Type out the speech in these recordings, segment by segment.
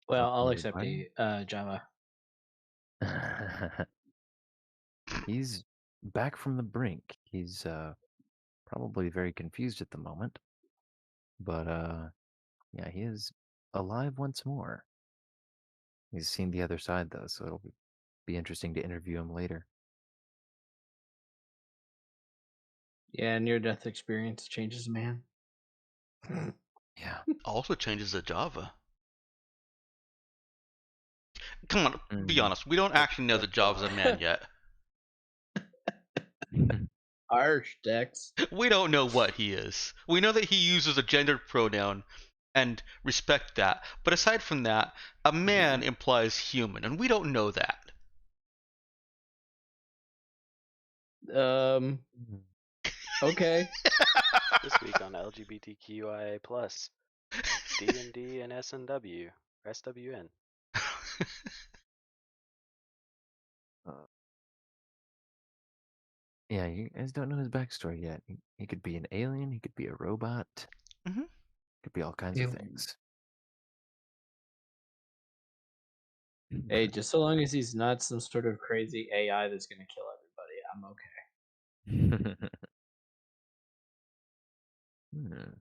Well, I'll Welcome, accept a Java. everybody. He's back from the brink. He's probably very confused at the moment, but yeah, he is alive once more. He's seen the other side though, so it'll be interesting to interview him later. Yeah, near death experience changes a man. Yeah. Also changes the Java. Come on, be Mm. honest. We don't Oh, actually know oh that Java's a God. man yet. Harsh, Dex. We don't know what he is. We know that he uses a gendered pronoun and respect that. But aside from that, a man implies human, and we don't know that. Okay. This week on LGBTQIA+, D&D and SNW, SWN. Uh, yeah, you guys don't know his backstory yet. He could be an alien. He could be a robot. Mhm. Could be all kinds of Alien. things. Hey, just so long as he's not some sort of crazy AI that's gonna kill everybody, I'm okay. Hmm.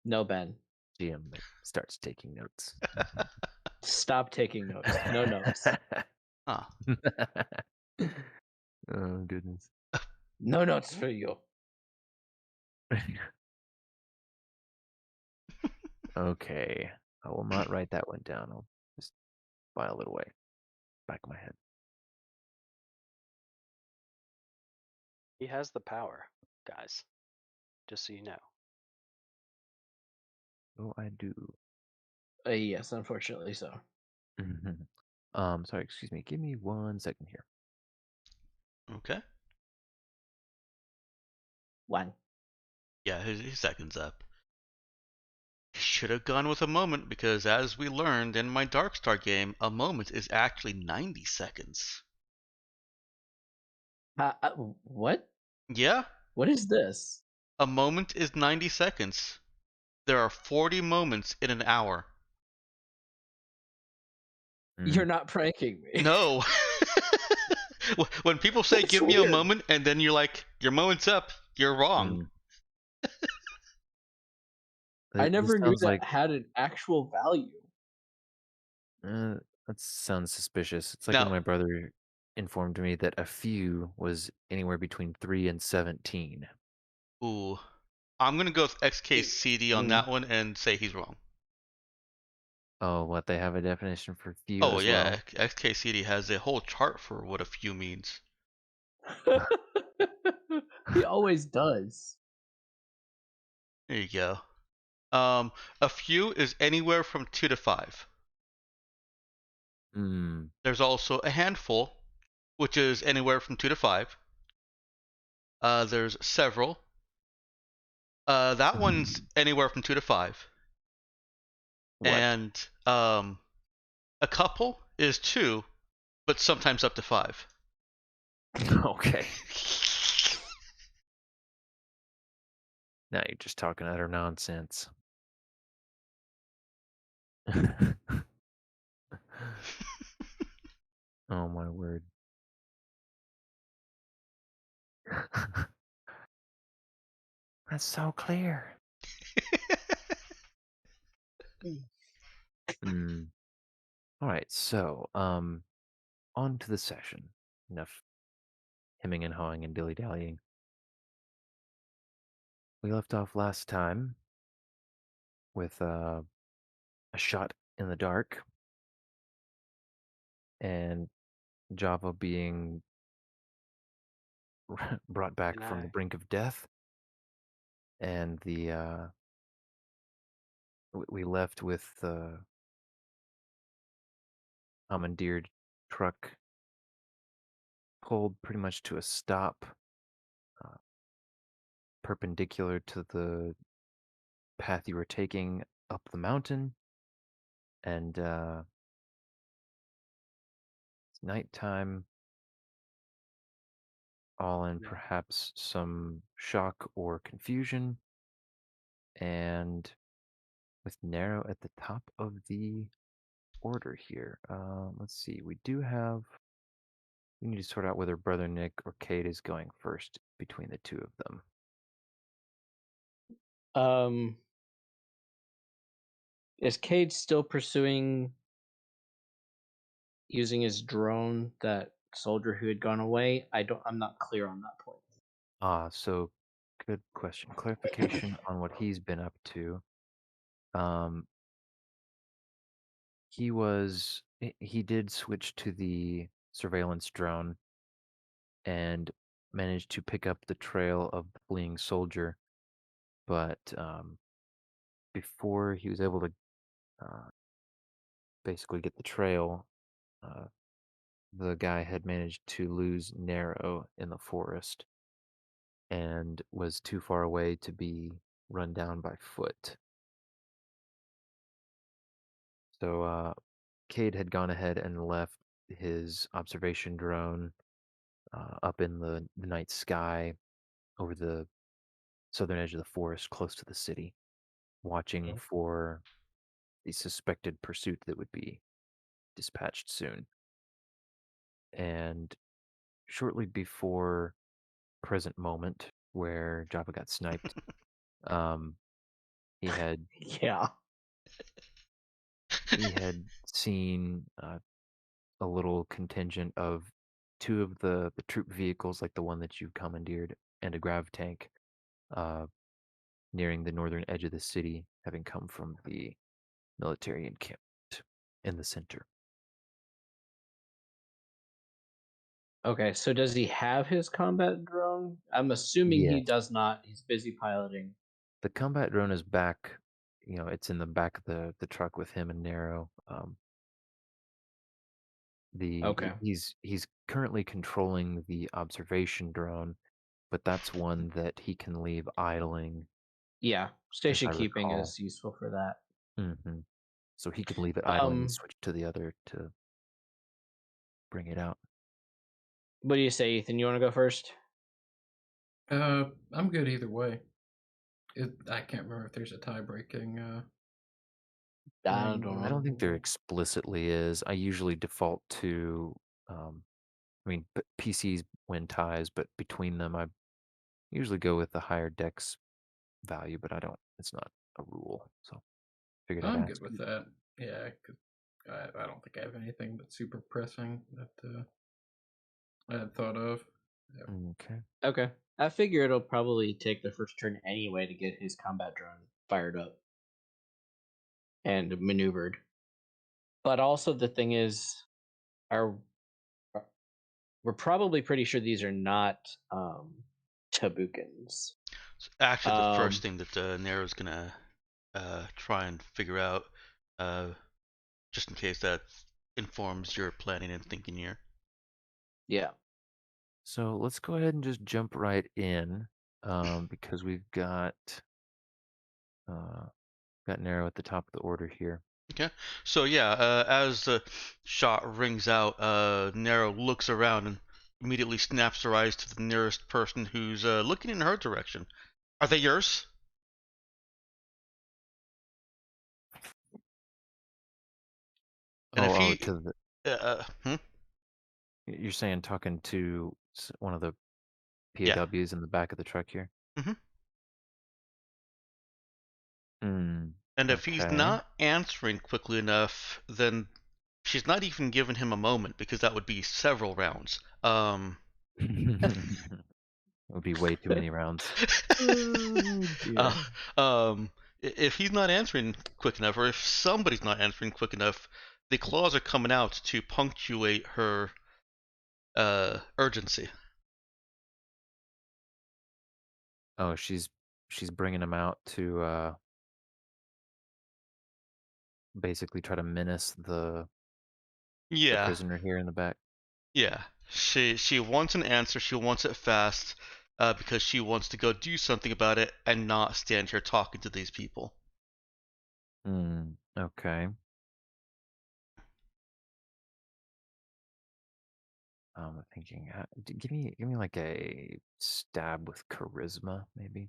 No, Ben. GM starts taking notes. Stop taking notes. No notes. Huh. Oh goodness. No notes for you. Okay. I will not write that one down. I'll just file it away. Back of my head. He has the power, guys. Just so you know. Oh, I do. Yes, unfortunately so. Sorry, excuse me. Give me 1 second here. Okay. One. Yeah, his second's up. Should have gone with a moment because, as we learned in my Darkstar game, a moment is actually 90 seconds. What? Yeah, What is this? a moment is 90 seconds. There are 40 moments in an hour. You're Mm. not pranking me. No. When people say That's give me a weird. moment and then you're like, your moment's up, you're wrong. Mm. I This never knew sounds that like had an actual value. uh, that sounds suspicious. It's like when Now, my brother informed me that a few was anywhere between 3 and 17. ooh, I'm gonna go with XKCD on Mm. that one and say he's wrong. Oh, what they have a definition for few Oh as yeah, well? XKCD has a whole chart for what a few means. He always does. There you go. A few is anywhere from 2 to 5. Hmm. There's also a handful, which is anywhere from 2 to 5. There's several. That one's anywhere from 2 to 5. What? And a couple is 2, but sometimes up to 5. Okay. Now you're just talking utter nonsense. Oh my word. That's so clear. Hmm. All right, so on to the session. Enough hemming and hawing and dilly dallying. We left off last time with a shot in the dark and Java being brought back And from the I, brink of death, and the we left with the commandeered truck pulled pretty much to a stop, uh, perpendicular to the path you were taking up the mountain, and it's nighttime, all in yeah, perhaps some shock or confusion, and with Narrow at the top of the order here. Let's see. We need to sort out whether Brother Nick or Kate is going first between the two of them. Um, is Cade still pursuing using his drone that soldier who had gone away? I'm not clear on that point. So good question. Clarification on what he's been up to. Um, he did switch to the surveillance drone and managed to pick up the trail of the fleeing soldier, but before he was able to basically get the trail, uh, the guy had managed to lose Narrow in the forest and was too far away to be run down by foot. So Cade had gone ahead and left his observation drone up in the night sky over the southern edge of the forest close to the city, watching Okay. for the suspected pursuit that would be dispatched soon. And shortly before present moment where Java got sniped, um, he had Yeah. seen a little contingent of two of the troop vehicles, like the one that you commandeered, and a grav tank, uh, nearing the northern edge of the city, having come from the military encampment in the center. Okay, so does he have his combat drone? I'm assuming he Yes. does not. He's busy piloting. The combat drone is back. It's in the back of the truck with him and Narrow. Okay. He's currently controlling the observation drone, but that's one that he can leave idling, Yeah, as I station keeping recall. is useful for that. Hmm. So he could leave it idling and switch to the other to bring it out. What do you say, Ethan? You want to go first? I'm good either way. I can't remember if there's a tie-breaking I thing don't I know. don't think there or explicitly is. I usually default to, PCs win ties, but between them, I usually go with the higher dex value, but it's not a rule. So figured I'd I'm good ask. with that. Yeah, 'cause I don't think I have anything but super pressing that I had thought of. Yeah. Okay. Okay. I figure it'll probably take the first turn anyway to get his combat drone fired up and maneuvered. But also the thing is, our we're probably pretty sure these are not Tabukans. It's actually the first Um, thing that Nero's gonna try and figure out, just in case that informs your planning and thinking here. yeah. So let's go ahead and just jump right in, because we've got Narrow at the top of the order here. Okay, so yeah, as the shot rings out, Nero looks around and immediately snaps her eyes to the nearest person who's looking in her direction. Are they yours? And if he, To the hmm? you're saying talking to one of the Yeah, PAWs in the back of the truck here? hmm. Hmm. And if he's Okay. not answering quickly enough, then she's not even giving him a moment because that would be several rounds. It would be way too many rounds. Oh dear. If he's not answering quick enough, or if somebody's not answering quick enough, the claws are coming out to punctuate her urgency. Oh, she's bringing him out to basically try to menace the Yeah, prisoner here in the back. yeah. She wants an answer. She wants it fast, because she wants to go do something about it and not stand here talking to these people. Hmm. Okay. Thinking, give me like a stab with charisma, maybe.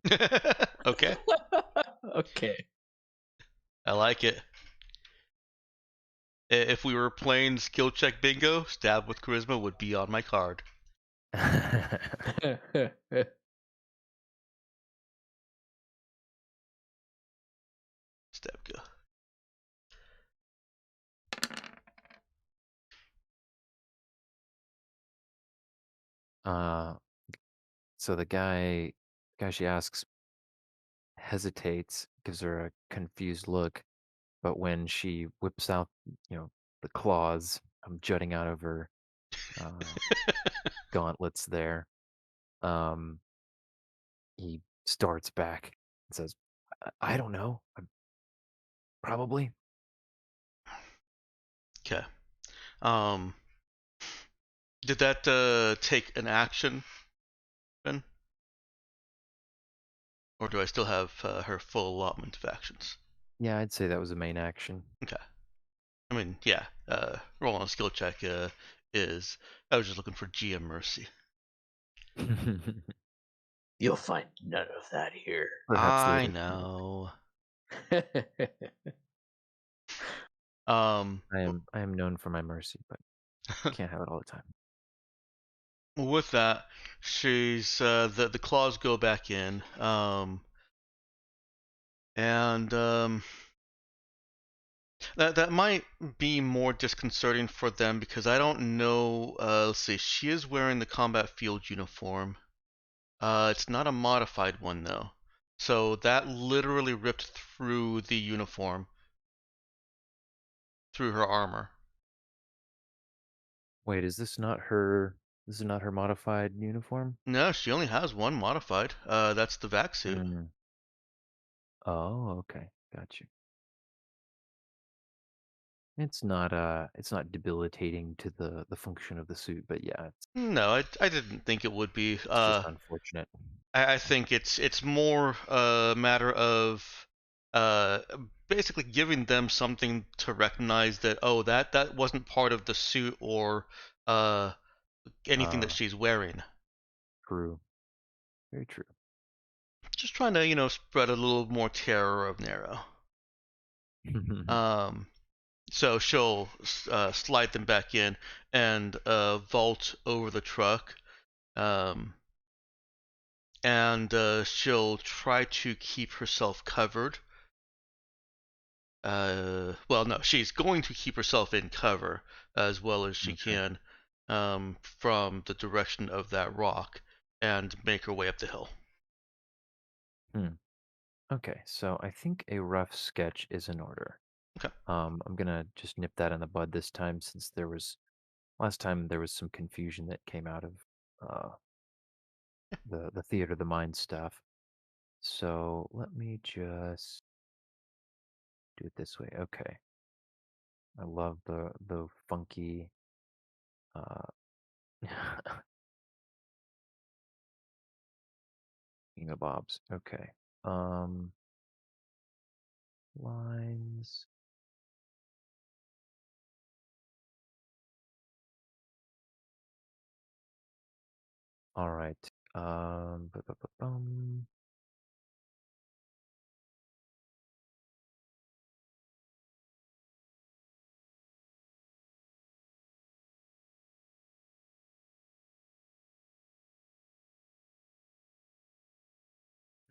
Okay. Okay. I like it. If we were playing skill check bingo, stab with charisma would be on my card. Stab go. So the guy she asks hesitates, gives her a confused look, but when she whips out, the claws jutting out of her uh, gauntlets there, um, he starts back and says, I don't know. Probably. Okay. Um, did that take an action, Ben? Or do I still have her full allotment of actions? Yeah, I'd say that was the main action. Okay. I mean, yeah. Roll on a skill check is. I was just looking for GM mercy. You'll find none of that here. Perhaps I later. know. I am known for my mercy, but can't have it all the time. With that, she's the claws go back in, and that might be more disconcerting for them because I don't know. Let's see, she is wearing the combat field uniform. It's not a modified one though, so that literally ripped through the uniform, through her armor. Wait, is this not her? This is not her modified uniform? No, she only has one modified. That's the vac suit. Mm. Oh, okay, got you. It's not debilitating to the function of the suit, but yeah, No, I didn't think it would be. it's just unfortunate. I think it's more a matter of uh, basically giving them something to recognize that that wasn't part of the suit or uh, anything that Uh, she's wearing. True, very true. Just trying to spread a little more terror of Nero. Um, so she'll slide them back in and vault over the truck. Um, and she'll try to keep herself covered. Well, no, she's going to keep herself in cover as well as she Okay. can from the direction of that rock and make her way up the hill. Okay, so I think a rough sketch is in order. Okay. I'm gonna just nip that in the bud this time since last time there was some confusion that came out of uh, the theater of the mind stuff. So let me just do it this way. Okay. I love the funky uh bobs. Okay. Um Lines. All right. Bum.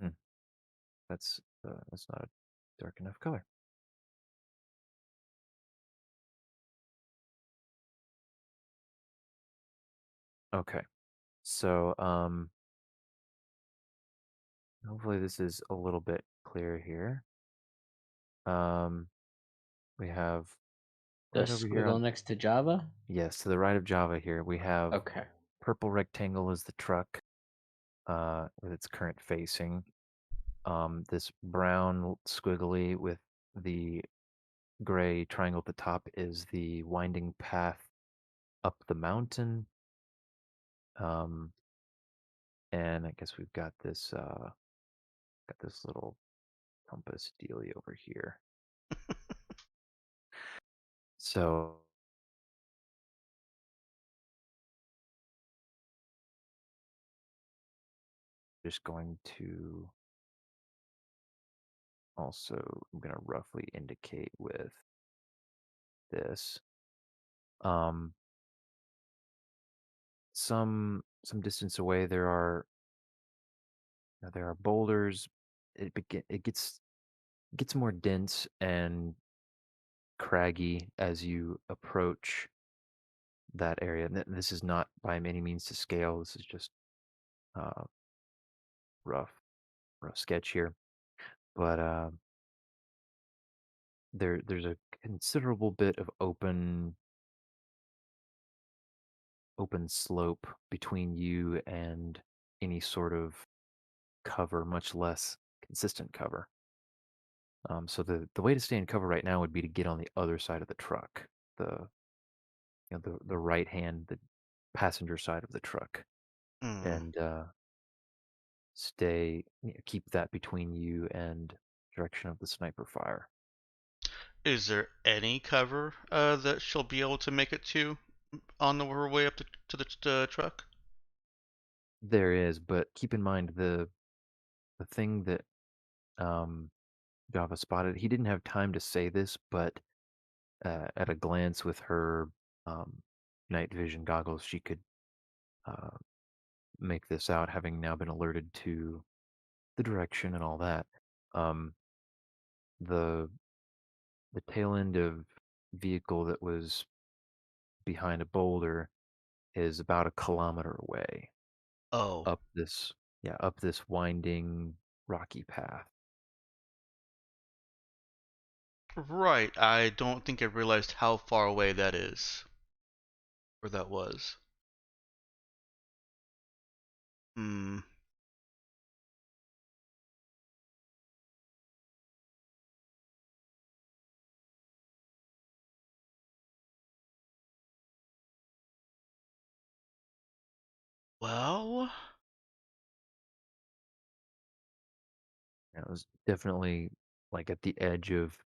Hmm, that's not a dark enough color. Okay. So hopefully this is a little bit clear here. We have The right over here squiggle on, next to Java? yes, to the right of Java here, we have Okay. purple rectangle is the truck with its current facing. This brown squiggly with the gray triangle at the top is the winding path up the mountain. Um, and I guess we've got this little compass dealy over here. So just going to also I'm gonna roughly indicate with this. Um, some distance away there are boulders. It gets more dense and craggy as you approach that area. And this is not by any means to scale. This is just uh, rough rough sketch here. But there's a considerable bit of open slope between you and any sort of cover, much less consistent cover. So the way to stay in cover right now would be to get on the other side of the truck, the the right hand, the passenger side of the truck, Hmm. and keep that between you and direction of the sniper fire. Is there any cover that she'll be able to make it to on her way up to the truck? There is, but keep in mind the thing that um, Java spotted. He didn't have time to say this, but at a glance with her um, night vision goggles, she could uh, make this out, having now been alerted to the direction and all that. Um, the the tail end of vehicle that was behind a boulder is about a kilometer away Oh, up this up this winding rocky path. right. I don't think I realized how far away that is, or that was. Hmm. Well, It was definitely like at the edge of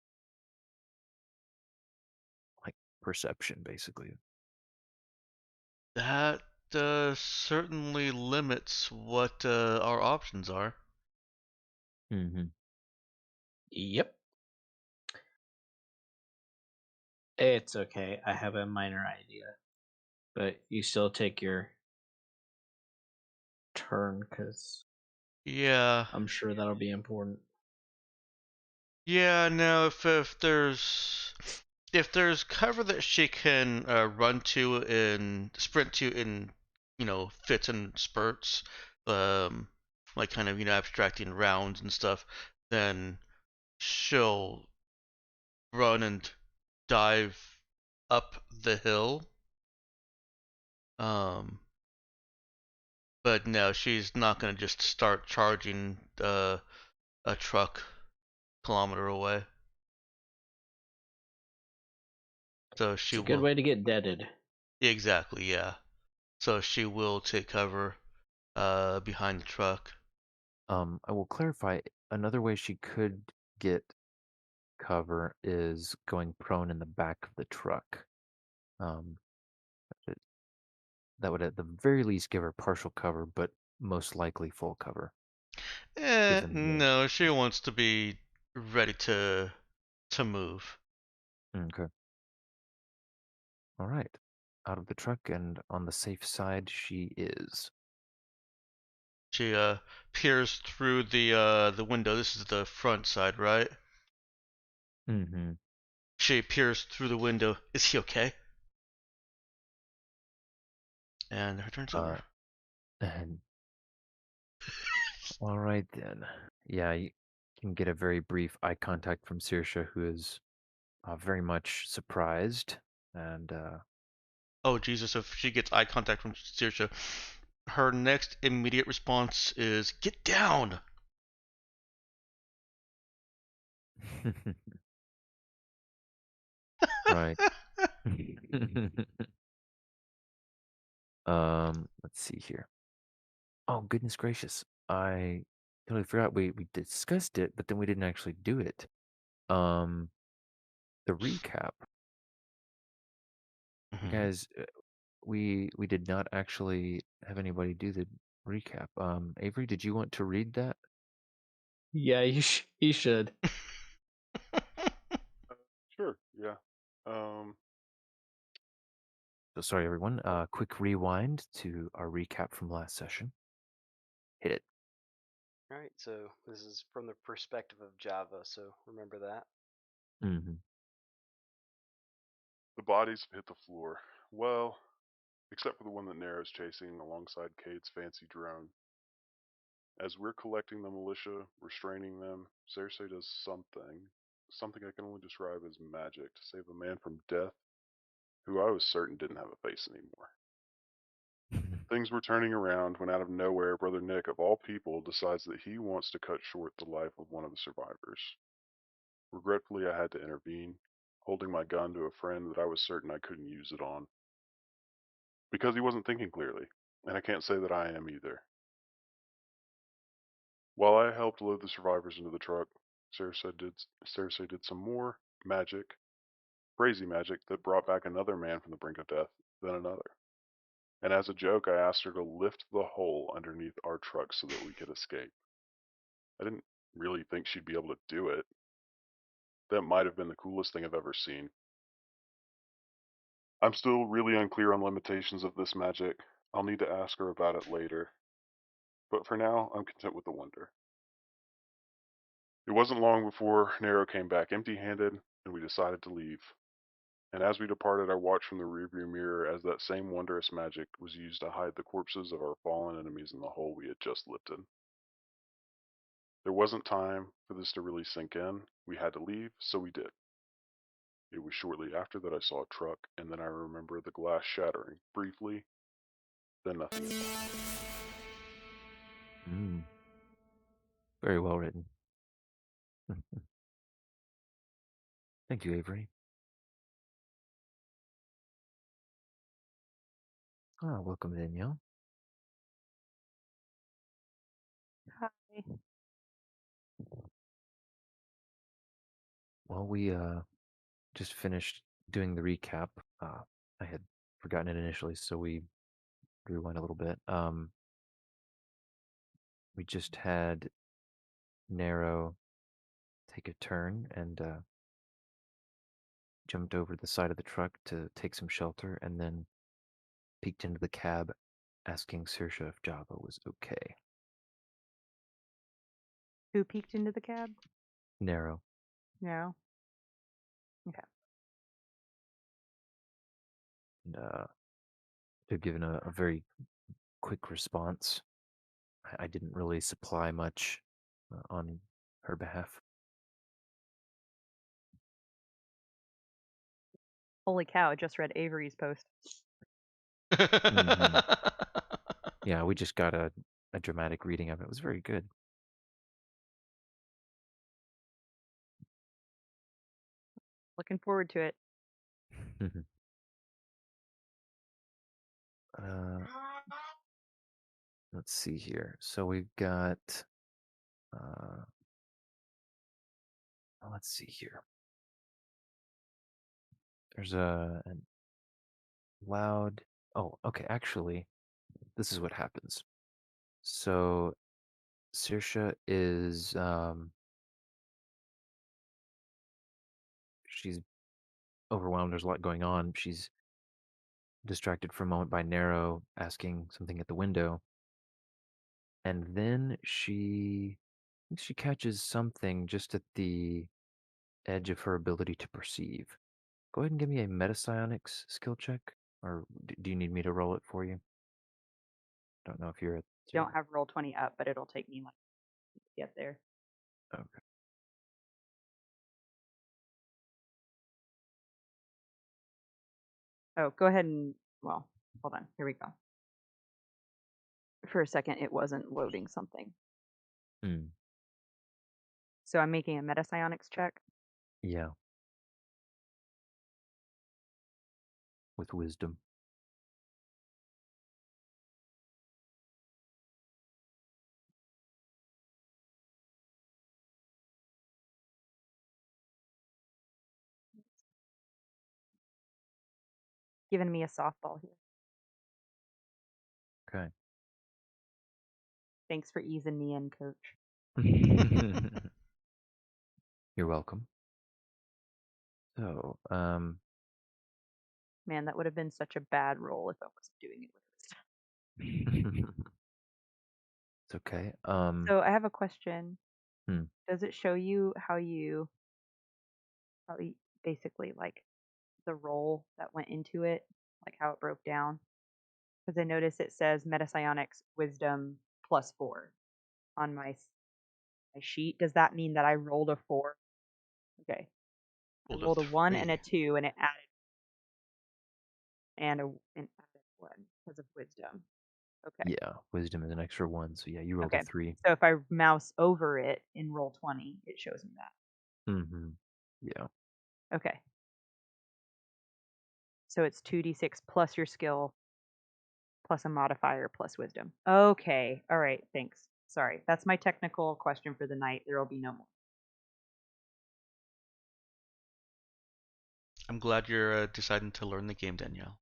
like perception, basically. that certainly limits what our options are. Mm-hmm. Yep. It's okay. I have a minor idea, but you still take your turn because Yeah. I'm sure that'll be important. Yeah, no, if there's cover that she can run to and sprint to in fits and spurts, um like kind of abstracting rounds and stuff, then she'll run and dive up the hill. Um but no, she's not gonna just start charging a truck kilometer away. So she It's a good will. way to get deaded. Exactly, yeah. So she will take cover behind the truck. I will clarify. Another way she could get cover is going prone in the back of the truck. Um, it- that would at the very least give her partial cover, but most likely full cover, given the. No, she wants to be ready to move. Okay. All right. Out of the truck and on the safe side, she is. She peers through the window. This is the front side, right? Mm-hmm. She peers through the window. Is he okay? And her turn's over. Uh, and all right then. Yeah, you can get a very brief eye contact from Saoirse, who is very much surprised and Oh Jesus! If she gets eye contact from Saoirse, her next immediate response is "Get down!" right. Let's see here. Oh, goodness gracious. I totally forgot we discussed it, but then we didn't actually do it. Um, the recap. Mhm. Guys, we did not actually have anybody do the recap. Avery, did you want to read that? Yeah, you should. Sure. Yeah. Um. So sorry, everyone. Quick rewind to our recap from last session. Hit it. All right, so this is from the perspective of Java, so remember that. Mm-hmm. The bodies have hit the floor. Well, except for the one that Nero's chasing alongside Cade's fancy drone. As we're collecting the militia, restraining them, Cersei does something I can only describe as magic to save a man from death who I was certain didn't have a face anymore. Things were turning around when out of nowhere, Brother Nick, of all people, decides that he wants to cut short the life of one of the survivors. Regretfully, I had to intervene, holding my gun to a friend that I was certain I couldn't use it on. Because he wasn't thinking clearly, and I can't say that I am either. While I helped load the survivors into the truck, Cersei did some more magic, crazy magic, that brought back another man from the brink of death, then another. And as a joke, I asked her to lift the hole underneath our truck so that we could escape. I didn't really think she'd be able to do it. That might have been the coolest thing I've ever seen. I'm still really unclear on limitations of this magic. I'll need to ask her about it later. But for now, I'm content with the wonder. It wasn't long before Nero came back empty-handed, and we decided to leave. And as we departed, I watched from the rearview mirror as that same wondrous magic was used to hide the corpses of our fallen enemies in the hole we had just lifted. There wasn't time for this to really sink in. We had to leave, so we did. It was shortly after that I saw a truck, and then I remember the glass shattering, briefly, then nothing at all. Mm. Very well written. Thank you, Avery. Welcome, Danielle. Hi. Well, we just finished doing the recap. I had forgotten it initially, so we rewind a little bit. We just had Nero take a turn and jumped over the side of the truck to take some shelter, and then peeked into the cab, asking Saoirse if Java was okay. Who peeked into the cab? Nero. No. Okay. And they've given a very quick response. I didn't really supply much on her behalf. Holy cow, I just read Avery's post. Mhm. Yeah, we just got a dramatic reading of it. It was very good. Looking forward to it. uh, let's see here. So we've got, let's see here. There's an loud. Oh, okay. Actually, this is what happens. So Saoirse is she's overwhelmed. There's a lot going on. She's distracted for a moment by Nero asking something at the window, and then I think she catches something just at the edge of her ability to perceive. Go ahead and give me a metapsionics skill check, or do you need me to roll it for you? Don't know if you're at. Don't have roll 20 up, but it'll take me like to get there. Okay. Oh, go ahead and well, hold on. Here we go. For a second, it wasn't loading something. Hmm. So I'm making a metapsionics check. Yeah. With wisdom. Giving me a softball here. Okay. Thanks for easing me in, coach. You're welcome. So, Man, that would have been such a bad roll if I was doing it with wisdom. it's okay. So I have a question. Hmm. Does it show you how you basically like the roll that went into it, like how it broke down? Because I notice it says Metapsionics Wisdom +4 on my sheet. Does that mean that I rolled a 4? Okay. I Rolled a rolled a 1 and a 3. 2, and it added an added 1 because of wisdom. Okay. Yeah, wisdom is an extra 1, so yeah, you rolled a Okay. 3. So if I mouse over it in roll 20, it shows me that. Mm-hmm. Yeah. Okay. So it's 2d6 plus your skill plus a modifier plus wisdom. Okay. All right. Thanks. Sorry. That's my technical question for the night. There will be no more. I'm glad you're deciding to learn the game, Danielle.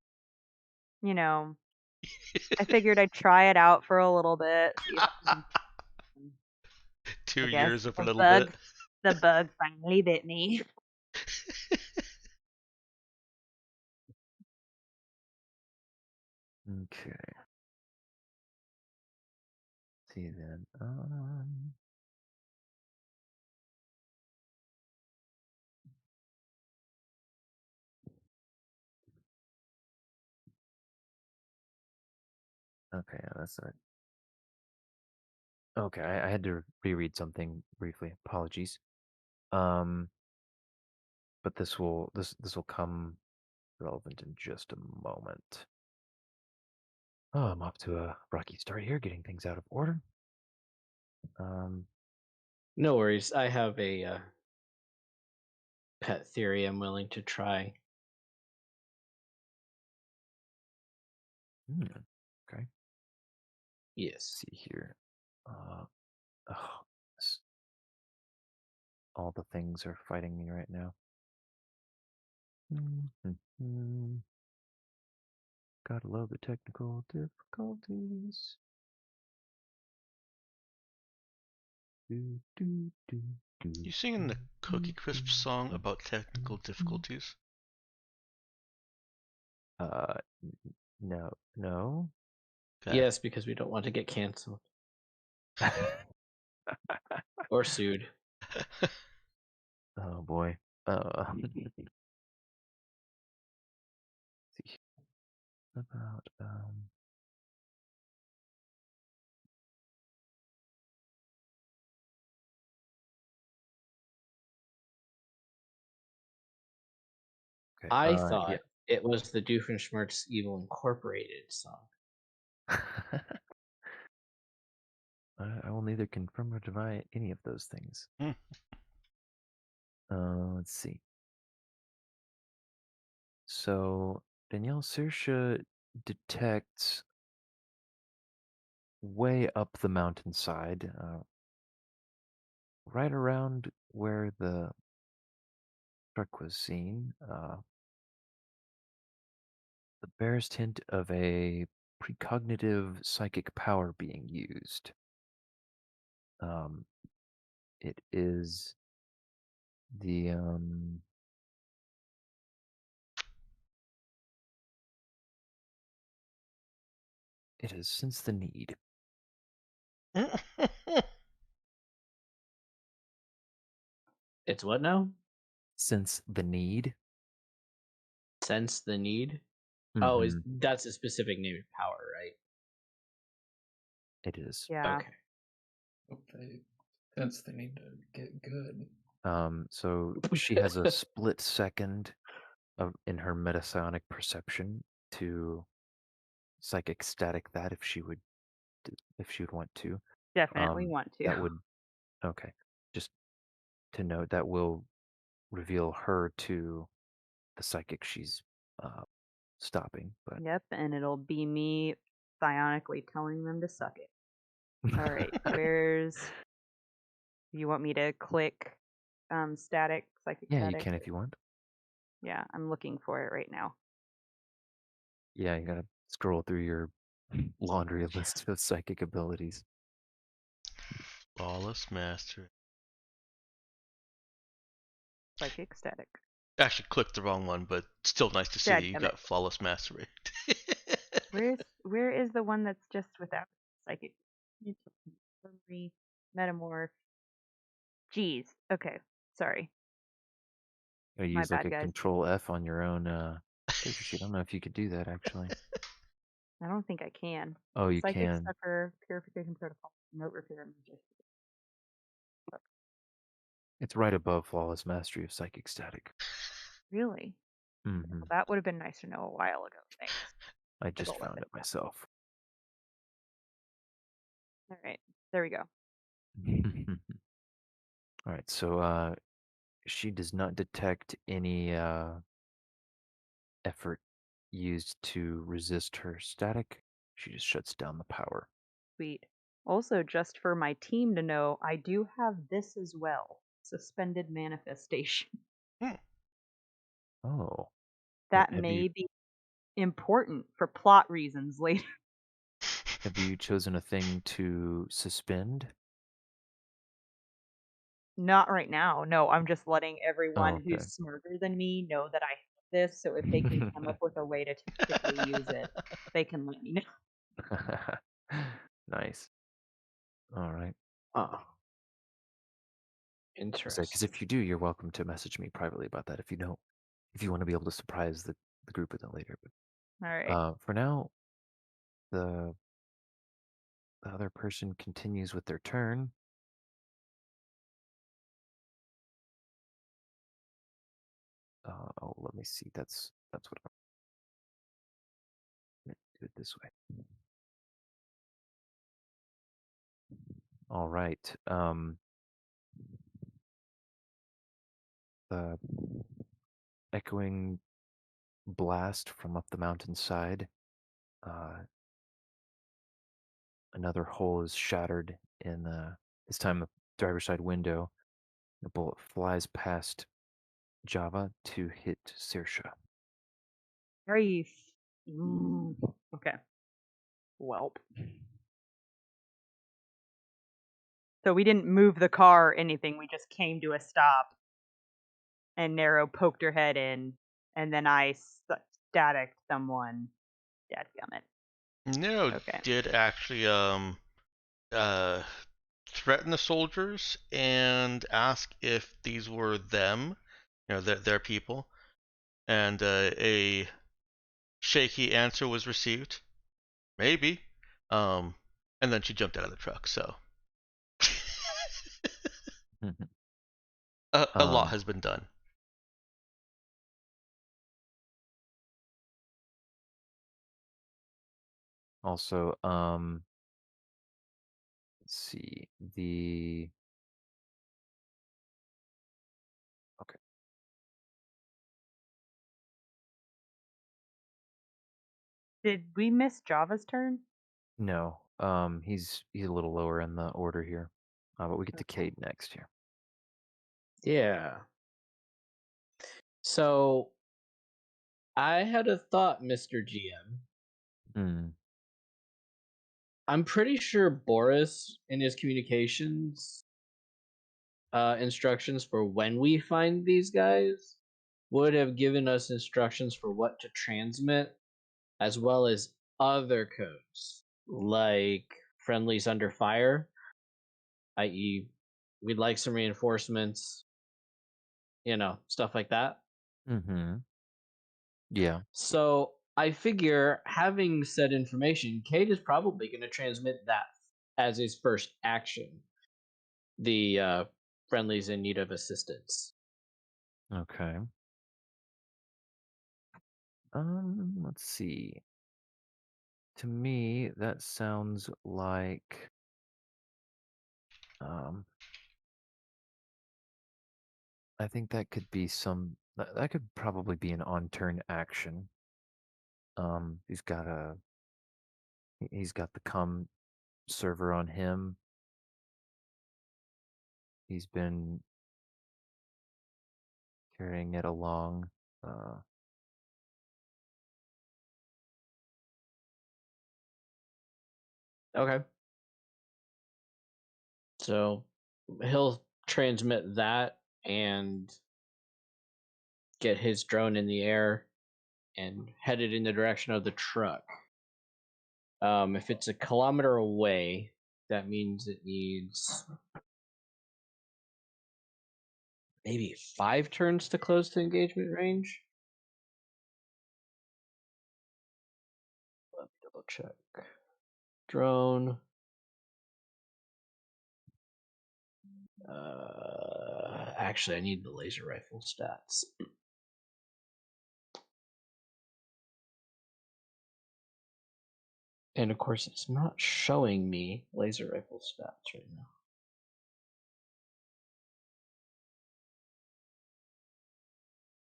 You know, I figured I'd try it out for a little bit, see if I can. 2 I guess years of a the little bug, bit. the bug finally bit me. Okay. See then. Okay, yeah, that's it. Okay, I had to reread something briefly. Apologies. But this will come relevant in just a moment. Oh, I'm off to a rocky start here, getting things out of order. No worries. I have a pet theory I'm willing to try. Okay. Yes. See here. Oh, all the things are fighting me right now. Gotta love the technical difficulties. You singing the Cookie Crisp song about technical difficulties? No. Okay. Yes, because we don't want to get canceled or sued. Oh boy. See about okay. I Yeah. thought it was the Doofenshmirtz Evil Incorporated song. I will neither confirm or deny any of those things. Hmm. Let's see. So Danielle Saoirse detects way up the mountainside, right around where the truck was seen, the barest hint of a precognitive psychic power being used. It is the it has sensed the need. It's what now? Sense the need. Sense the need? Oh, Mhm. that's a specific name of power, right? It is. Yeah. Okay. Okay. Hence, they need to get good. So she has a split second in her metapsionic perception to psychic static that if she would want to. Definitely want to. That would okay. Just to note that will reveal her to the psychic she's stopping. But Yep, and it'll be me psionically telling them to suck it. All right, where's... You want me to click psychic yeah, you static? can if you want. Yeah, I'm looking for it right now. Yeah, you gotta scroll through your laundry list of psychic abilities. Flawless mastery. Psychic static. Actually, clicked the wrong one, but still nice to see that you Dadgummit. got flawless mastery. Where is the one that's just without psychic? Memory, metamorph. Jeez. Okay. Sorry. Or My use like bad, a guys. control F on your own character sheet. I don't know if you could do that actually. I don't think I can. Oh, you Psychic can. Sucker, Purification Protocol, Note Repair, Magic. It's right above flawless mastery of psychic static. Really? Hmm Well, that would have been nice to know a while ago. Thanks. I Big just ol' found weapon. it myself. All right. There we go. All right, so she does not detect any effort used to resist her static. She just shuts down the power. Sweet. Also, just for my team to know, I do have this as well. Suspended manifestation. Oh, That have may you be important for plot reasons later. have you chosen a thing to suspend? Not right now. No, I'm just letting Oh, everyone okay. who's smarter than me know that I have this, so if they can come up with a way to tactically use it, they can let me know. Nice. All right. Oh, Because interesting. if you do, you're welcome to message me privately about that. If you don't, if you want to be able to surprise the group with it later. All right. But for now, the other person continues with their turn. Oh, let me see. That's what I'm gonna do it this way. All right. The echoing blast from up the mountainside. Another hole is shattered in this time the driver's side window. The bullet flies past Java to hit Saoirse. Grief. Okay. Welp. So we didn't move the car or anything. We just came to a stop, and Narrow poked her head in, and then I staticked someone. Dadgummit. Nero Okay. did actually uh threaten the soldiers and ask if these were them, their people, and a shaky answer was received. Maybe. And then she jumped out of the truck. So a lot um, has been done. Also, let's see the. Okay. Did we miss Java's turn? No, he's a little lower in the order here, but we get to Okay. Cade next here. Yeah. So I had a thought, Mr. GM. Hmm. I'm pretty sure Boris, in his communications instructions for when we find these guys, would have given us instructions for what to transmit, as well as other codes, like friendlies under fire, i.e., we'd like some reinforcements, stuff like that. Mm-hmm. Yeah. So I figure having said information, Kate is probably going to transmit that as his first action. The friendlies in need of assistance. Okay. Let's see. To me, that sounds like I think that could be that could probably be an on-turn action. He's got the comm server on him. He's been carrying it along. Okay. So he'll transmit that and get his drone in the air and head it in the direction of the truck. If it's a kilometer away, that means it needs maybe 5 turns to close to engagement range. Let me double check. Drone. Actually, I need the laser rifle stats. And of course, it's not showing me laser rifle stats right now.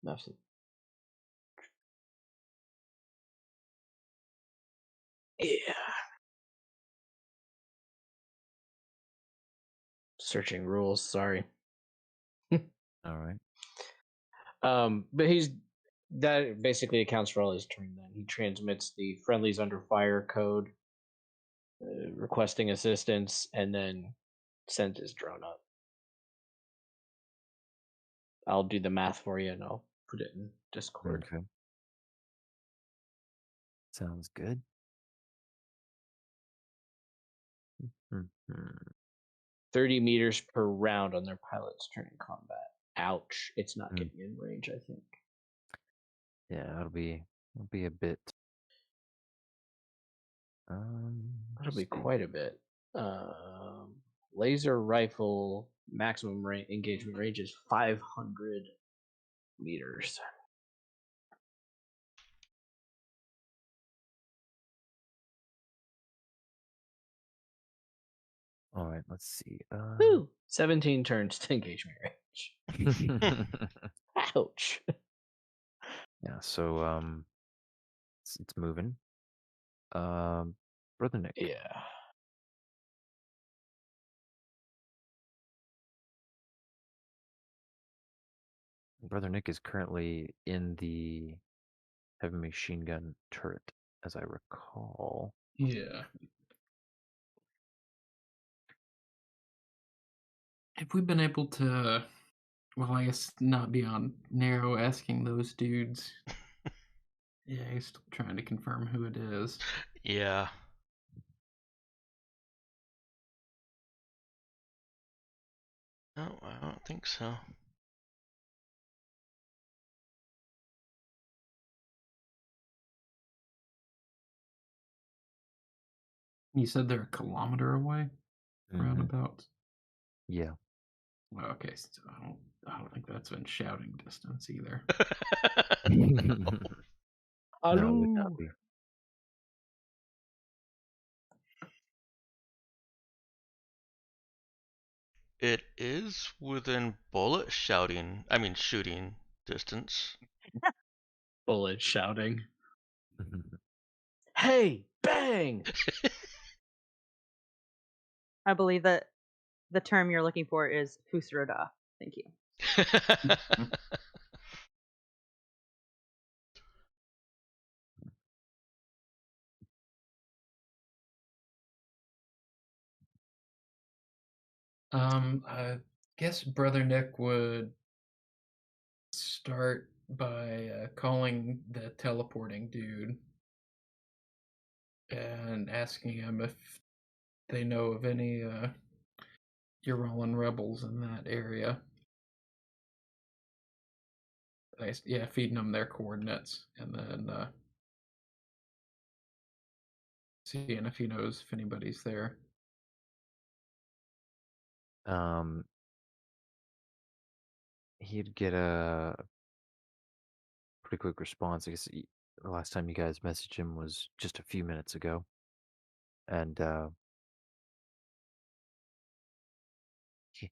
Nothing. Yeah. Searching rules, sorry. All right. But that basically accounts for all his turn then. He transmits the friendlies under fire code, requesting assistance, and then sends his drone up. I'll do the math for you and I'll put it in Discord. Okay. Sounds good. Mhm. 30 meters per round on their pilot's turn in combat. Ouch. It's not Mm. getting in range, I think. Yeah, that'll be a bit. That'll be let's see. quite a bit. Laser rifle maximum engagement range is 500 meters. All right, let's see. Woo! 17 turns to engagement range. Ouch. Yeah, so it's moving. Brother Nick. Yeah. Brother Nick is currently in the heavy machine gun turret, as I recall. Yeah. Have we been able to, well, I guess not be on Narrow asking those dudes? Yeah, he's still trying to confirm who it is. Yeah. No, I don't think so. You said they're a kilometer away, Mhm. roundabout. Yeah. Well, okay, so I don't think that's in shouting distance either. No, it would not be. It is within shooting distance. Bullet shouting. Hey, bang! I believe that the term you're looking for is Fusroda. Thank you. I guess Brother Nick would start by calling the teleporting dude and asking him if they know of any Urallan rebels in that area. Yeah, feeding them their coordinates and then seeing if he knows if anybody's there. He'd get a pretty quick response. I guess the last time you guys messaged him was just a few minutes ago, and he'd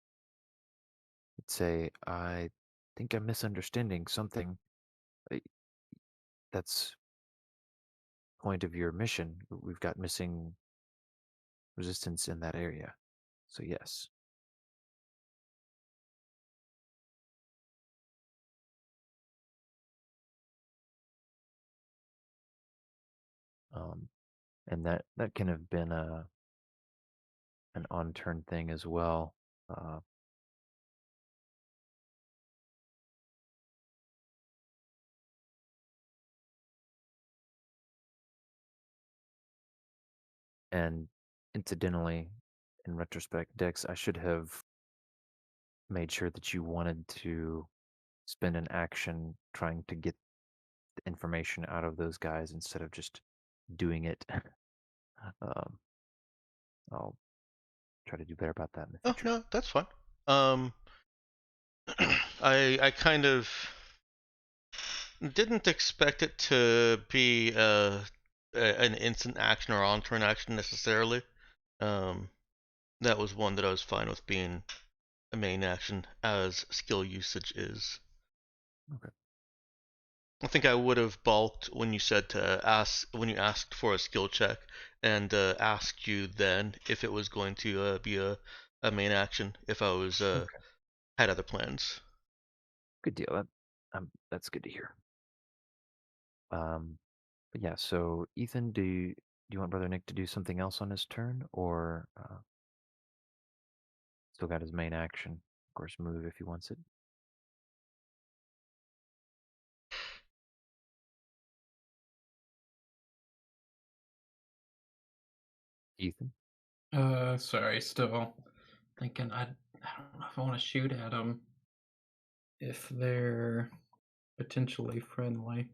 say, "I think I'm misunderstanding something. Uh, That's point of your mission. We've got missing resistance in that area. So yes." And that can have been an on-turn thing as well. And incidentally, in retrospect, Dex, I should have made sure that you wanted to spend an action trying to get the information out of those guys instead of just doing it. um, I'll try to do better about that in the Oh future. no, that's fine. Um, I kind of didn't expect it to be an instant action or on turn action necessarily. Um, that was one that I was fine with being a main action as skill usage is. Okay. I think I would have balked when you said to ask when you asked for a skill check and asked you then if it was going to be a main action if I was Okay. had other plans. Good deal. That's good to hear. But yeah, so Ethan, do you want Brother Nick to do something else on his turn, or still got his main action? Of course, move if he wants it. Ethan? Sorry, still thinking I don't know if I want to shoot at them if they're potentially friendly.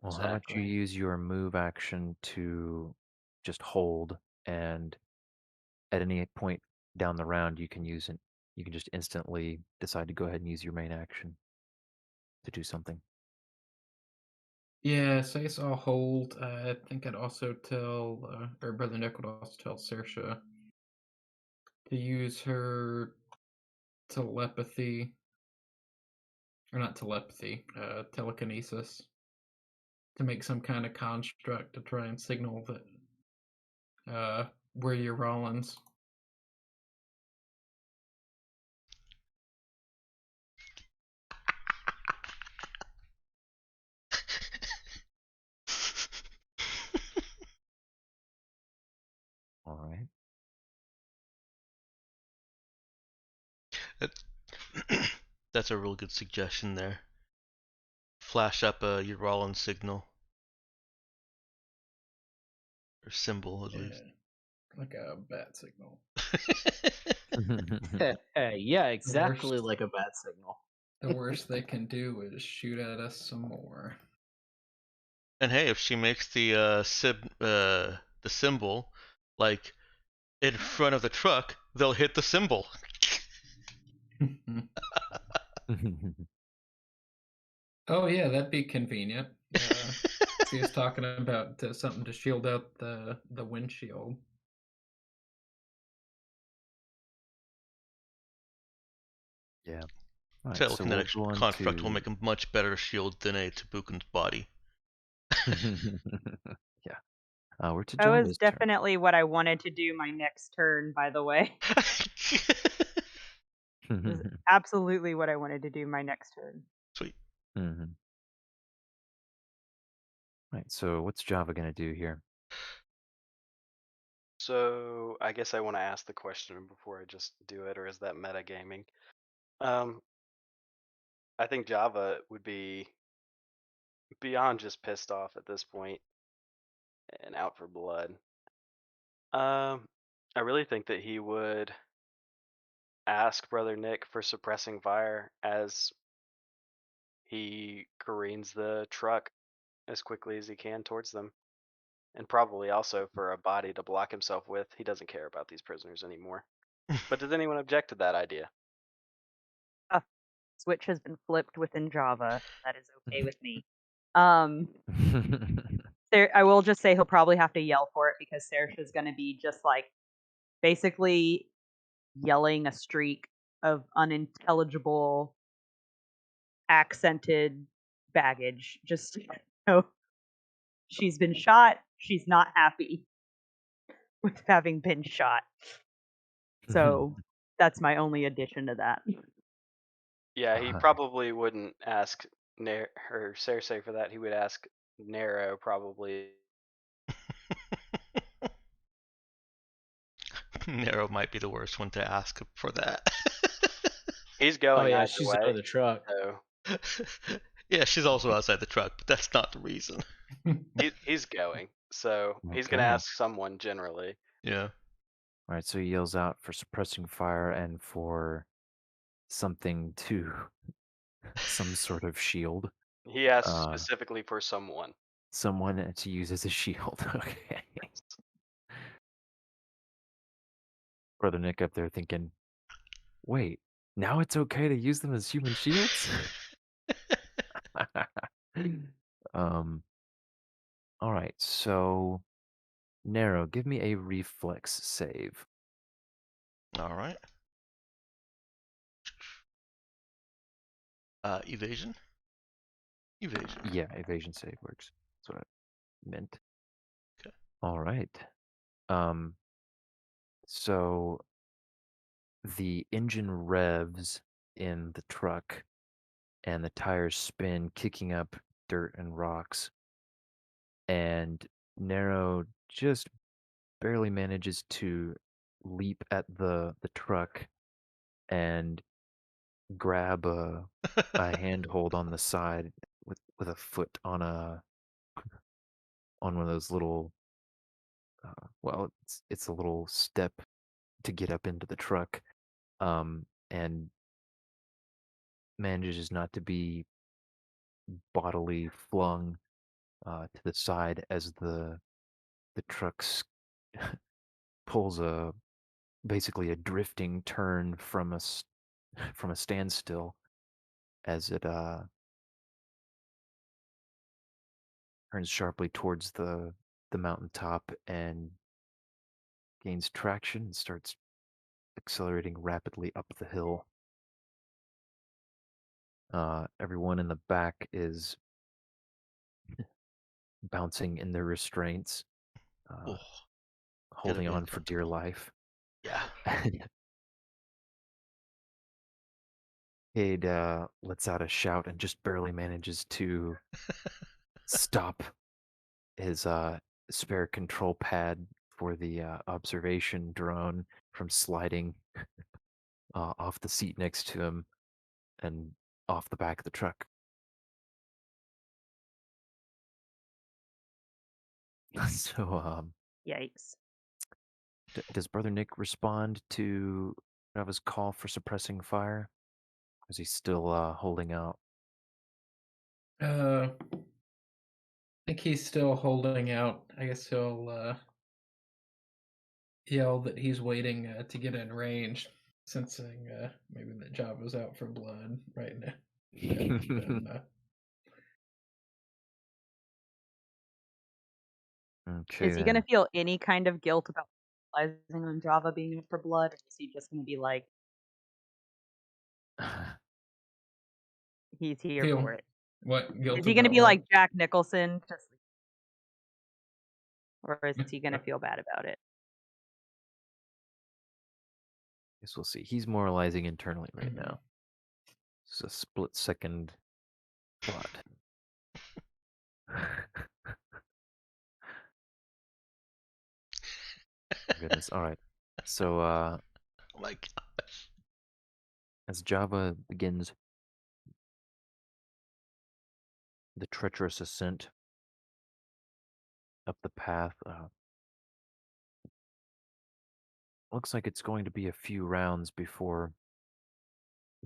Well, how about you Exactly. use your move action to just hold, and at any point down the round, you can use it. You can just instantly decide to go ahead and use your main action to do something. Yeah, so I guess I'll hold. I think I'd also tell, or Brother Nick would also tell Saoirse to use her telepathy, or not telepathy, telekinesis, to make some kind of construct to try and signal that where you're Rollins. All right. That's a real good suggestion there. Flash up your Rollins signal or symbol at least. Yeah, like a bat signal. Yeah, The exactly worst, like a bat signal. the worst they can do is shoot at us some more. And hey, if she makes the the symbol like in front of the truck, they'll hit the symbol. Oh yeah, that'd be convenient. She was talking about something to shield out the windshield. Yeah. All right. So we'll Telekinetic go on construct will to make a much better shield than a Tabukin's body. yeah. We're to That was Java's turn. definitely what I wanted to do my next turn, by the way. This is absolutely what I wanted to do my next turn. Sweet. Mm-hmm. Right. So what's Java gonna do here? So I guess I want to ask the question before I just do it, or is that metagaming? I think Java would be beyond just pissed off at this point and out for blood. I really think that he would ask Brother Nick for suppressing fire as he careens the truck as quickly as he can towards them. And probably also for a body to block himself with. He doesn't care about these prisoners anymore. But does anyone object to that idea? A switch has been flipped within Java. That is okay with me. I will just say he'll probably have to yell for it because Saoirse's going to be just like basically yelling a streak of unintelligible, accented baggage. Just she's been shot. She's not happy with having been shot. So that's my only addition to that. Yeah, he probably wouldn't ask or Cersei for that. He would ask Nero probably. Nero might be the worst one to ask for that. He's Oh going yeah, either she's way. out of the truck. So Yeah, she's also outside the truck, but that's not the reason. he's going. So he's gonna Okay. ask someone generally. Yeah. All right, so he yells out for suppressing fire and for something to some sort of shield. He asked Uh, specifically for someone. Someone to use as a shield. Okay. Brother Nick up there thinking, wait, now it's okay to use them as human shields? um. All right, so Nero, give me a reflex save. All right. Evasion. Evasion. Yeah, evasion save works. That's what I meant. Okay. All right. So the engine revs in the truck and the tires spin, kicking up dirt and rocks. And Nero just barely manages to leap at the truck and grab a handhold on the side with a foot on one of those little well, it's a little step to get up into the truck, and manages not to be bodily flung to the side as the truck pulls basically a drifting turn from from a standstill as it turns sharply towards the mountaintop and gains traction and starts accelerating rapidly up the hill. Everyone in the back is bouncing in their restraints, Oh, holding be on for dear uncomfortable. life. Yeah. Cade lets out a shout and just barely manages to stop his spare control pad for the observation drone from sliding off the seat next to him and off the back of the truck. So, Yikes. does Brother Nick respond to Java's call for suppressing fire? Or is he still holding out? I think he's still holding out. I guess he'll yell that he's waiting to get in range, sensing maybe that Java's out for blood right now. And, Okay, Is he going to then. feel any kind of guilt about realizing on Java being out for blood, or is he just going to be like, he's here feel for it? what guilt Is he going to about be what? like Jack Nicholson, or is he going to feel bad about it? Guess we'll see. He's moralizing internally right Mhm. now. It's a split-second thought. Goodness. All right. So, Oh my gosh. as Java begins the treacherous ascent up the path, looks like it's going to be a few rounds before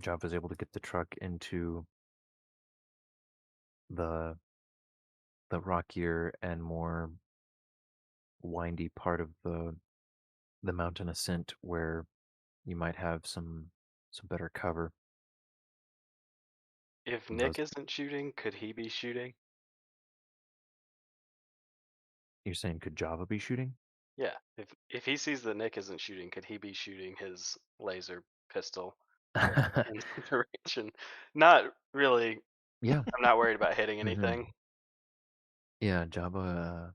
Java's able to get the truck into the rockier and more windy part of the mountain ascent where you might have some better cover. If Those, Nick isn't shooting, could he be shooting? you're saying could Java be shooting? Yeah. If he sees that Nick isn't shooting, could he be shooting his laser pistol in the direction? Not really. Yeah. I'm not worried about hitting Mhm. anything. Yeah, Java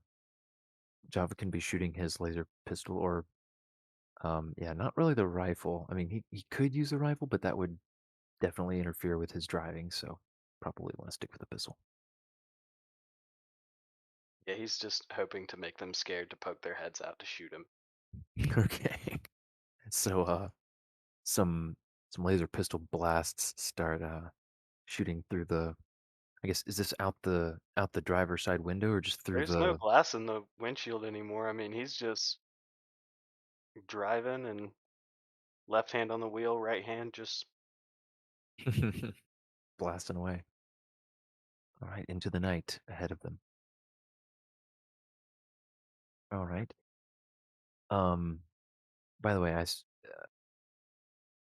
can be shooting his laser pistol or yeah, not really the rifle. I mean, he could use the rifle, but that would definitely interfere with his driving, so probably want to stick with the pistol. Yeah, he's just hoping to make them scared to poke their heads out to shoot him. Okay. So some laser pistol blasts start shooting through the. I guess is this out the driver's side window or just through There's no the? glass in the windshield anymore. I mean, he's just driving and left hand on the wheel, right hand just Blasting away. All right, into the night ahead of them. All right. By the way,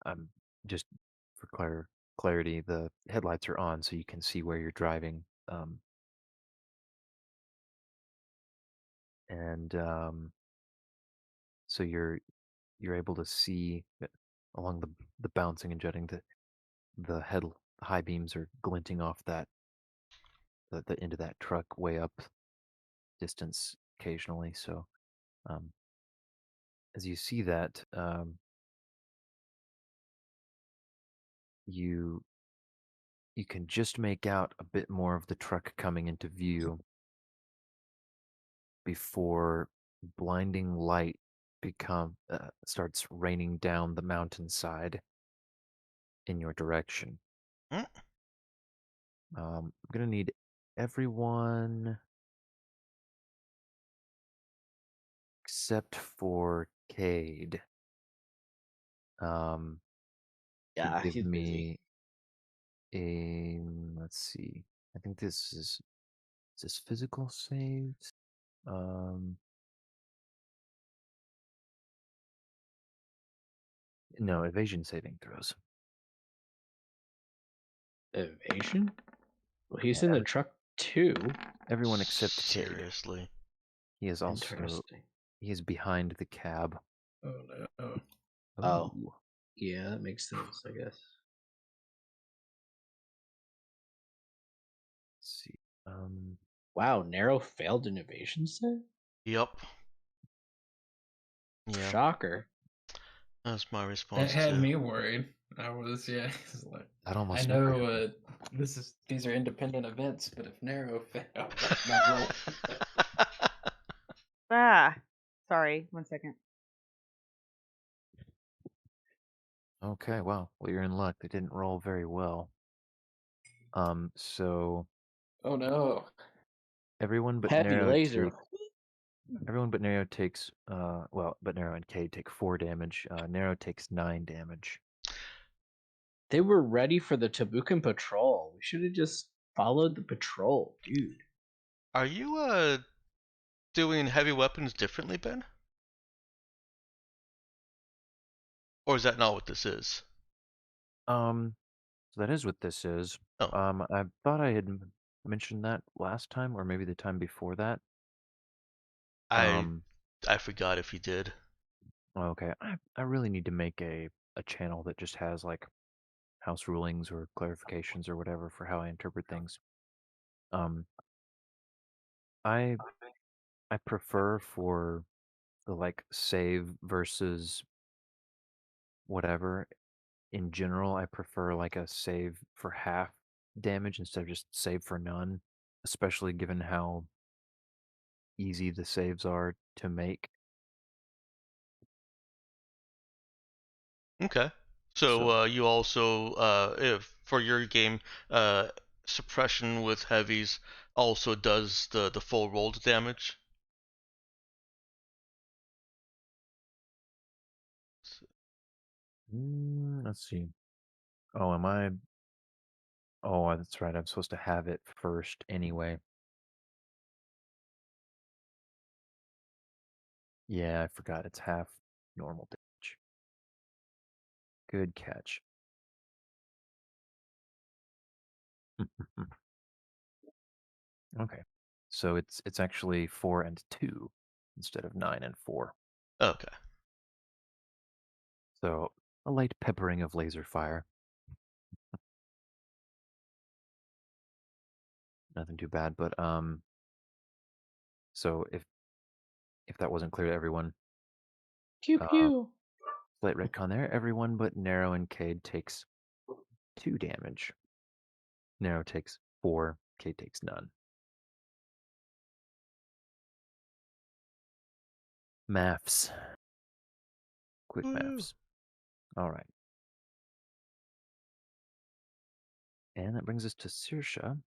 I'm just for clarity, the headlights are on so you can see where you're driving. And so you're able to see along the bouncing and jutting the high beams are glinting off the end of that truck way up distance occasionally. So um, as you see that, you you can just make out a bit more of the truck coming into view before blinding light starts raining down the mountainside in your direction. Hmm? I'm gonna need everyone except for Cade to Yeah, give he's busy. me a let's see. I think is this physical saves? Um, no, evasion saving throws. Evasion? Well, he's Yeah, in the truck too. everyone except Cade. Seriously. He is also Interesting. he is behind the cab. Oh no. Oh. Ooh. Yeah, that makes sense, I guess. Let's see. Um, Wow, Narrow failed an evasion save? Yep. Yeah, Shocker. that's my That response had too. me worried. I was, yeah. It's like, that I almost know these are independent events, but if Narrow failed, my roll. Ah, sorry. 1 second. Okay, well, you're in luck. They didn't roll very well. So Oh no. everyone but Heavy Narrow laser. takes but Narrow and Cade take 4 damage. Narrow takes 9 damage. They were ready for the Tabukan patrol. We should have just followed the patrol, dude. Are you doing heavy weapons differently, Ben? Or is that not what this is? So that is what this is. Oh, I thought I had mentioned that last time or maybe the time before that. I Um I forgot if you did. okay. I really need to make a channel that just has like house rulings or clarifications or whatever for how I interpret things. Um I I prefer for the like save versus whatever. In general, I prefer like a save for half damage instead of just save for none, especially given how easy the saves are to make. Okay. So, So you also if for your game uh suppression with heavies also does the full rolled damage. let's see. Oh, am I? Oh, that's right. I'm supposed to have it first anyway. Yeah, I forgot. It's half normal damage. Good catch. Okay. So it's actually 4 and 2 instead of 9 and 4. Okay. So a light peppering of laser fire. Nothing too bad, but so if that wasn't clear to everyone, Pew uh pew. slight retcon there. Everyone but Narrow and Cade takes 2 damage. Narrow takes 4, Cade takes none. Maths. Quick Woo. maths. All right. And that brings us to Saoirse.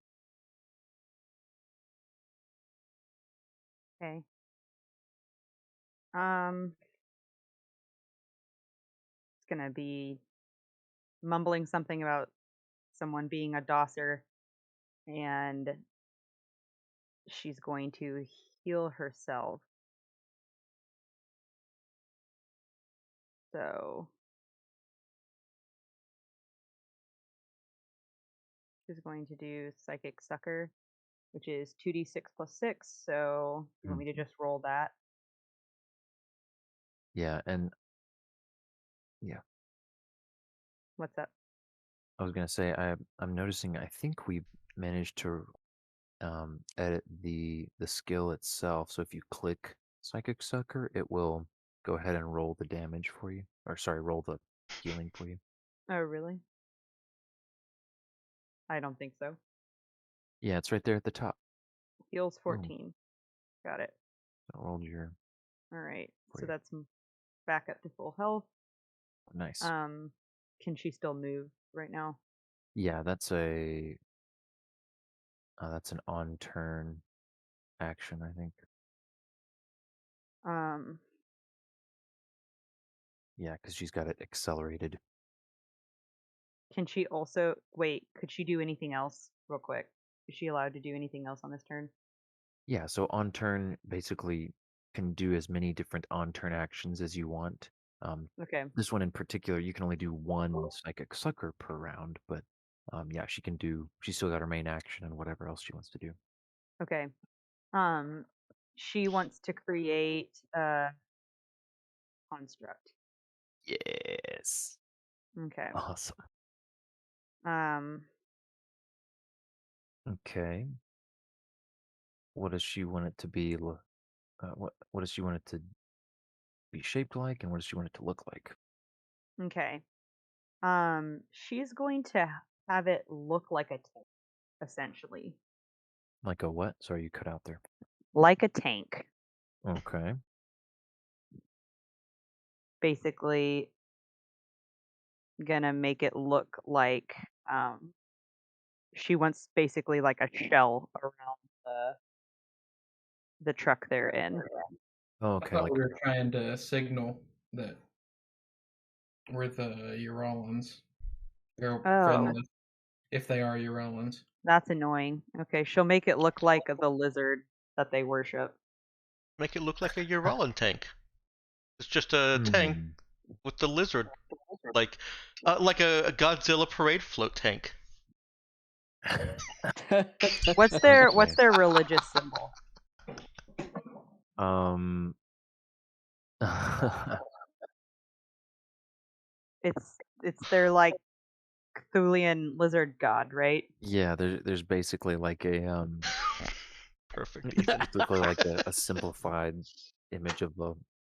Okay. It's gonna be mumbling something about someone being a dosser, and she's going to heal herself. So she's going to do Psychic Sucker, which is 2d6 plus 6. So you want me to just roll that? Yeah, and yeah, What's up? I was gonna say I'm noticing. I think we managed to edit the skill itself. So if you click Psychic Sucker, it will go ahead and roll the damage for you, or sorry, roll the healing for you. Oh, really? I don't think so. Yeah, it's right there at the top. Heals Boom. 14. Got it. I rolled your All right. for So you. that's back up to full health. Nice. Can she still move right now? Yeah, that's an on turn action, I think. Um, Yeah, because she's got it accelerated. can she also wait? Could she do anything else real quick? Is she allowed to do anything else on this turn? Yeah, so on turn basically can do as many different on turn actions as you want. Okay. This one in particular, you can only do one Psychic Sucker per round, but yeah, she's still got her main action and whatever else she wants to do. Okay. She wants to create a construct. Yes. Okay. Awesome. Um, Okay. What does she want it to be? What does she want it to be shaped like, and what does she want it to look like? okay. She's going to have it look like a tank, essentially. Like a what? Sorry, you cut out there. Like a tank. Okay. Basically gonna make it look like she wants basically like a shell around the truck they're in. I Okay, thought like we were trying to signal that we're the Uralans. They're Oh, friendly if they are Uralans. that's annoying. Okay, she'll make it look like the lizard that they worship. Make it look like a Uralin tank. It's just a tank hmm. with the lizard, like a Godzilla parade float tank. What's Okay. their religious symbol? Um. It's their like Cthulian lizard god, right? Yeah, there's basically like Perfect, it's Ethan. basically like a simplified image of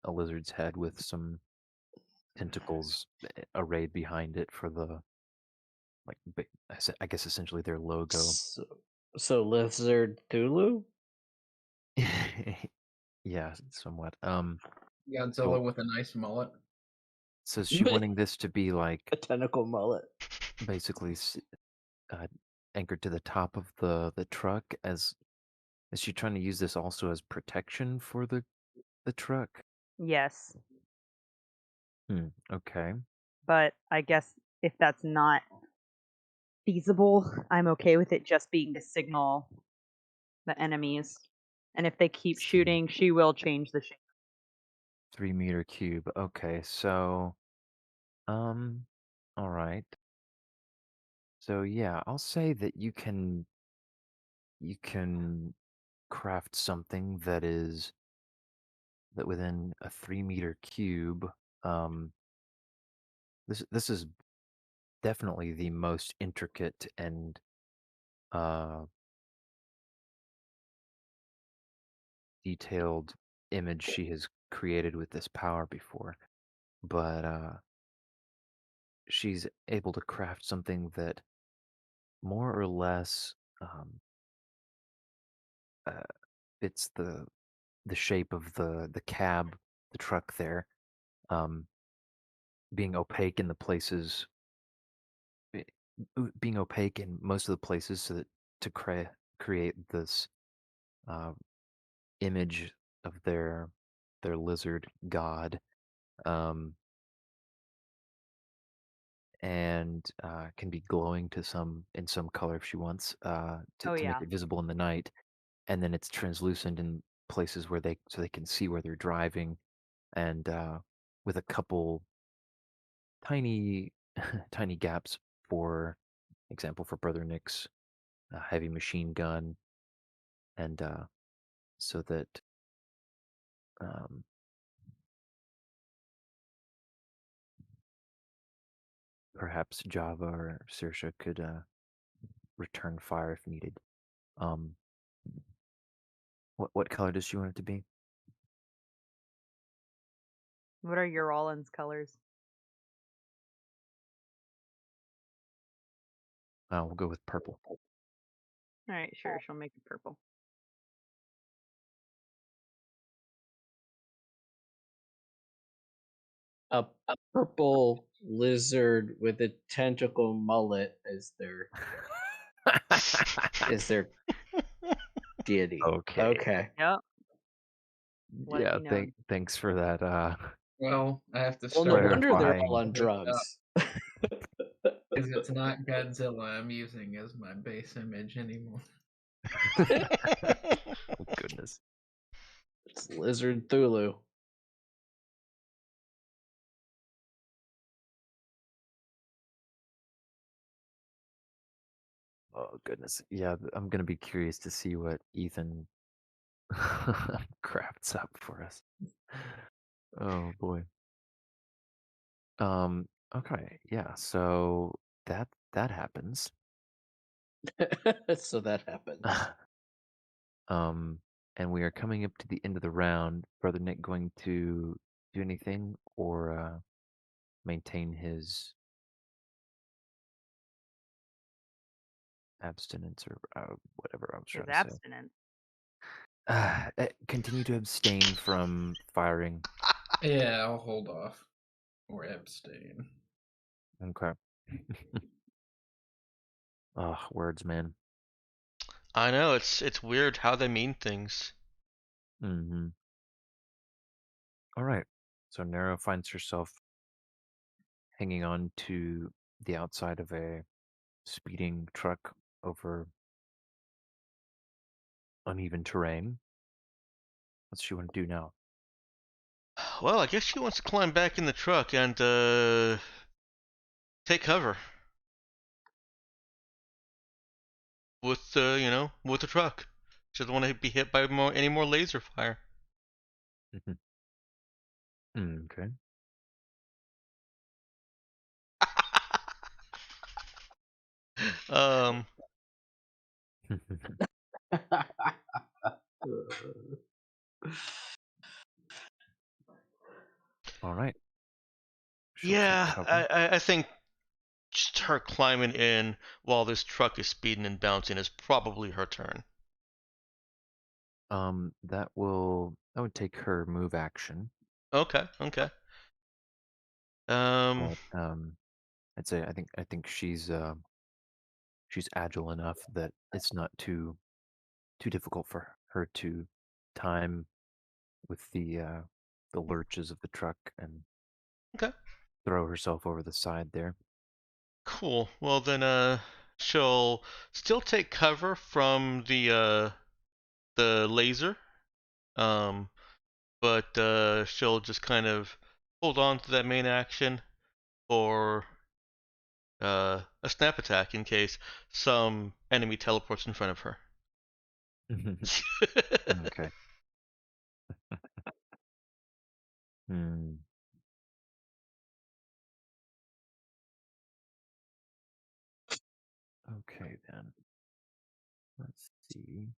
a lizard's head with some tentacles arrayed behind it for the like I guess essentially their logo. So Lizard Thulu? Yeah, somewhat. Godzilla with a nice mullet. So is she wanting this to be like A tentacle mullet. basically uh, anchored to the top of the truck? As is she trying to use this also as protection for the truck? Yes. Okay. But I guess if that's not feasible, I'm okay with it just being to signal the enemies. And if they keep shooting, she will change the shape. 3 meter cube. Okay, so um, all right. So yeah, I'll say that you can craft something that within a 3 meter cube. Um, this is definitely the most intricate and uh detailed image she has created with this power before, but she's able to craft something that more or less uh, fits the shape of the cab, the truck there. Um, being opaque in the places, eh, being opaque in most of the places, so that to create this uh, image of their lizard god, um, and can be glowing to some in some color if she wants, Oh to make yeah. it visible in the night, and then it's translucent in places where they can see where they're driving, and with a couple tiny tiny gaps, for example, for Brother Nick's heavy machine gun, and so that um, perhaps Java or Saoirse could return fire if needed. Um, what color does she want it to be? What are your Rollins colors? We'll go with purple. All right, sure. She'll make it purple. A purple lizard with a tentacle mullet is their deity. Okay. Okay. Yep. Let it Yeah. be known. Thanks for that. Well, I have to Well, no start wonder they're Clarifying. all on drugs. because it's not Godzilla I'm using as my base image anymore. Oh, goodness. It's Lizard Thulu. Oh, goodness. Yeah, I'm gonna be curious to see what Ethan crafts up for us. Oh boy. Okay, yeah, so that happens. So that happens. Um, and we are coming up to the end of the round. Brother Nick going to do anything, or maintain his abstinence, or whatever I was His trying to say. abstinence. Continue to abstain from firing. Yeah, I'll hold off or abstain. Okay. Oh, words, man. I know it's weird how they mean things. Mm-hmm. All right. So Nero finds herself hanging on to the outside of a speeding truck over uneven terrain. What's she want to do now? Well, I guess she wants to climb back in the truck and take cover with with the truck. She doesn't want to be hit by any more laser fire. Okay. um, All right. She'll take yeah, cover. I think just her climbing in while this truck is speeding and bouncing is probably her turn. That would take her move action. Okay, okay. Um, But I think she's agile enough that it's not too difficult for her to time with the lurches of the truck and okay, throw herself over the side there. cool. Well then, she'll still take cover from the laser. Um, but she'll just kind of hold on to that main action for a snap attack in case some enemy teleports in front of her. Okay. Hmm. Okay then. Let's see.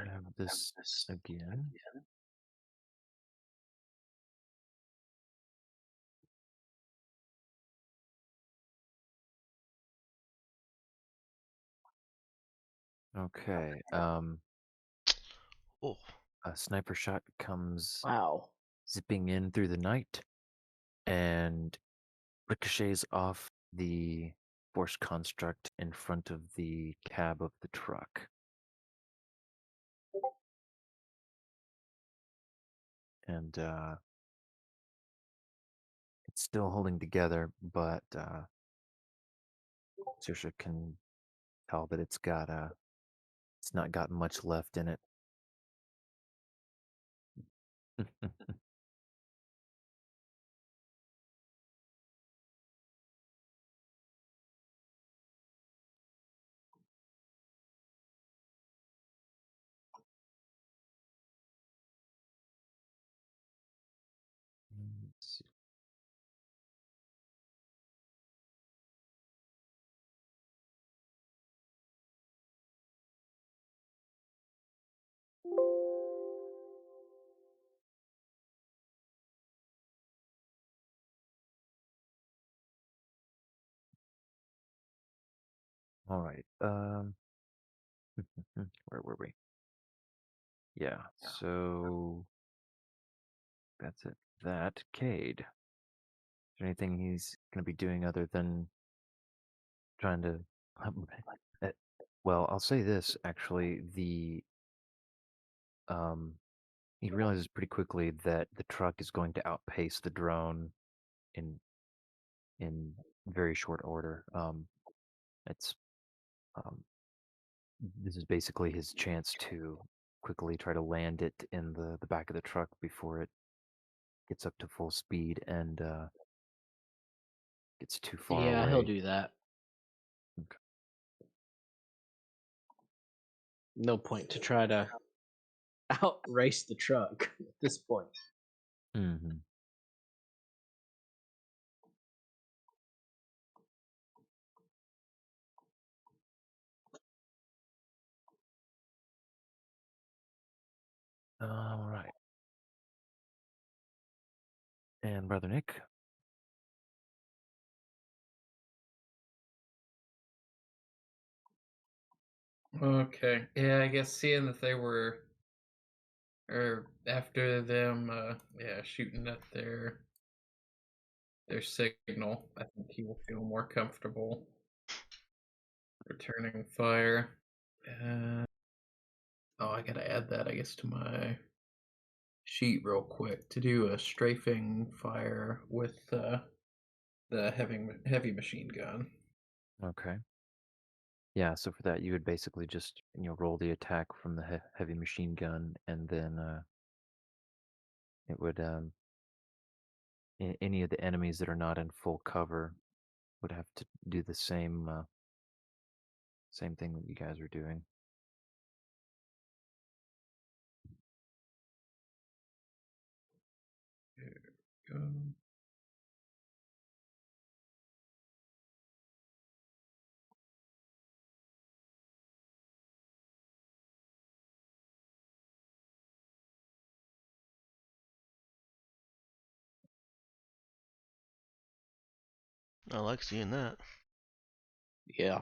have this again. Okay. Oh, A sniper shot comes Wow. zipping in through the night and ricochets off the force construct in front of the cab of the truck. And it's still holding together, but Saoirse can tell that it's not got much left in it. Let's see. All right. Where were we? Yeah. So that's it. That Cade. Is there anything he's gonna be doing other than trying to? uh, well, I'll say this actually. Um, he realizes pretty quickly that the truck is going to outpace the drone in in very short order. It's um, this is basically his chance to quickly try to land it in the back of the truck before it gets up to full speed and gets too far Yeah, he'll away. do that. Okay. No point to try to outrace the truck at this point. Mm-hmm. All right. And Brother Nick. Okay. Yeah, I guess seeing that they were, or after them, yeah, shooting at their signal, I think he will feel more comfortable returning fire. Oh, I gotta add that, I guess, to my sheet real quick to do a strafing fire with the heavy machine gun. Okay. Yeah, so for that you would basically just roll the attack from the heavy machine gun, and then it would any of the enemies that are not in full cover would have to do the same thing that you guys are doing. Go. I like seeing that. Yeah.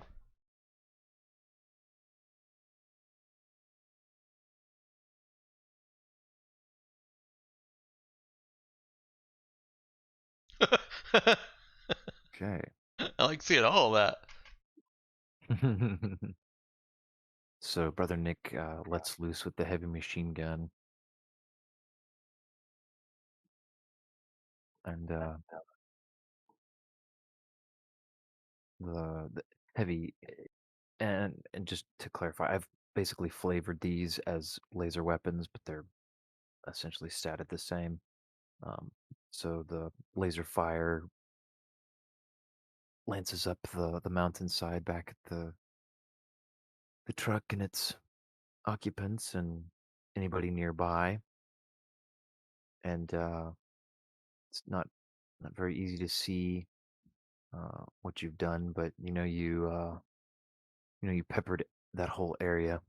Okay. I like seeing all of So Brother Nick lets loose with the heavy machine gun, and the heavy and just to clarify, I've basically flavored these as laser weapons, but they're essentially statted the same. Um, so the laser fire lances up the mountainside back at the truck and its occupants and anybody nearby, and it's not very easy to see what you've done, but you peppered that whole area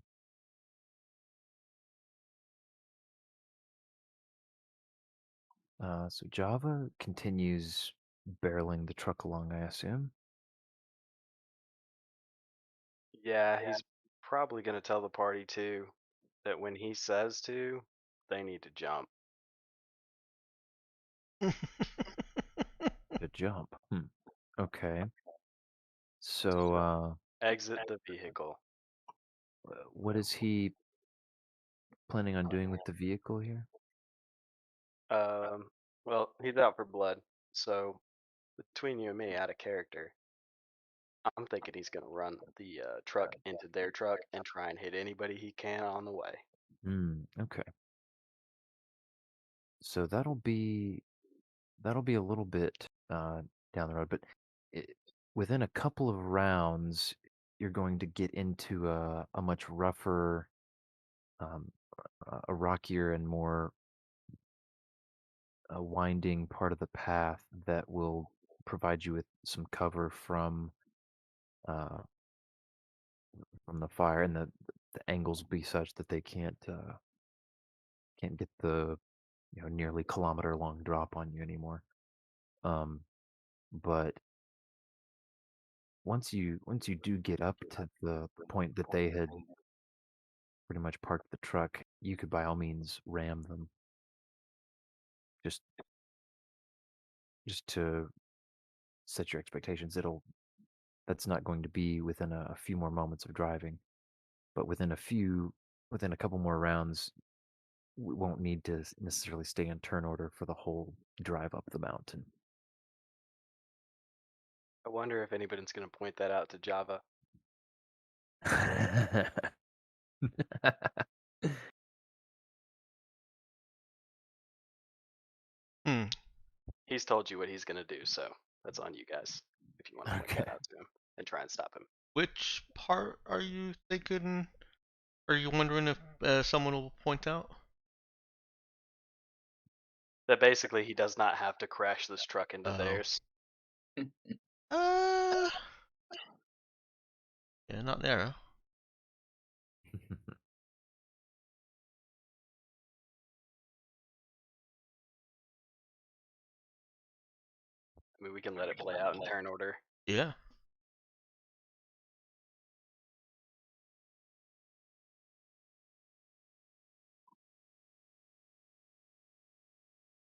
So Java continues barreling the truck along, I assume. Yeah, he's probably going to tell the party too that when he says to, they need to jump. To jump. Okay. So, Exit the vehicle. what is he planning on doing with the vehicle here? Well, he's out for blood, so between you and me, out of character, I'm thinking he's going to run the truck into their truck and try and hit anybody he can on the way. Okay. So that'll be a little bit down the road, but it, within a couple of rounds, you're going to get into a much rougher, um, a rockier and more winding part of the path that will provide you with some cover uh, from the fire, and the angles will be such that they can't get the nearly kilometer long drop on you anymore. But once you do get up to the point that they had pretty much parked the truck, you could by all means ram them. Just to set your expectations, that's not going to be within a few more moments of driving, but within a couple more rounds, we won't need to necessarily stay in turn order for the whole drive up the mountain. I wonder if anybody's going to point that out to Java. Hmm. He's told you what he's going to do, so that's on you guys if you want to point Okay. that out to him and try and stop him. Which part are you thinking? Are you wondering if someone will point out? That basically he does not have to crash this truck into Oh. theirs. Uh. Yeah, not there. I mean, we can let it play out in turn order. Yeah.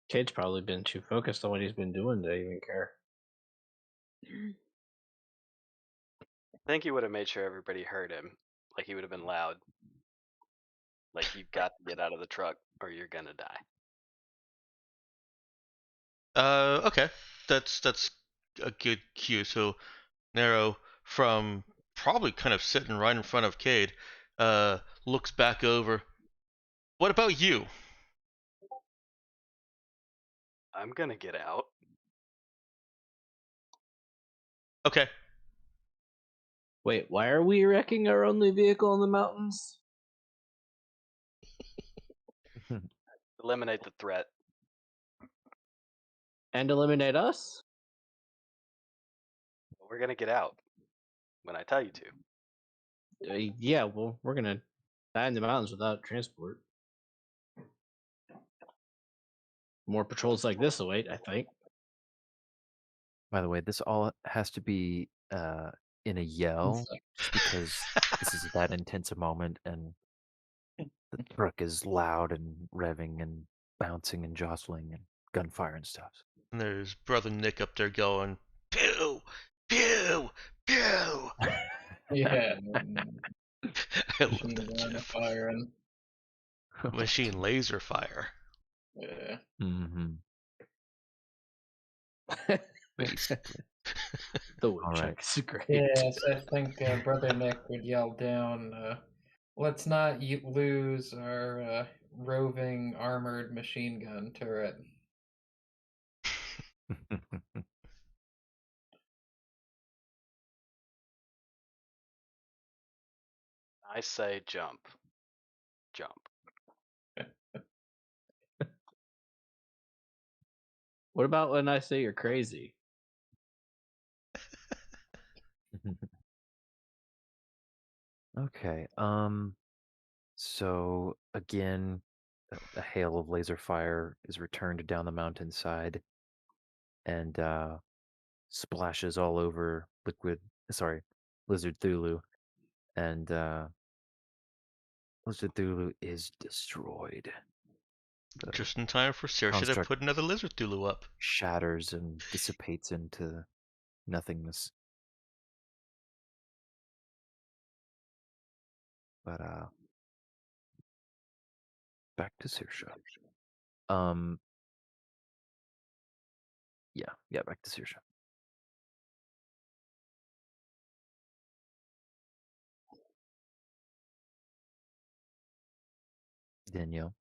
Kate's probably been too focused on what he's been doing to even care. I think he would have made sure everybody heard him. Like he would have been loud. Like you've got to get out of the truck or you're gonna die. Okay. That's a good cue. So Nero, from probably kind of sitting right in front of Cade, looks back over. What about you? I'm gonna get out. Okay. Wait, why are we wrecking our only vehicle in the mountains? Eliminate the threat. And eliminate us? We're gonna get out when I tell you to. Yeah, well, we're gonna die in the mountains without transport. More patrols like this await, I think. By the way, this all has to be in a yell, just because this is that intense a moment, and the truck is loud and revving and bouncing and jostling and gunfire and stuff. And there's brother Nick up there going, pew, pew, pew. Yeah. I love Machine that gun GIF. firing. Machine laser fire. Yeah. Mm-hmm. Basically. The All right. woodchuck is great. Yes, I think Brother Nick would yell down, let's not lose our roving armored machine gun turret. I say jump. Jump. What about when I say you're crazy? Okay. So again, a hail of laser fire is returned down the mountainside and splashes all over Lizard Thulu, and Lizard Thulu is destroyed. The Just in time for Saoirse to construct put another lizard Thulu up. shatters and dissipates into nothingness. But back to Saoirse. Yeah, back to Saoirse. Danielle.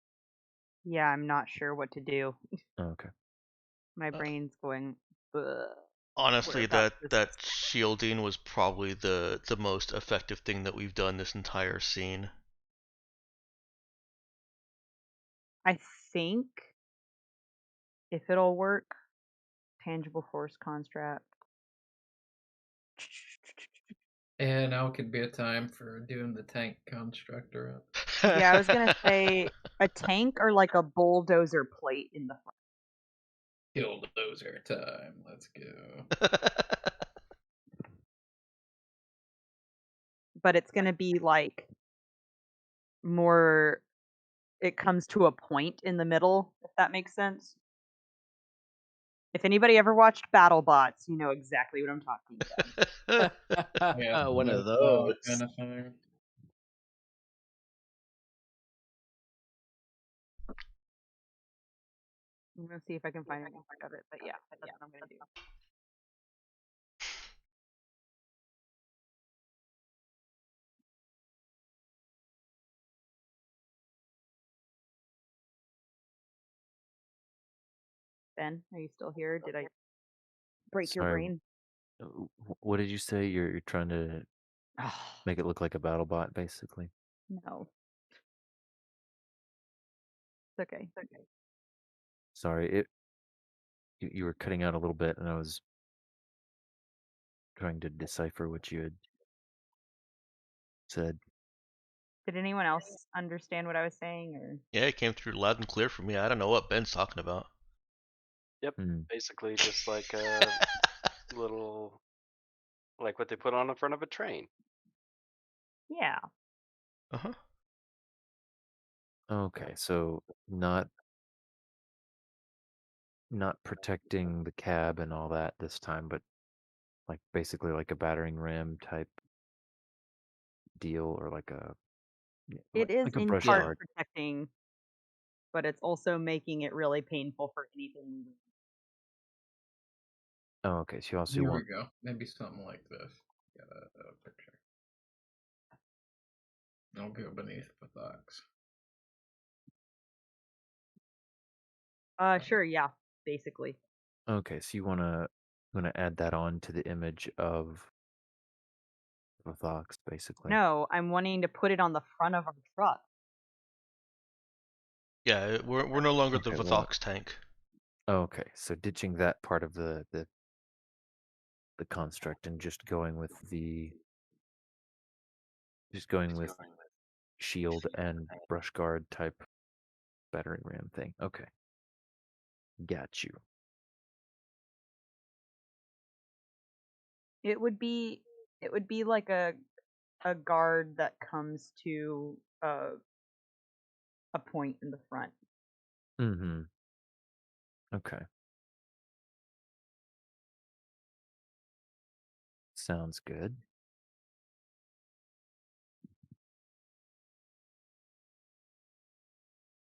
Yeah, I'm not sure what to do. Oh, okay. My brain's going. Ugh. Honestly, about that shielding was probably the most effective thing that we've done this entire scene. I think if it'll work, tangible force construct. And now could be a time for doing the tank constructor. Yeah, I was gonna say a tank or like a bulldozer plate in the front. Bulldozer time. Let's go. But it's gonna be like more. It comes to a point in the middle, if that makes sense. If anybody ever watched BattleBots, you know exactly what I'm talking about. Yeah, One of no, those. kind of thing. I'm gonna see if I can find an image of it, but yeah, that's what I'm gonna do. Ben, are you still here? Did I break your Sorry, brain? what did you say? You're trying to Oh, make it look like a battle bot, basically. no. It's okay. It's okay. Sorry, you were cutting out a little bit, and I was trying to decipher what you had said. Did anyone else understand what I was saying, or? Yeah, it came through loud and clear for me. I don't know what Ben's talking about. Yep. Hmm. Basically, just like a little, like what they put on the front of a train. Yeah. Uh-huh. Okay, so not protecting the cab and all that this time, but like basically like a battering ram type deal, or like a It is like a in brush part guard. protecting, but it's also making it really painful for anything moving. Oh, okay. So you also Here we want go. Maybe something like this. Got a picture. I'll go beneath the box. Sure, yeah, basically. okay. So you wanna add that on to the image of the Thox, basically. No, I'm wanting to put it on the front of our truck. Yeah, we're no longer the Okay, well, Vithox tank. okay. So ditching that part of the construct and just going with shield and brush guard type battering ram thing. Okay. Got you. It would be like a guard that comes to a point in the front. Mm-hmm. Okay. Sounds good.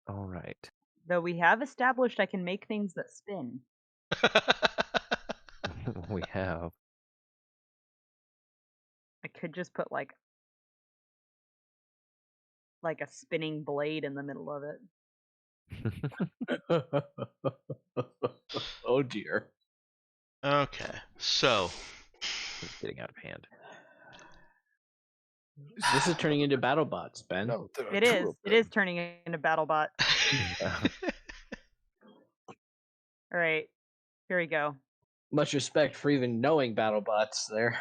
All right. Though we have established I can make things that spin. we have. I could just put like a spinning blade in the middle of it. Oh dear. Okay, so It's getting out of hand. This is turning into BattleBots, Ben. No, It is. It is turning into BattleBot. All right, here we go. Much respect for even knowing BattleBots there.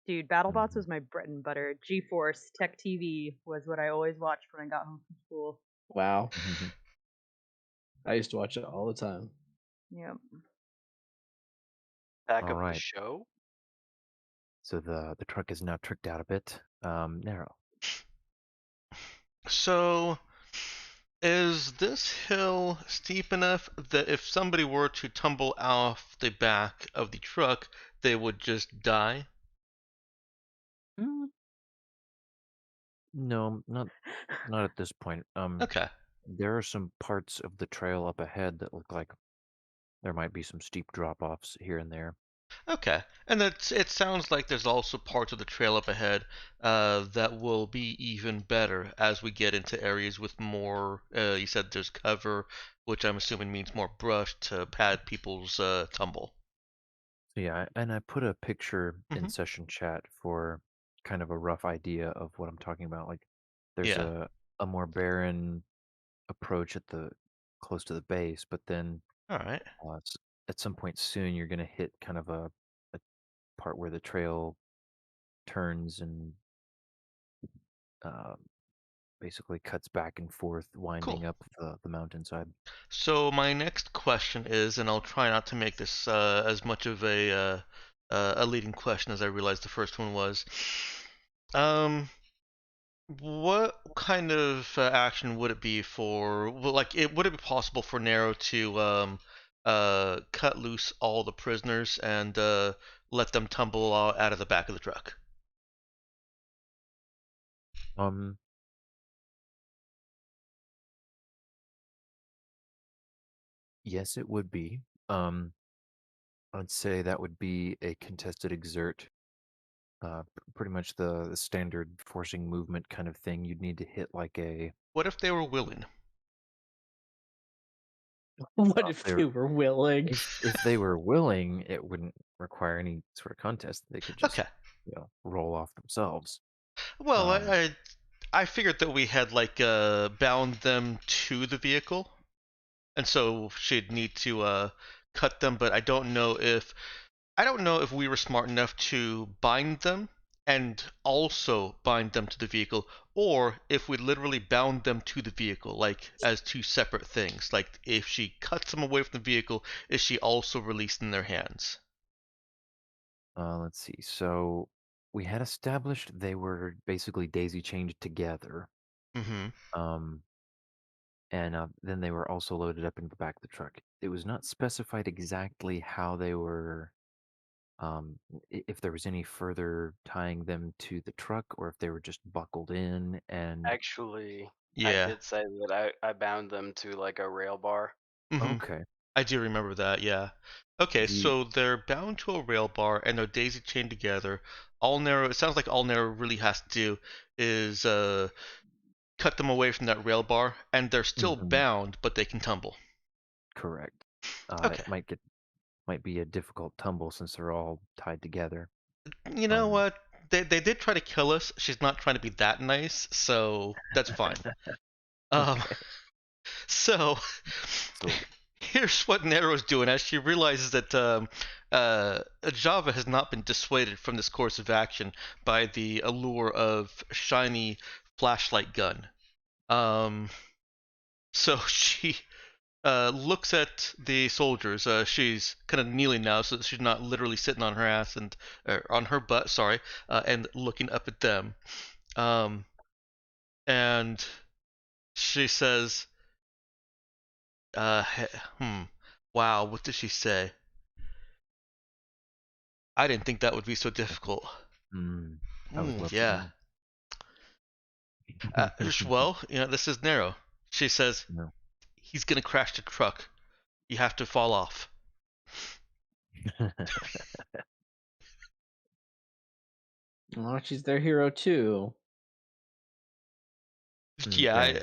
Dude, BattleBots was my bread and butter. GeForce Tech TV was what I always watched when I got home from school. Wow. I used to watch it all the time. Yep. Back All of the right. show. So the truck is now tricked out a bit. Narrow. So, is this hill steep enough that if somebody were to tumble off the back of the truck, they would just die? Mm, No, not at this point. Okay. There are some parts of the trail up ahead that look like there might be some steep drop-offs here and there. Okay. And it sounds like there's also parts of the trail up ahead that will be even better as we get into areas with more, you said there's cover, which I'm assuming means more brush to pad people's tumble. So yeah, and I put a picture in Hmm. session chat for kind of a rough idea of what I'm talking about. Like, there's Yeah. a more barren approach at the close to the base, but then All right. s- at some point soon you're gonna hit kind of a part where the trail turns and uh, basically cuts back and forth, Cool. winding up the mountainside. So my next question is, and I'll try not to make this as much of a leading question as I realized the first one was. Um, what kind of action would it be for, well, like, would it be possible for Nero to cut loose all the prisoners and let them tumble out of the back of the truck? Um, yes, it would be. I'd say that would be a contested exert. Pretty much the standard forcing movement kind of thing. You'd need to hit like a. What if they were willing? What If if they they were willing? if they were willing, it wouldn't require any sort of contest. They could just Okay. roll off themselves. Well, Um, I figured that we had like bound them to the vehicle, and so she'd need to cut them. But I don't know if we were smart enough to bind them and also bind them to the vehicle, or if we literally bound them to the vehicle, like as two separate things. Like if she cuts them away from the vehicle, is she also releasing their hands? let's see. So we had established they were basically daisy chained together. Mm-hmm. Um, and then they were also loaded up in the back of the truck. It was not specified exactly how they were, if there was any further tying them to the truck or if they were just buckled in. And Actually, I Yeah. did say that I bound them to like a rail bar. Mm-hmm. okay, I do remember that, yeah. Okay, the so they're bound to a rail bar and they're daisy chained together. All Nero, it sounds like all Nero really has to do is cut them away from that rail bar, and they're still mhm, bound, but they can tumble. correct. It Okay. might be a difficult tumble since they're all tied together. You know Um, what? They did try to kill us. She's not trying to be that nice, so that's fine. Um, okay. so So here's what Nero's doing as she realizes that Java has not been dissuaded from this course of action by the allure of shiny flashlight gun. Um, so she looks at the soldiers. She's kind of kneeling now, so that she's not literally sitting on her ass and or on her butt, sorry, and looking up at them. Um, and she says, "Hmm, wow, what did she say? I didn't think that would be so difficult." mm, I would Ooh, love to yeah. know. Well, this is narrow. She says, No. "He's gonna crash the truck. You have to fall off." Oh, she's their hero too. Yeah, Okay.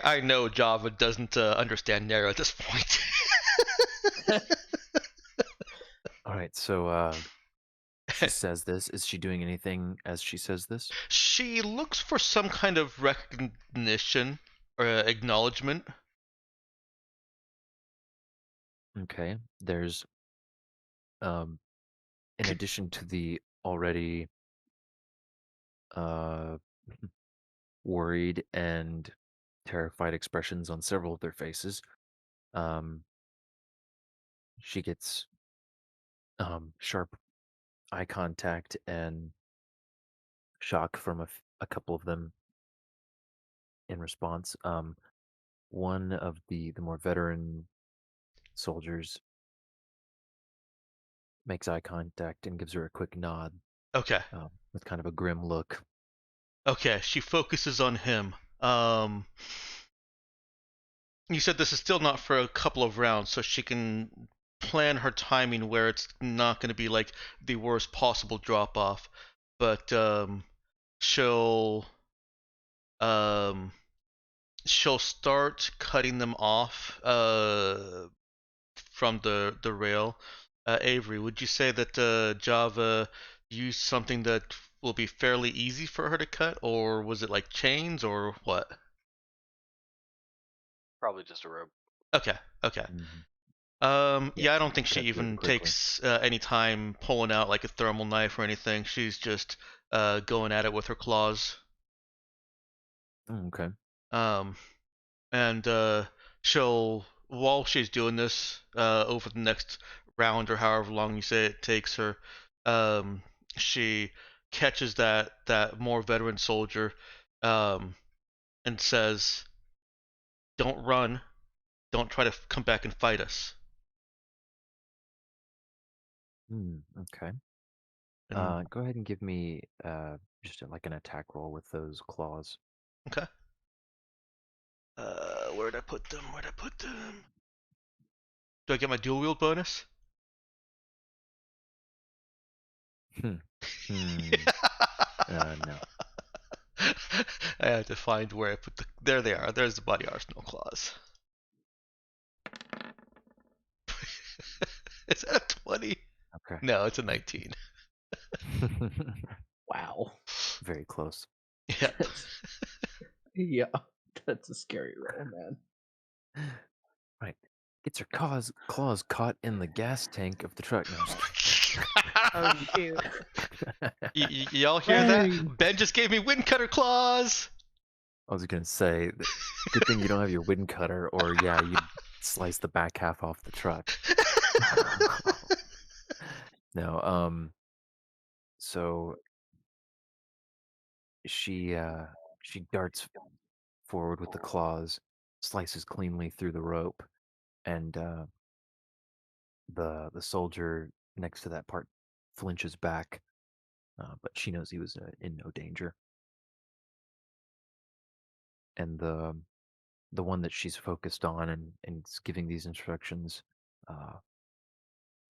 I know Java doesn't understand narrow at this point. All right. So she says this. Is she doing anything as she says this? She looks for some kind of recognition or acknowledgement. Okay. There's um in addition to the already uh worried and terrified expressions on several of their faces. Um, she gets sharp eye contact and shock from a couple of them in response. One of the more veteran soldiers makes eye contact and gives her a quick nod Okay. with kind of a grim look. Okay. She focuses on him. Um, you said this is still not for a couple of rounds, so she can plan her timing where it's not going to be like the worst possible drop off, but she'll um she'll start cutting them off from the rail. Avery, would you say that Java used something that will be fairly easy for her to cut, or was it like chains, or what? Probably just a rope. Okay, okay. Mhm. Yeah, I She don't can think she cut through it even quickly. takes any time pulling out like a thermal knife or anything. She's just going at it with her claws. Okay. Um, and she'll while she's doing this over the next round or however long you say it takes her, um, she catches that more veteran soldier, um, and says, "Don't run. Don't try to come back and fight us." Okay. And Go ahead and give me just like an attack roll with those claws. okay. Where'd I put them? Where'd I put them? Do I get my dual wield bonus? Hmm. No. I have to find where I put the. There they are. There's the body arsenal claws. Is that a 20? Okay. No, it's a 19. Wow. Very close. Yeah. Yeah, that's a scary roll, man. Right. Gets her claws caught in the gas tank of the truck. No, I'm just Oh shoot. Y'all hear that? Dang. Ben just gave me wind cutter claws. I was gonna say, good thing you don't have your wind cutter, or yeah, you'd slice the back half off the truck. No, so she darts forward with the claws, slices cleanly through the rope, and the soldier next to that part flinches back, but she knows he was in no danger. And the one that she's focused on and is giving these instructions uh,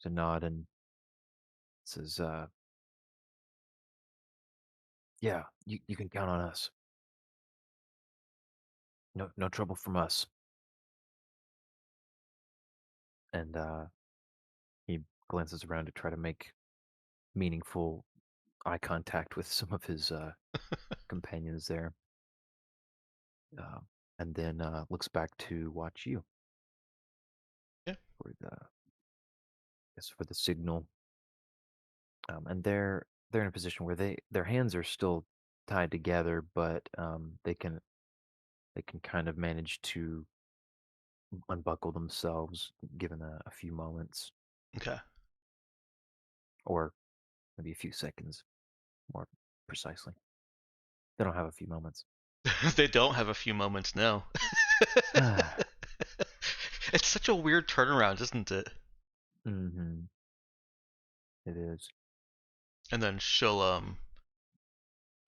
to nod and says, "Yeah, you can count on us. No trouble from us." And he glances around to try to make meaningful eye contact with some of his companions there, uh, and then looks back to watch you Yeah. for the signal. And they're in a position where their hands are still tied together, but they can kind of manage to unbuckle themselves given a few moments Okay. or maybe a few seconds more precisely. They don't have a few moments. They don't have a few moments now. It's such a weird turnaround, isn't it? Mm-hmm. It is. And then she'll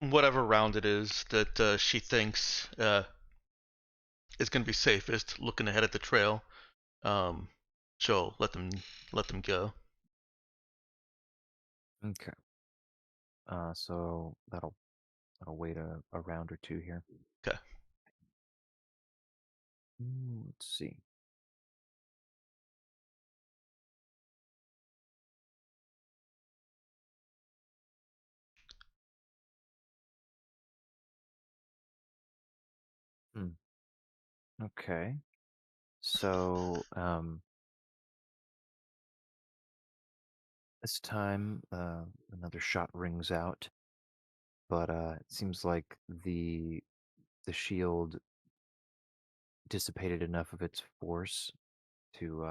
whatever round it is that she thinks is going to be safest, looking ahead at the trail, um, she'll let them go. Okay. So that'll wait a round or two here. Okay. Let's see. Hmm. Okay. So this time another shot rings out, but it seems like the shield dissipated enough of its force to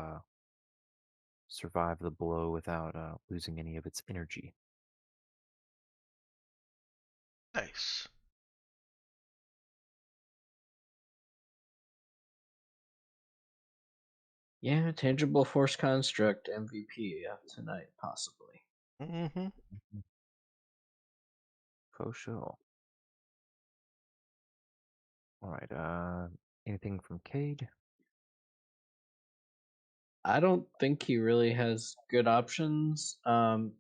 survive the blow without losing any of its energy. Nice. Yeah, tangible force construct MVP tonight, possibly. Mm-hmm. For sure. All right. Anything from Cade? I don't think he really has good options.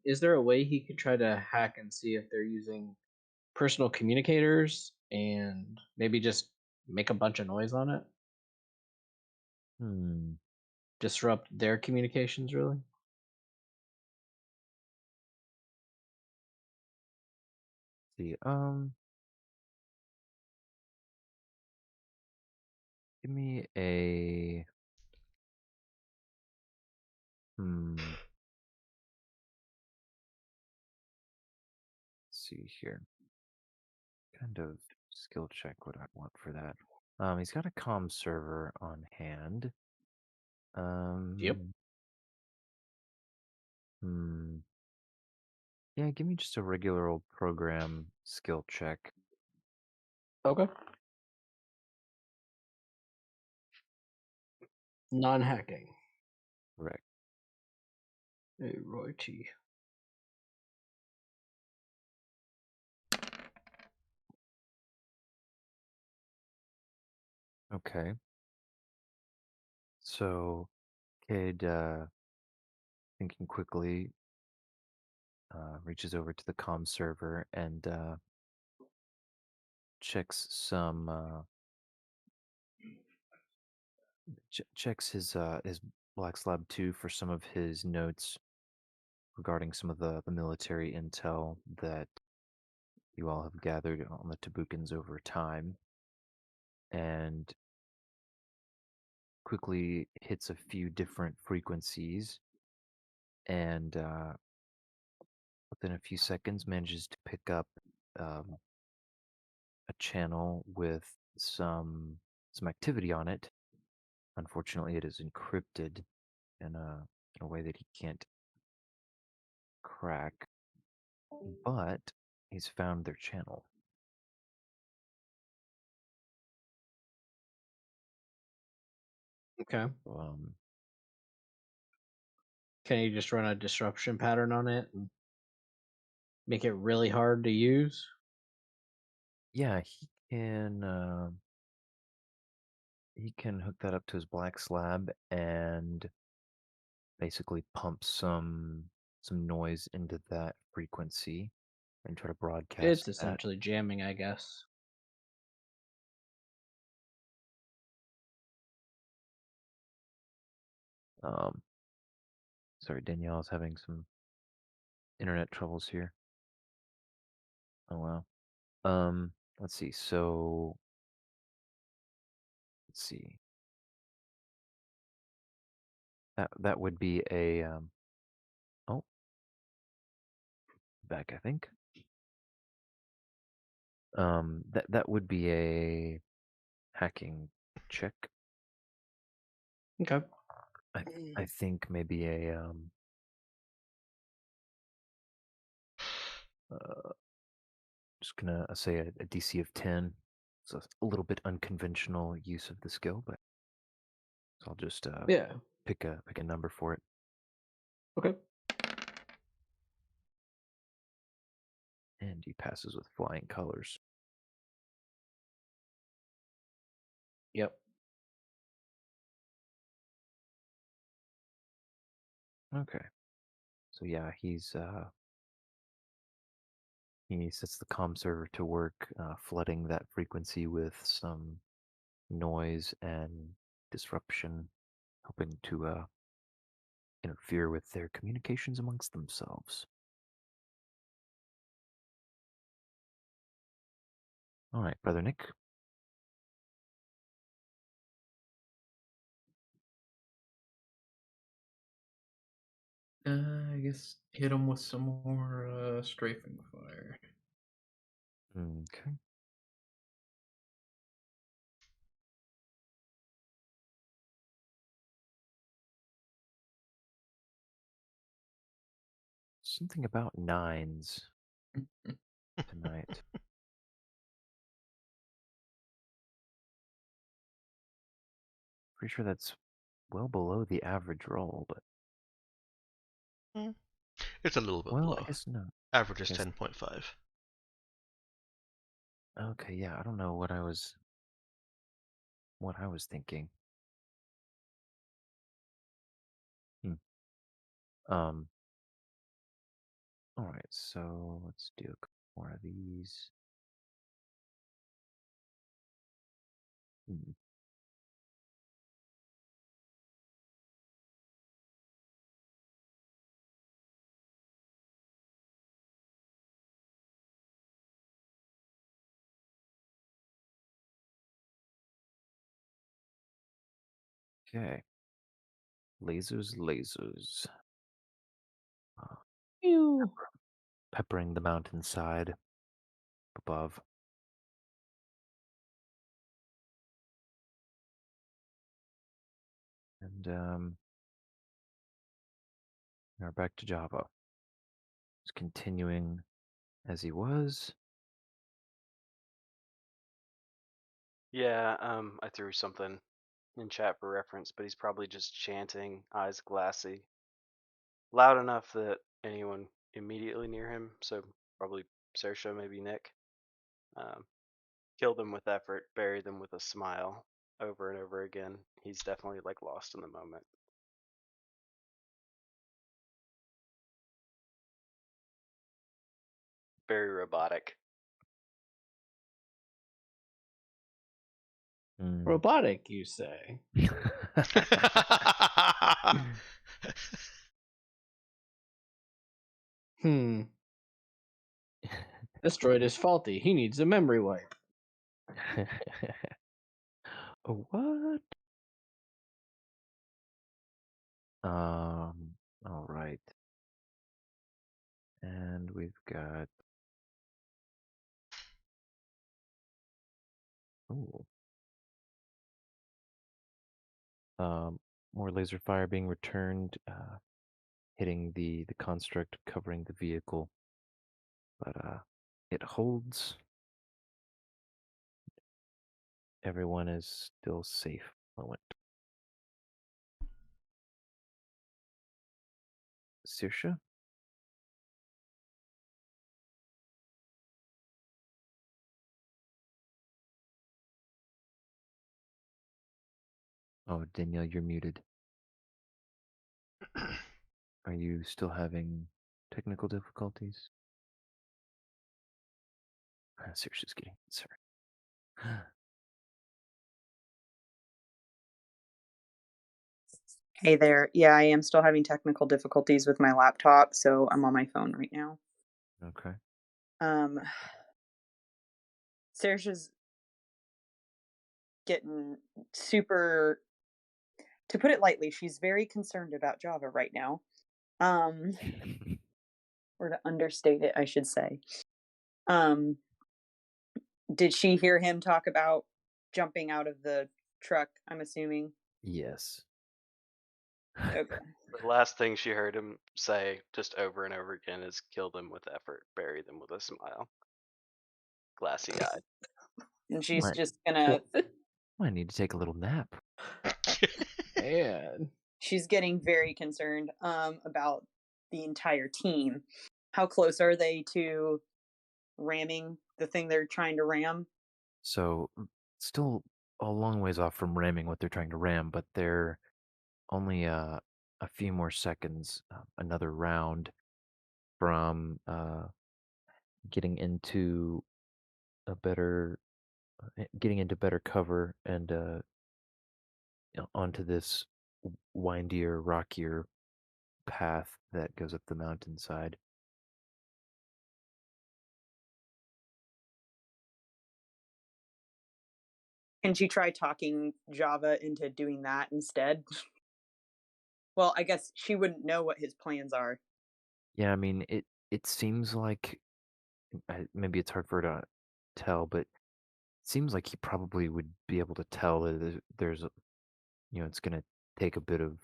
Is there a way he could try to hack and see if they're using personal communicators and maybe just make a bunch of noise on it? Hmm. Disrupt their communications, really? See. Give me a. Hmm. Let's see here. Kind of skill check would I want for that? He's got a comm server on hand. Yep. Hmm. Yeah, give me just a regular old program skill check. Okay. Non-hacking. Correct. Hey, righty. Okay. So, Kid, thinking quickly, reaches over to the comm server and checks some checks his Black Slab 2 for some of his notes regarding some of the military intel that you all have gathered on the Tabukans over time, and quickly hits a few different frequencies, and within a few seconds manages to pick up um, a channel with some activity on it. Unfortunately, it is encrypted in a way that he can't crack, but he's found their channel. Okay. Um, Can you just run a disruption pattern on it and make it really hard to use? yeah, he can hook that up to his black slab and basically pump some noise into that frequency and try to It's broadcast that. essentially jamming, I guess. Um, sorry, Danielle is having some internet troubles here. Oh wow. Let's see. So let's see. That would be a oh, back I think. That would be a hacking check. Okay. I think maybe a uh just gonna say a DC of 10. So a little bit unconventional use of the skill, but so I'll just Yeah. pick a number for it. Okay. And he passes with flying colors. Yep. Okay. So yeah, he sets the comm server to work, flooding that frequency with some noise and disruption, hoping to interfere with their communications amongst themselves. All right, Brother Nick. I guess hit him with some more strafing fire. Okay. Something about nines tonight. Pretty sure that's well below the average roll, but It's a little bit well, I below. guess no. Average is Guess 10.5. okay, yeah, I don't know what I was thinking. Hmm. All right, so let's do a couple more of these. Hmm. Okay. Lasers. Ew. Peppering the mountainside above. And now back to Java. He's continuing as he was. Yeah, I threw something in chat for reference, but he's probably just chanting, eyes glassy, loud enough that anyone immediately near him, so probably Sersha, maybe Nick, kill them with effort, bury them with a smile, over and over again. He's definitely like lost in the moment. Very robotic. Robotic, you say? Hmm. This droid is faulty. He needs a memory wipe. What? All right. And we've got. Ooh. More laser fire being returned, hitting the construct covering the vehicle. But it holds. Everyone is still safe. Moment. Sirsha? Oh, Danielle, you're muted. Are you still having technical difficulties? Sirsha's getting concerned. Hey there. Yeah, I am still having technical difficulties with my laptop, so I'm on my phone right now. Okay. Saoirse's getting super, to put it lightly, she's very concerned about Java right now. Or to understate it, I should say. Did she hear him talk about jumping out of the truck, I'm assuming? Yes. Okay. The last thing she heard him say, just over and over again, is kill them with effort, bury them with a smile. Glassy eyed. And she's What? just gonna, I need to take a little nap. Man. she's getting very concerned about the entire team. How close are they to ramming the thing they're trying to ram? So, still a long ways off from ramming what they're trying to ram, but they're only a few more seconds, another round from getting into a better, getting into better cover and onto this windier, rockier path that goes up the mountainside. Can she try talking Java into doing that instead? Well, I guess she wouldn't know what his plans are. Yeah, I mean, it seems like maybe it's hard for her to tell, but it seems like he probably would be able to tell that there's it's going to take a bit of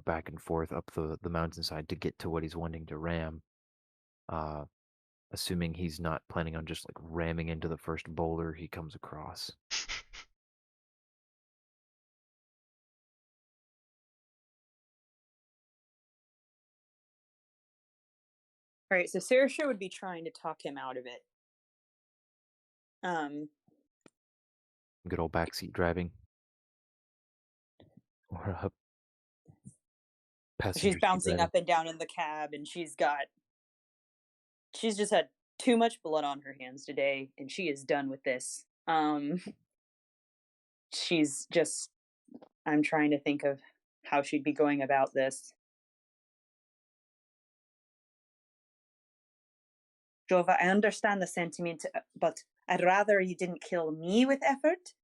back and forth up the mountainside to get to what he's wanting to ram. Assuming he's not planning on just like ramming into the first boulder he comes across. All right, so Saoirse would be trying to talk him out of it. Good old backseat driving. Or passenger She's seat bouncing driving. up and down in the cab, and she's just had too much blood on her hands today, and she is done with this. She's just, I'm trying to think of how she'd be going about this. Jova, I understand the sentiment, but I'd rather you didn't kill me with effort.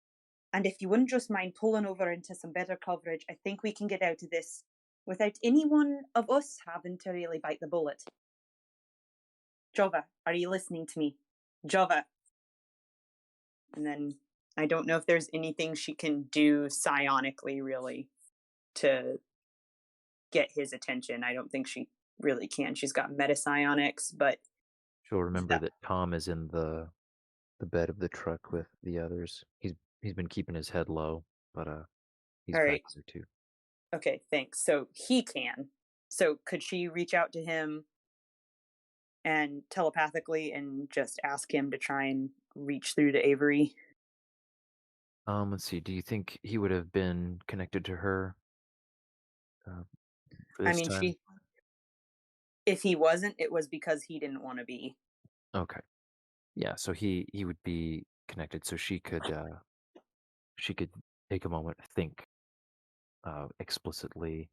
And if you wouldn't just mind pulling over into some better coverage, I think we can get out of this without any one of us having to really bite the bullet. Jova, are you listening to me? Jova. And then I don't know if there's anything she can do psionically, really, to get his attention. I don't think she really can. She's got metapsionics, but She'll remember that Tom is in the bed of the truck with the others. He's been keeping his head low, but he's all back right. there too. Okay, thanks. So he can. So could she reach out to him and telepathically and just ask him to try and reach through to Avery? Let's see. Do you think he would have been connected to her for this time? If he wasn't, it was because he didn't want to be. Okay. Yeah, so he would be connected, so she could take a moment to think explicitly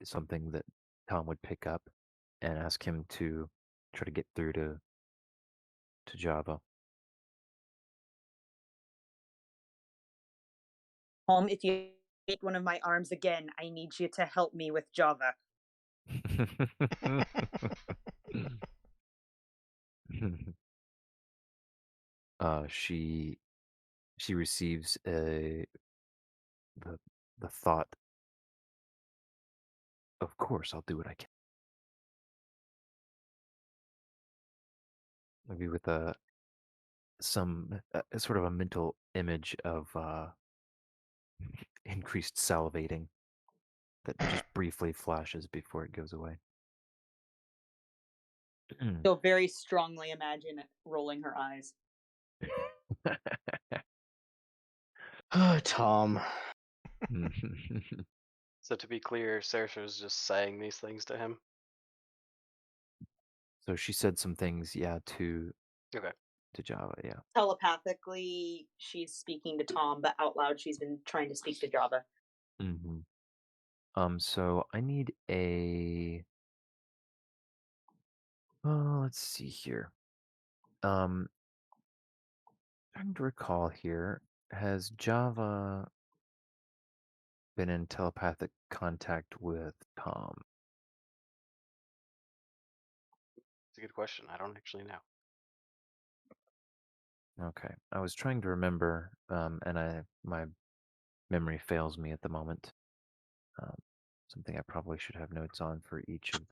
something that Tom would pick up and ask him to try to get through to Java. Tom, if you take one of my arms again, I need you to help me with Java. She receives the thought, of course I'll do what I can. Maybe with some sort of a mental image of increased salivating that just briefly flashes before it goes away. She'll very strongly imagine rolling her eyes. Oh, Tom. So to be clear, Saoirse was just saying these things to him. So she said some things, yeah, to Java, yeah. Telepathically, she's speaking to Tom, but out loud, she's been trying to speak to Java. So I need a. Let's see here. Trying to recall here, has Java been in telepathic contact with Tom? It's a good question. I don't actually know. Okay, I was trying to remember, and my memory fails me at the moment. Something I probably should have notes on for each of the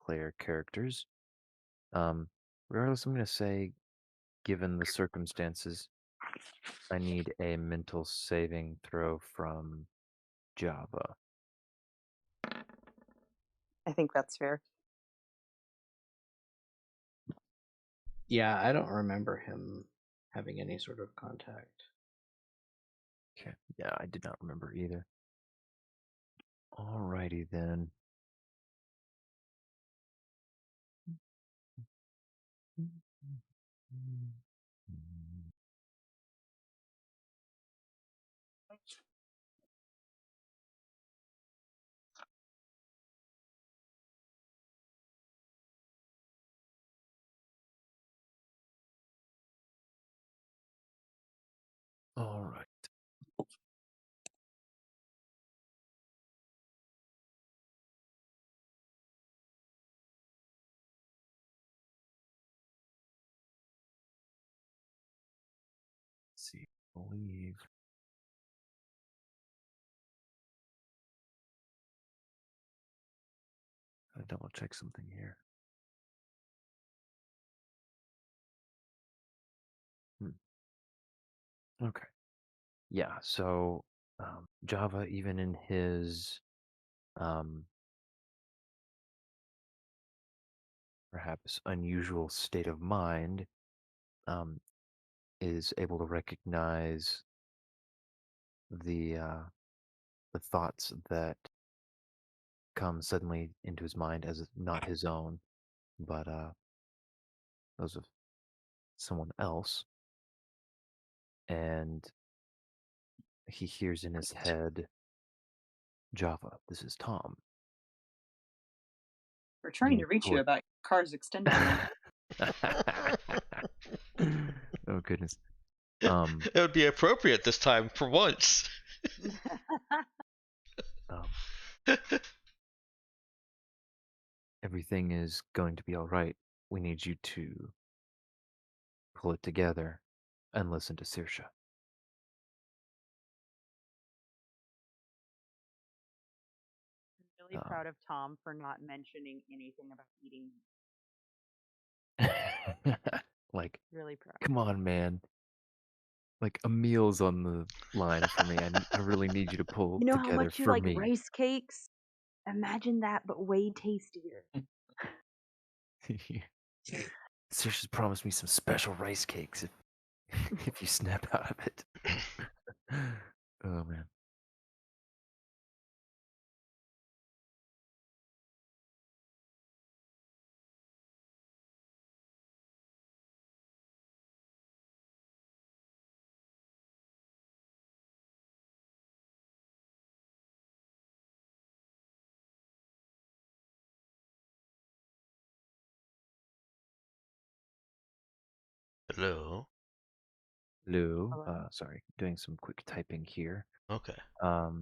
player characters. Regardless, I'm going to say, given the circumstances, I need a mental saving throw from Java. I think that's fair. Yeah, I don't remember him having any sort of contact. Okay, yeah, I did not remember either. Alrighty then. All right. Let's see. I believe double check something here. Okay. Yeah. So Java, even in his perhaps unusual state of mind, um, is able to recognize the uh, the thoughts that come suddenly into his mind as not his own, but those of someone else, and he hears in his head, "Java, this is Tom." We're You trying need to to reach pull you it. about Car's extended link. Oh goodness. Um, It would be appropriate this time for once. um, everything is going to be all right. We need you to pull it together and listen to Saoirse. I'm really proud of Tom for not mentioning anything about eating. Like, Really proud. come on, man. Like a meal's on the line for me. I really need you to pull You know how together much you for like me. rice cakes? Imagine that, but way tastier. Saoirse's promised me some special rice cakes if if you snap out of it. Oh man. Hello. Lou, Hello? sorry, doing some quick typing here. Okay. For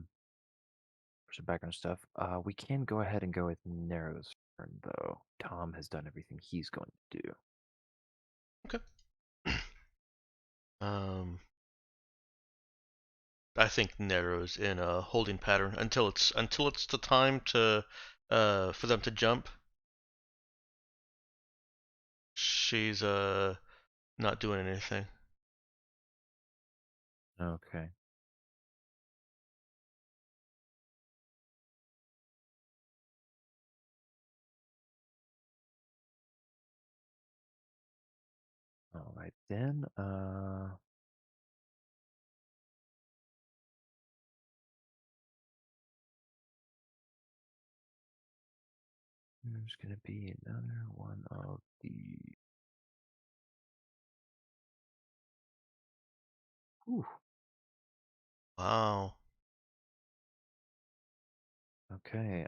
some background stuff. We can go ahead and go with Nero's turn though. Tom has done everything he's going to do. Okay. Um, I think Nero's in a holding pattern until it's the time to for them to jump. She's not doing anything. Okay. All right then. There's gonna be another one of the. Ooh. Wow. Okay.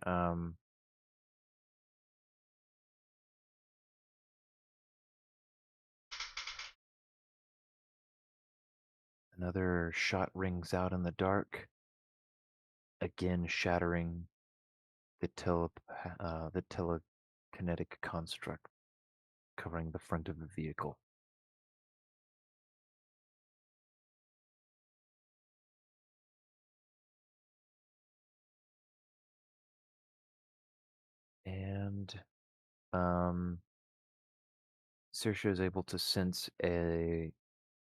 Another shot rings out in the dark, again shattering the telekinetic construct covering the front of the vehicle. And Saoirse is able to sense a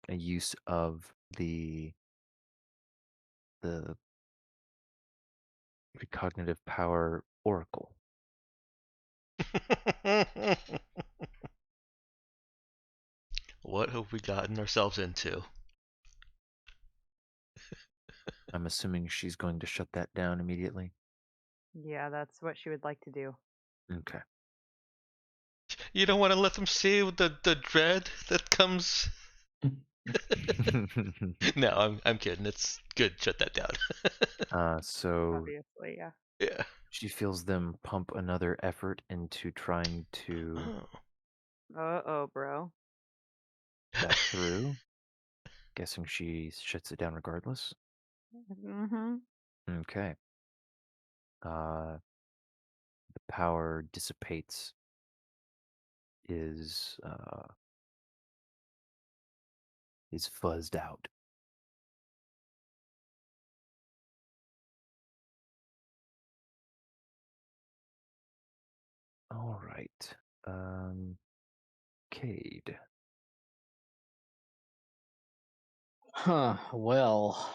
use of the precognitive power oracle. What have we gotten ourselves into? I'm assuming she's going to shut that down immediately. Yeah, that's what she would like to do. Okay. You don't want to let them see the dread that comes. No, I'm kidding. It's good. Shut that down. So Obviously, yeah. Yeah. she feels them pump another effort into trying to Uh-oh, bro. that through. Guessing she shuts it down regardless. Mm-hmm. Okay. The power dissipates. Is fuzzed out. All right. Cade. Huh. Well.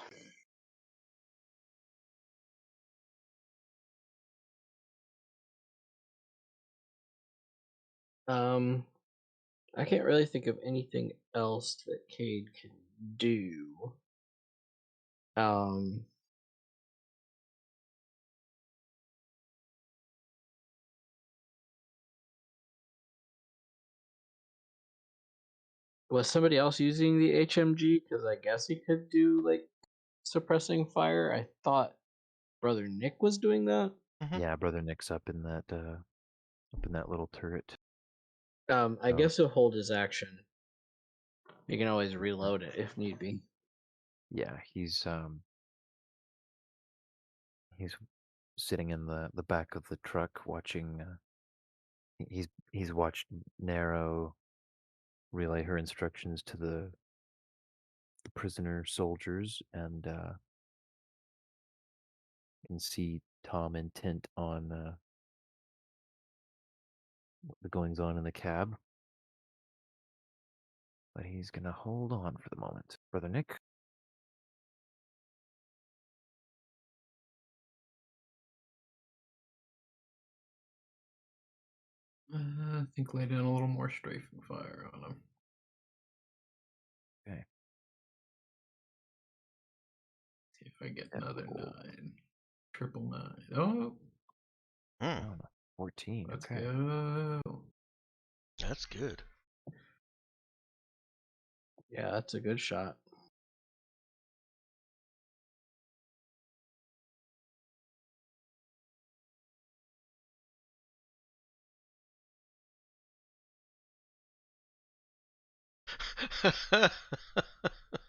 I can't really think of anything else that Cade can do. Um. Was somebody else using the HMG? Because I guess he could do like suppressing fire. I thought Brother Nick was doing that. Mhm. Yeah, Brother Nick's up in that little turret. I So, guess he'll hold his action. You can always reload it if need be. yeah, he's sitting in the back of the truck watching. He's watched Nero relay her instructions to the prisoner soldiers, and can see Tom intent on the goings on in the cab. But he's gonna hold on for the moment. Brother Nick? I think lay down a little more strafing fire on him. Okay. See if I get Yeah, another cool. 9. 999. Oh, Mm, Oh, 14. let's Okay. go. that's good. Yeah, that's a good shot.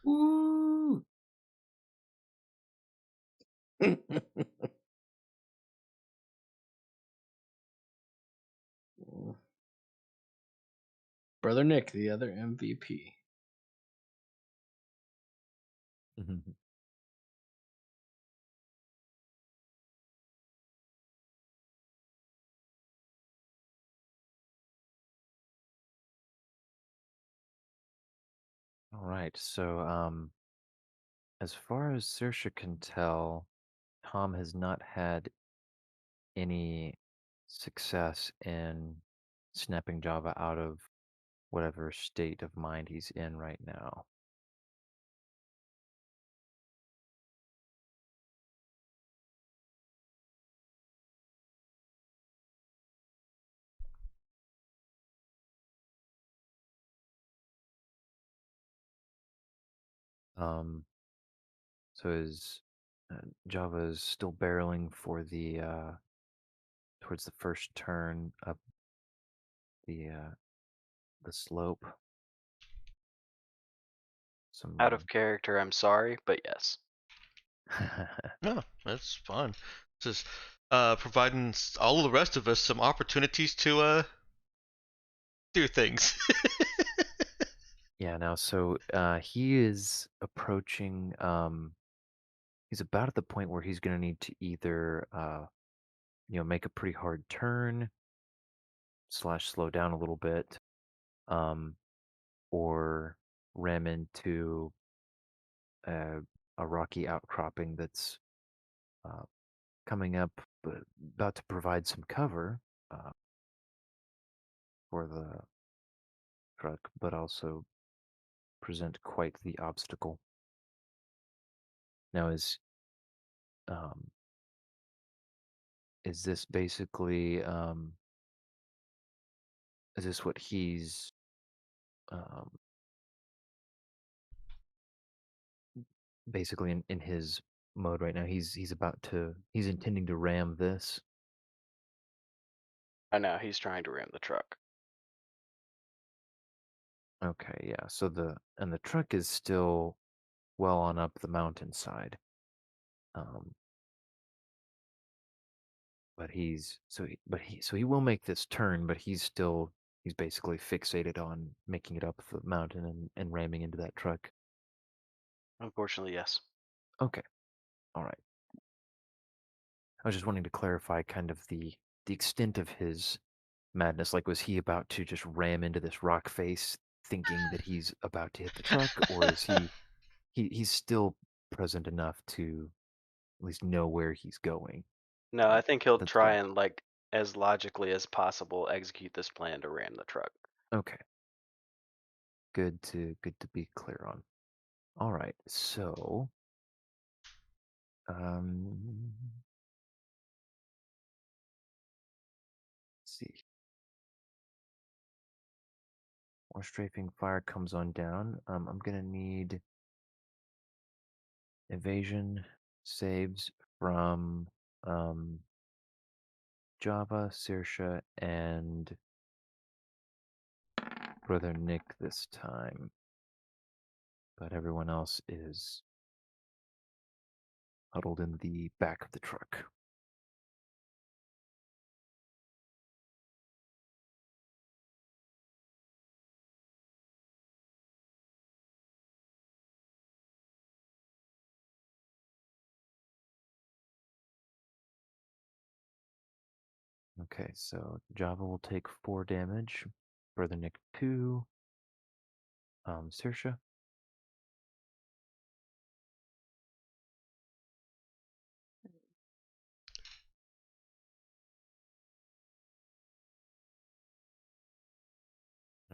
Woo! Brother Nick, the other MVP. All right. So, as far as Saoirse can tell, Tom has not had any success in snapping Java out of whatever state of mind he's in right now. Um, so his Java is still barreling for the towards the first turn up the slope. Some Out of character, I'm sorry, but yes. No, that's fun. Just providing all of the rest of us some opportunities to do things. Yeah, now so he is approaching he's about at the point where he's gonna need to either make a pretty hard turn slash slow down a little bit, um, or ram into a, a rocky outcropping that's uh, coming up, but about to provide some cover uh, for the truck, but also present quite the obstacle. Now, um, is this basically is this what he's um, basically in his mode right now? He's intending to ram this. I know he's trying to ram the truck. Okay, yeah. So the truck is still well on up the mountainside. Um, but he will make this turn, but he's basically fixated on making it up the mountain and ramming into that truck. Unfortunately, yes. Okay. All right. I was just wanting to clarify kind of the extent of his madness? Like, was he about to just ram into this rock face, thinking that he's about to hit the truck, or is he's still present enough to at least know where he's going? No, I think he'll That's try fine. and as logically as possible execute this plan to ram the truck. Okay. Good to be clear on. All right. So, let's see. More strafing fire comes on down. I'm gonna need evasion saves from Java, Saoirse, and Brother Nick this time. But everyone else is huddled in the back of the truck. Okay, so Java will take 4 damage. Brother Nick 2. Saoirse.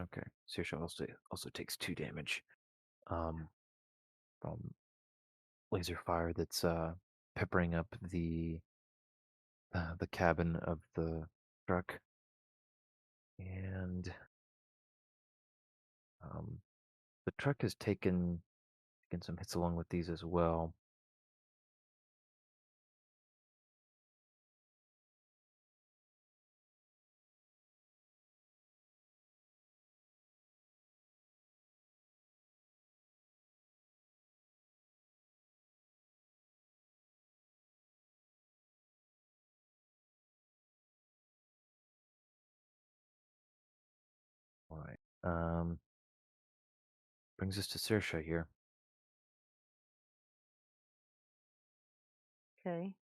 Okay, Saoirse also takes 2 damage from laser fire that's peppering up the cabin of the truck, and the truck has taken some hits along with these as well. All right. Brings us to Saoirse here. Okay.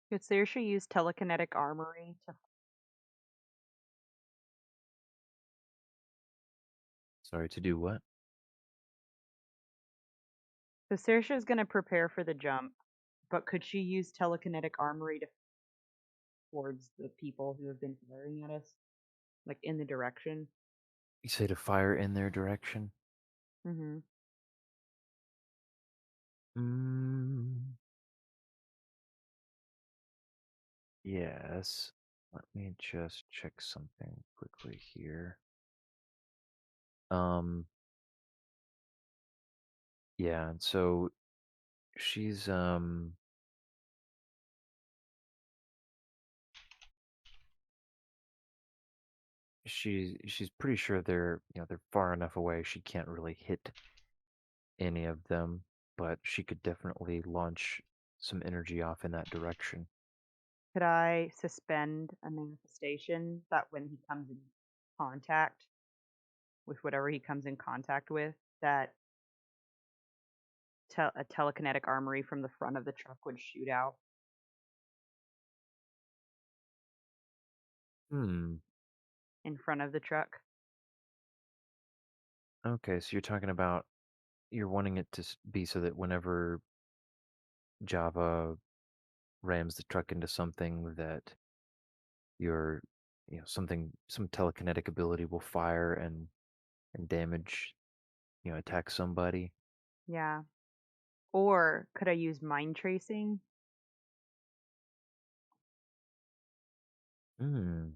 Could Saoirse use telekinetic armory to? Sorry, to do what? So Saoirse is going to prepare for the jump, but could she use telekinetic armory to towards the people who have been firing at us, like in the direction? You say to fire in their direction? Mm-hmm. Mm, yes. Let me just check something quickly here. Um, yeah, and so she's she's pretty sure they're far enough away she can't really hit any of them, but she could definitely launch some energy off in that direction. Could I suspend a manifestation that when he comes in contact with whatever he comes in contact with, that a telekinetic armory from the front of the truck would shoot out? Hmm. In front of the truck? Okay, so you're talking about you're wanting it to be so that whenever Java rams the truck into something that your some telekinetic ability will fire and damage, attack somebody. Yeah. Or could I use mind tracing? Hmm.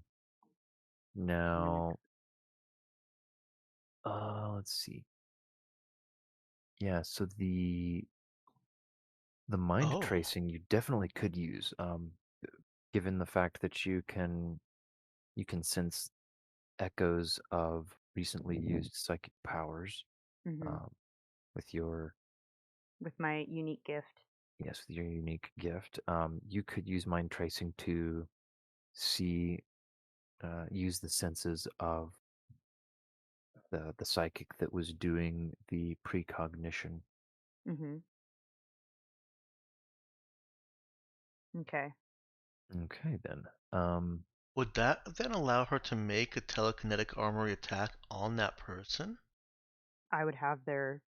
Mimic. Now, let's see. Yeah, so the mind Oh. tracing you definitely could use, given the fact that you can you can sense echoes of recently used psychic powers Hmm. um, with your With my unique gift. yes, with your unique gift. You could use mind tracing to see use the senses of the psychic that was doing the precognition. Hmm. Okay. Okay, then. Um, Would that then allow her to make a telekinetic armory attack on that person? I would have their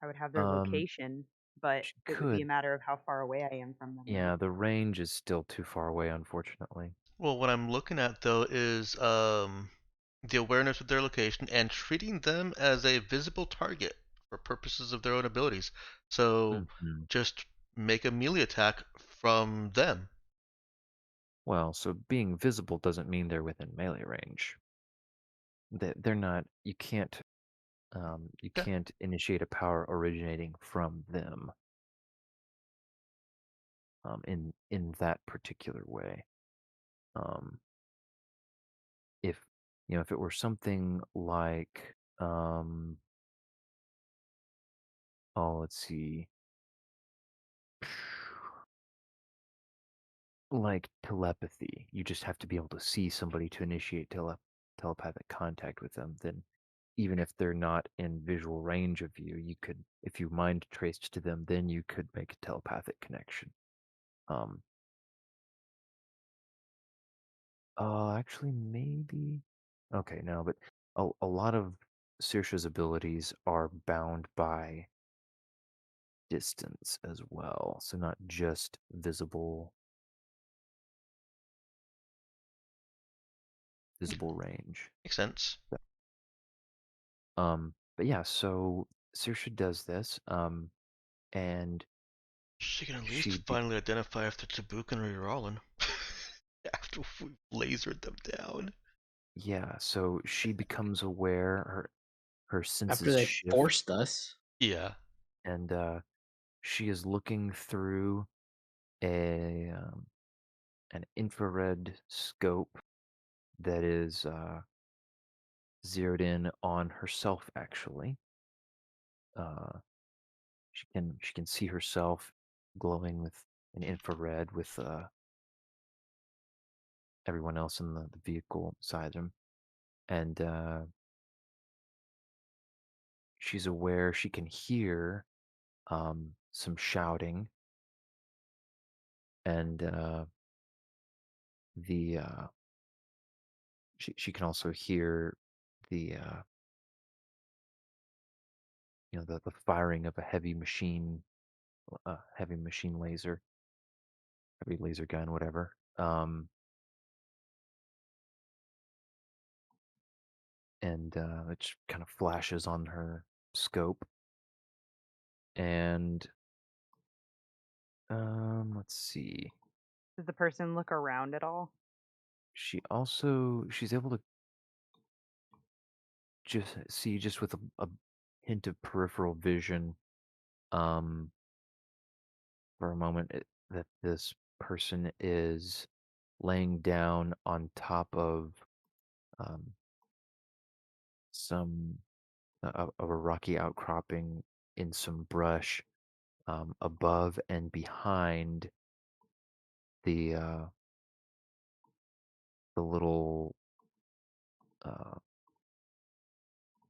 um, location, but she it would be a could. matter of how far away I am from them, Yeah, though. the range is still too far away, unfortunately. Well, what I'm looking at though is the awareness of their location and treating them as a visible target for purposes of their own abilities. So Mhm. just make a melee attack from them. Well, so being visible doesn't mean they're within melee range. They're not. You Okay. can't initiate a power originating from them. In that particular way. Um, if if it were something like oh, let's see, like telepathy, you just have to be able to see somebody to initiate telepathic contact with them. Then, even if they're not in visual range of you, you could, if you mind traced to them, then you could make a telepathic connection. Um, actually, maybe. Okay, no, but a lot of Saoirse's abilities are bound by distance as well, so not just visible range. Makes sense. But yeah, so Saoirse does this, and She can at least she be finally identify if they're Tabukan or Uralin after we lasered them down. yeah, so she becomes aware, her After senses they shift, forced us. Yeah. and she is looking through a an infrared scope that is zeroed in on herself actually. Uh, she can see herself glowing with an infrared with everyone else in the vehicle beside him, and she's aware she can hear some shouting, and the she can also hear the the firing of a heavy machine laser, heavy laser gun, whatever. And it just kind of flashes on her scope. And let's see. Does the person look around at all? She's able to just see just with a hint of peripheral vision, um, for a moment that this person is laying down on top of um, some of a rocky outcropping in some brush above and behind the uh, the little uh,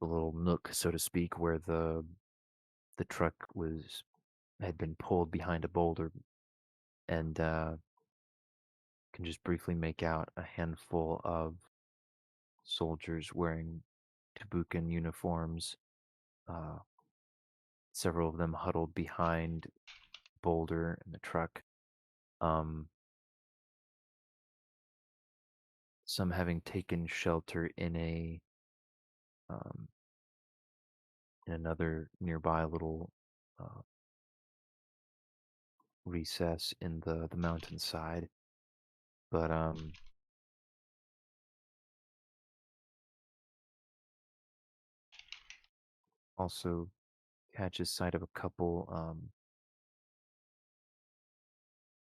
the little nook, so to speak, where the truck was had been pulled behind a boulder, and can just briefly make out a handful of soldiers wearing Tabukan uniforms, uh, several of them huddled behind Boulder and the truck, um, some having taken shelter um, in another nearby little uh, recess in the mountainside. But also catches sight of a couple,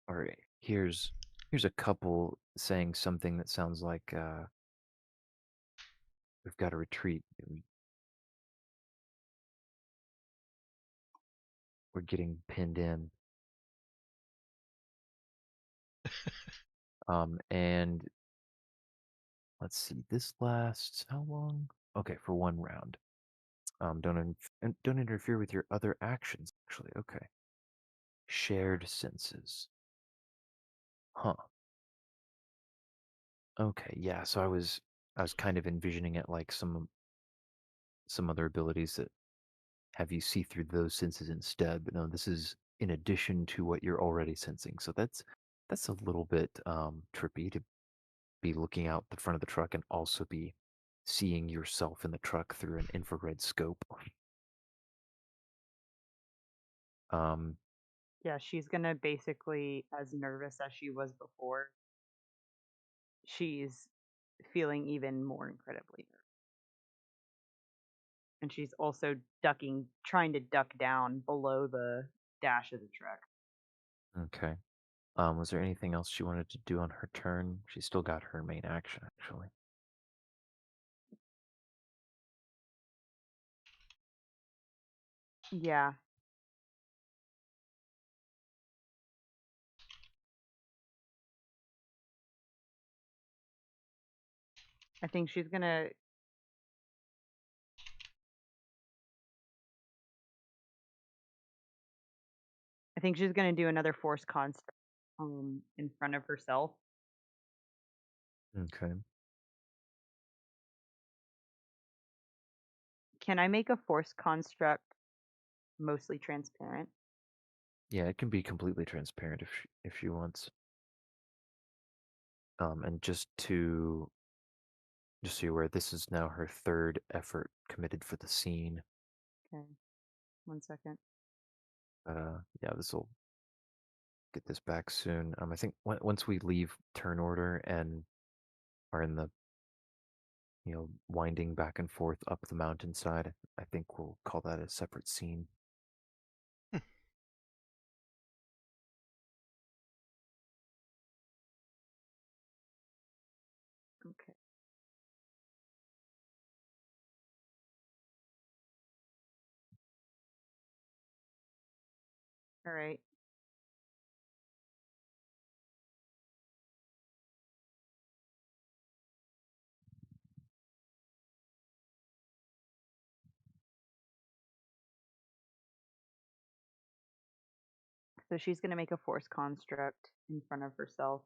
or hears Here's a couple saying something that sounds like we've got to retreat. We're getting pinned in. And let's see, this lasts how long? Okay, for 1 round. Don't interfere with your other actions. Actually, okay. Shared senses. Huh. Okay, yeah. So I was kind of envisioning it like some other abilities that have you see through those senses instead. But no, this is in addition to what you're already sensing. So that's a little bit trippy to be looking out the front of the truck and also be seeing yourself in the truck through an infrared scope. Um, Yeah, she's gonna basically, as nervous as she was before, she's feeling even more incredibly nervous. And she's also trying to duck down below the dash of the truck. okay. Was there anything else she wanted to do on her turn? She still got her main action, actually. Yeah. I think she's gonna do another force construct in front of herself. Okay. Can I make a force construct mostly transparent? Yeah, it can be completely transparent if she wants. And just so you're aware, this is now her third effort committed for the scene. Okay. 1 second. Yeah, this will get this back soon. I think once we leave turn order and are in the winding back and forth up the mountainside, I think we'll call that a separate scene. Okay. All right. So she's going to make a force construct in front of herself.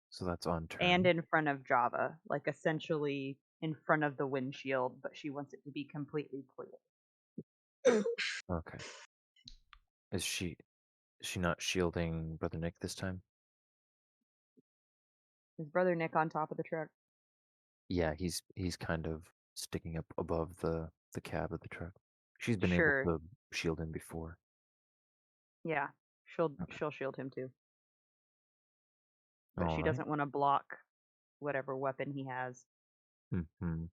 So that's on turn. And in front of Java, like essentially in front of the windshield, but she wants it to be completely clear. Okay. Is she not shielding Brother Nick this time? Is Brother Nick on top of the truck? Yeah, he's kind of sticking up above the cab of the truck. She's been Sure. able to shield him before. Yeah, she'll shield him too. But All she right. doesn't want to block whatever weapon he has. Mm-hmm.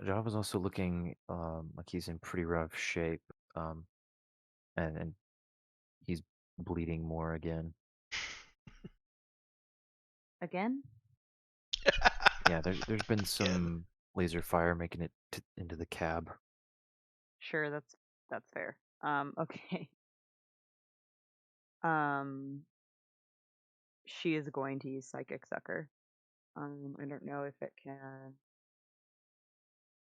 Java's also looking like he's in pretty rough shape. And he's bleeding more again. Again? Yeah, there's been some laser fire making it into the cab. Sure, that's fair. Okay. She is going to use Psychic Sucker. I don't know if it can.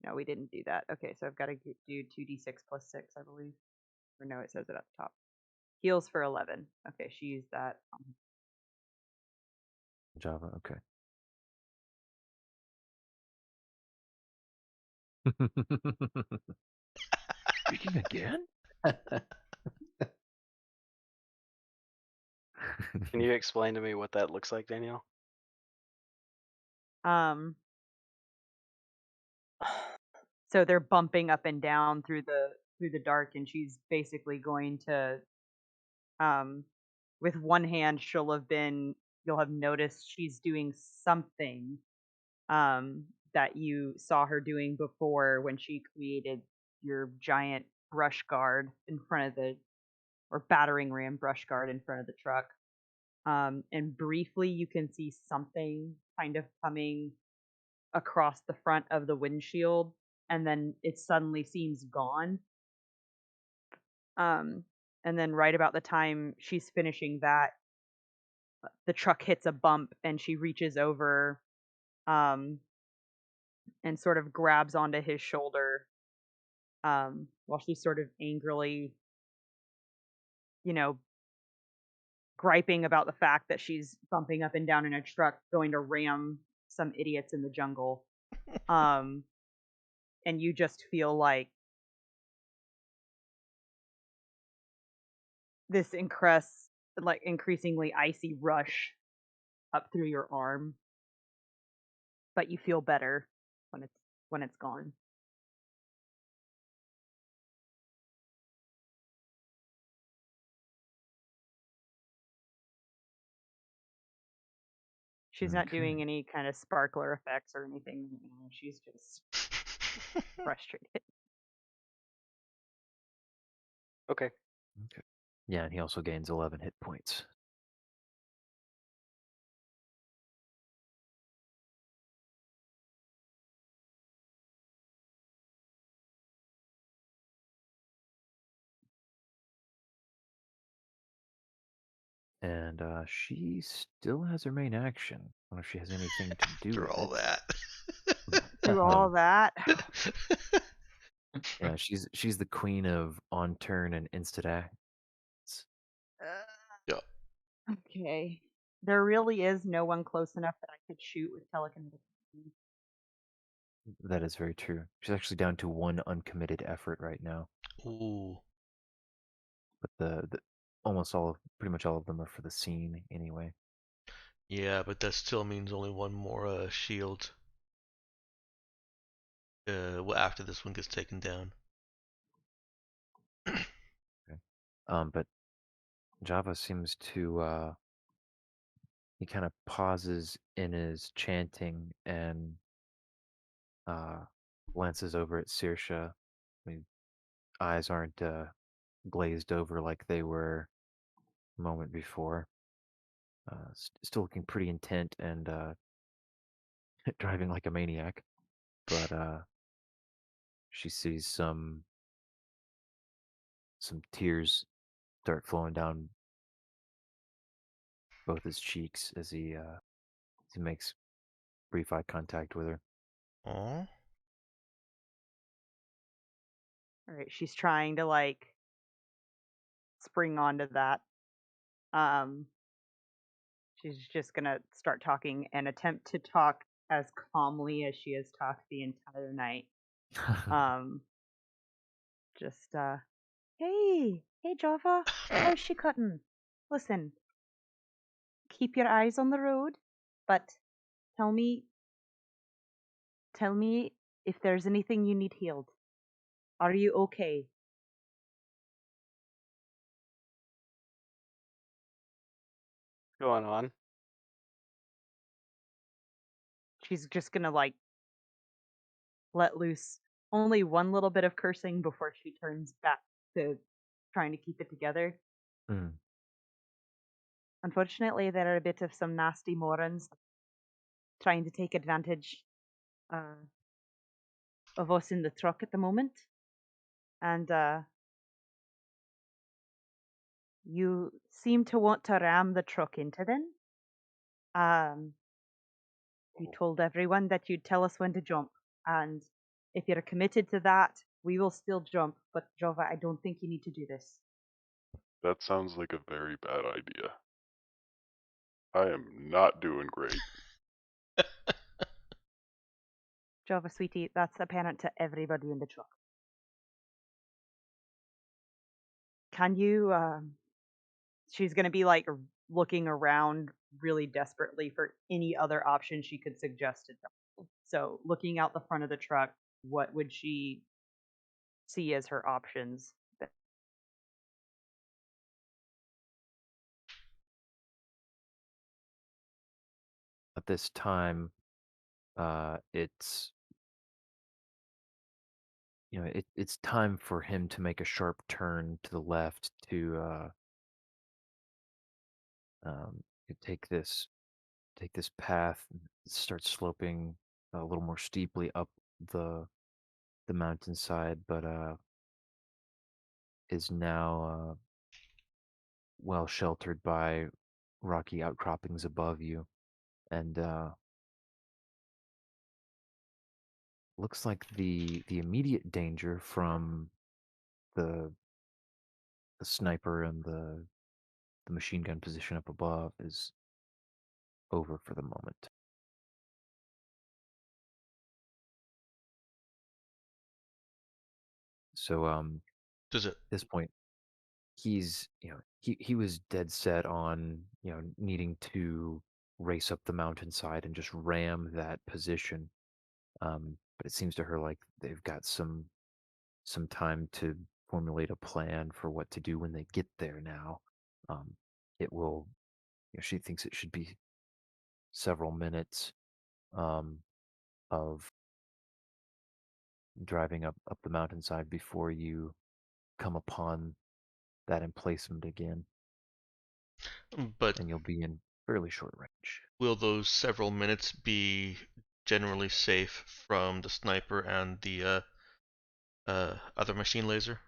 No, we didn't do that. Okay, so I've got to do 2d6 plus 6, I believe. Or no, it says it at the top. Heals for 11. Okay, she used that. Java, okay. Speaking again? Can you explain to me what that looks like, Danielle? So they're bumping up and down through the dark, and she's basically going to with one hand you'll have noticed she's doing something that you saw her doing before when she created your giant brush guard in front of the, or battering ram brush guard in front of the truck. And briefly you can see something kind of coming across the front of the windshield, and then it suddenly seems gone. And then right about the time she's finishing that, the truck hits a bump and she reaches over and sort of grabs onto his shoulder while she's sort of angrily, griping about the fact that she's bumping up and down in a truck going to ram some idiots in the jungle. And you just feel like this increasingly icy rush up through your arm, but you feel better when it's gone. She's not doing Okay. any kind of sparkler effects or anything. She's just frustrated. Okay. Okay. Yeah, and he also gains 11 hit points. And she still has her main action. I don't know if she has anything to do After with all it. that. Through all that, Yeah, she's the queen of on turn and instant acts. Yeah. okay. There really is no one close enough that I could shoot with telekinetic. That is very true. She's actually down to one uncommitted effort right now. Ooh. But the pretty much all of them are for the scene anyway. Yeah, but that still means only one more shield. Well, after this one gets taken down. Okay. But Java seems to he kind of pauses in his chanting and glances over at Saoirse. I mean, eyes aren't glazed over like they were a moment before. Still looking pretty intent and driving like a maniac. But she sees some tears start flowing down both his cheeks as he makes brief eye contact with her. Aw. All right, she's trying to spring onto that. She's just gonna start talking and attempt to talk as calmly as she has talked the entire night. Just hey Java, how's she cutting? Listen, keep your eyes on the road, but tell me if there's anything you need healed. Are you okay? Going on. She's just gonna let loose only one little bit of cursing before she turns back to trying to keep it together. Mm. Unfortunately, there are a bit of some nasty morons trying to take advantage of us in the truck at the moment. And you seem to want to ram the truck into them. You told everyone that you'd tell us when to jump. And if you're committed to that, we will still jump. But Jova, I don't think you need to do this. That sounds like a very bad idea. I am not doing great. Java, sweetie, that's apparent to everybody in the truck. Can you, she's going to be looking around really desperately for any other option she could suggest to Java. So looking out the front of the truck, what would she see as her options? At this time, it's it's time for him to make a sharp turn to the left to take this path and start sloping a little more steeply up the the mountainside, but is now well sheltered by rocky outcroppings above you, and looks like the immediate danger from the the sniper and the machine gun position up above is over for the moment. So Does it? at this point, he's he was dead set on needing to race up the mountainside and just ram that position. But it seems to her like they've got some time to formulate a plan for what to do when they get there now. Um, it will, she thinks it should be several minutes um, of driving up the mountainside before you come upon that emplacement again, But and you'll be in fairly short range. will those several minutes be generally safe from the sniper and the other machine laser?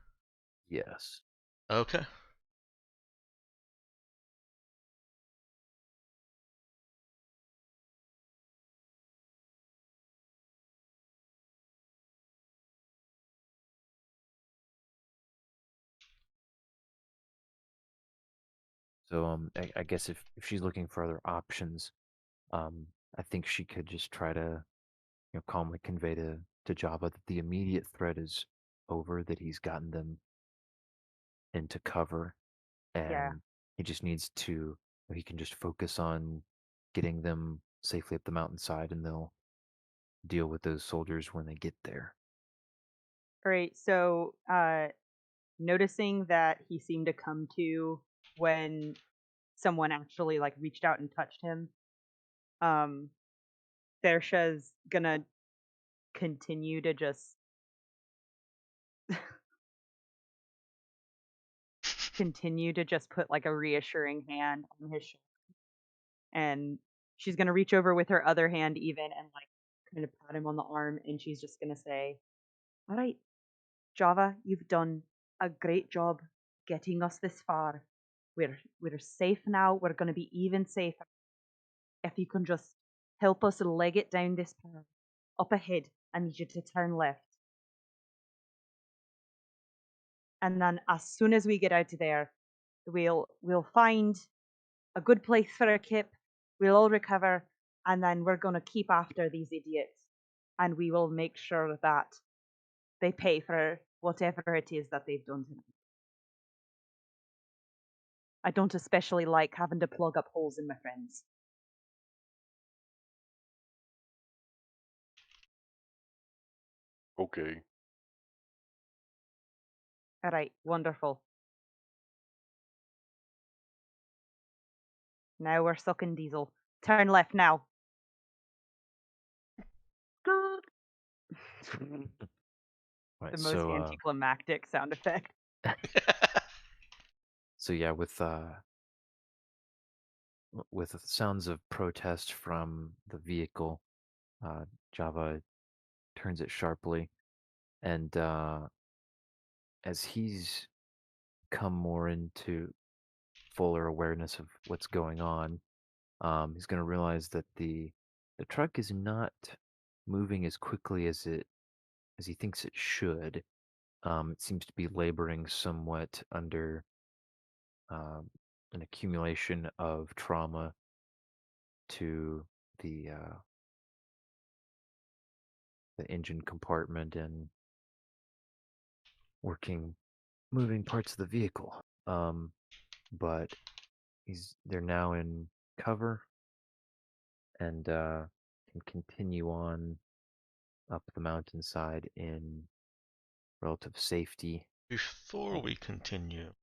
Yes. Okay. So I guess if she's looking for other options, I think she could just try to calmly convey to Jabba that the immediate threat is over, that he's gotten them into cover, Yeah. and he just needs to he can just focus on getting them safely up the mountainside, and they'll deal with those soldiers when they get there. All right. So, noticing that he seemed to come to when someone actually like reached out and touched him, um, Thersha's gonna continue to just put like a reassuring hand on his shoulder, and she's gonna reach over with her other hand even and like kind of pat him on the arm, and she's just gonna say, "All right, Java, you've done a great job getting us this far. We're safe now. We're gonna be even safer if you can just help us leg it down this path. Up ahead, I need you to turn left. And then as soon as we get out of there, we'll find a good place for a kip. We'll all recover, and then we're gonna keep after these idiots, and we will make sure that they pay for whatever it is that they've done tonight. I don't especially like having to plug up holes in my friends." Okay. All right, wonderful. Now we're sucking diesel. Turn left now. Right. The most anticlimactic sound effect. So yeah, with sounds of protest from the vehicle, Java turns it sharply, and as he's come more into fuller awareness of what's going on, he's going to realize that the truck is not moving as quickly as he thinks it should. It seems to be laboring somewhat under um, an accumulation of trauma to the the engine compartment and moving parts of the vehicle. But they're now in cover and can continue on up the mountainside in relative safety. Before we continue,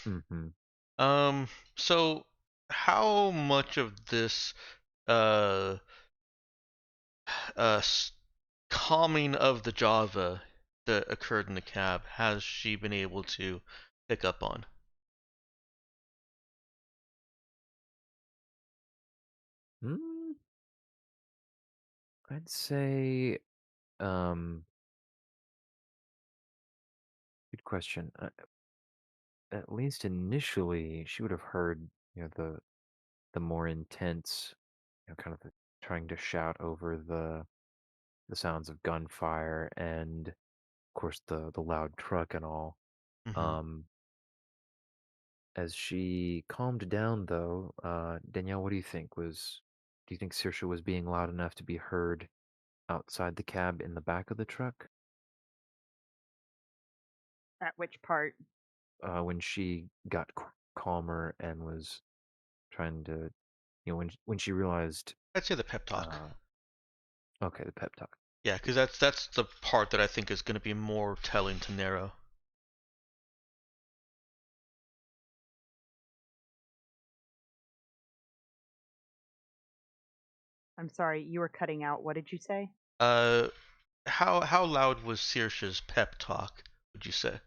Mm-hmm. so how much of this uh calming of the Java that occurred in the cab has she been able to pick up on? Hmm, I'd say, um, good question. At least initially, she would have heard, the more intense, kind of trying to shout over the sounds of gunfire and, of course, the loud truck and all. Mm-hmm. Um, as she calmed down, though, Danielle, what do you think? Do you think Saoirse was being loud enough to be heard outside the cab in the back of the truck? At which part? When she got calmer and was trying to, when she realized, I'd say the pep talk. uh, okay, the pep talk. Yeah, because that's the part that I think is going to be more telling to Nero. I'm sorry, you were cutting out. What did you say? Uh, how loud was Saoirse's pep talk? Would you say?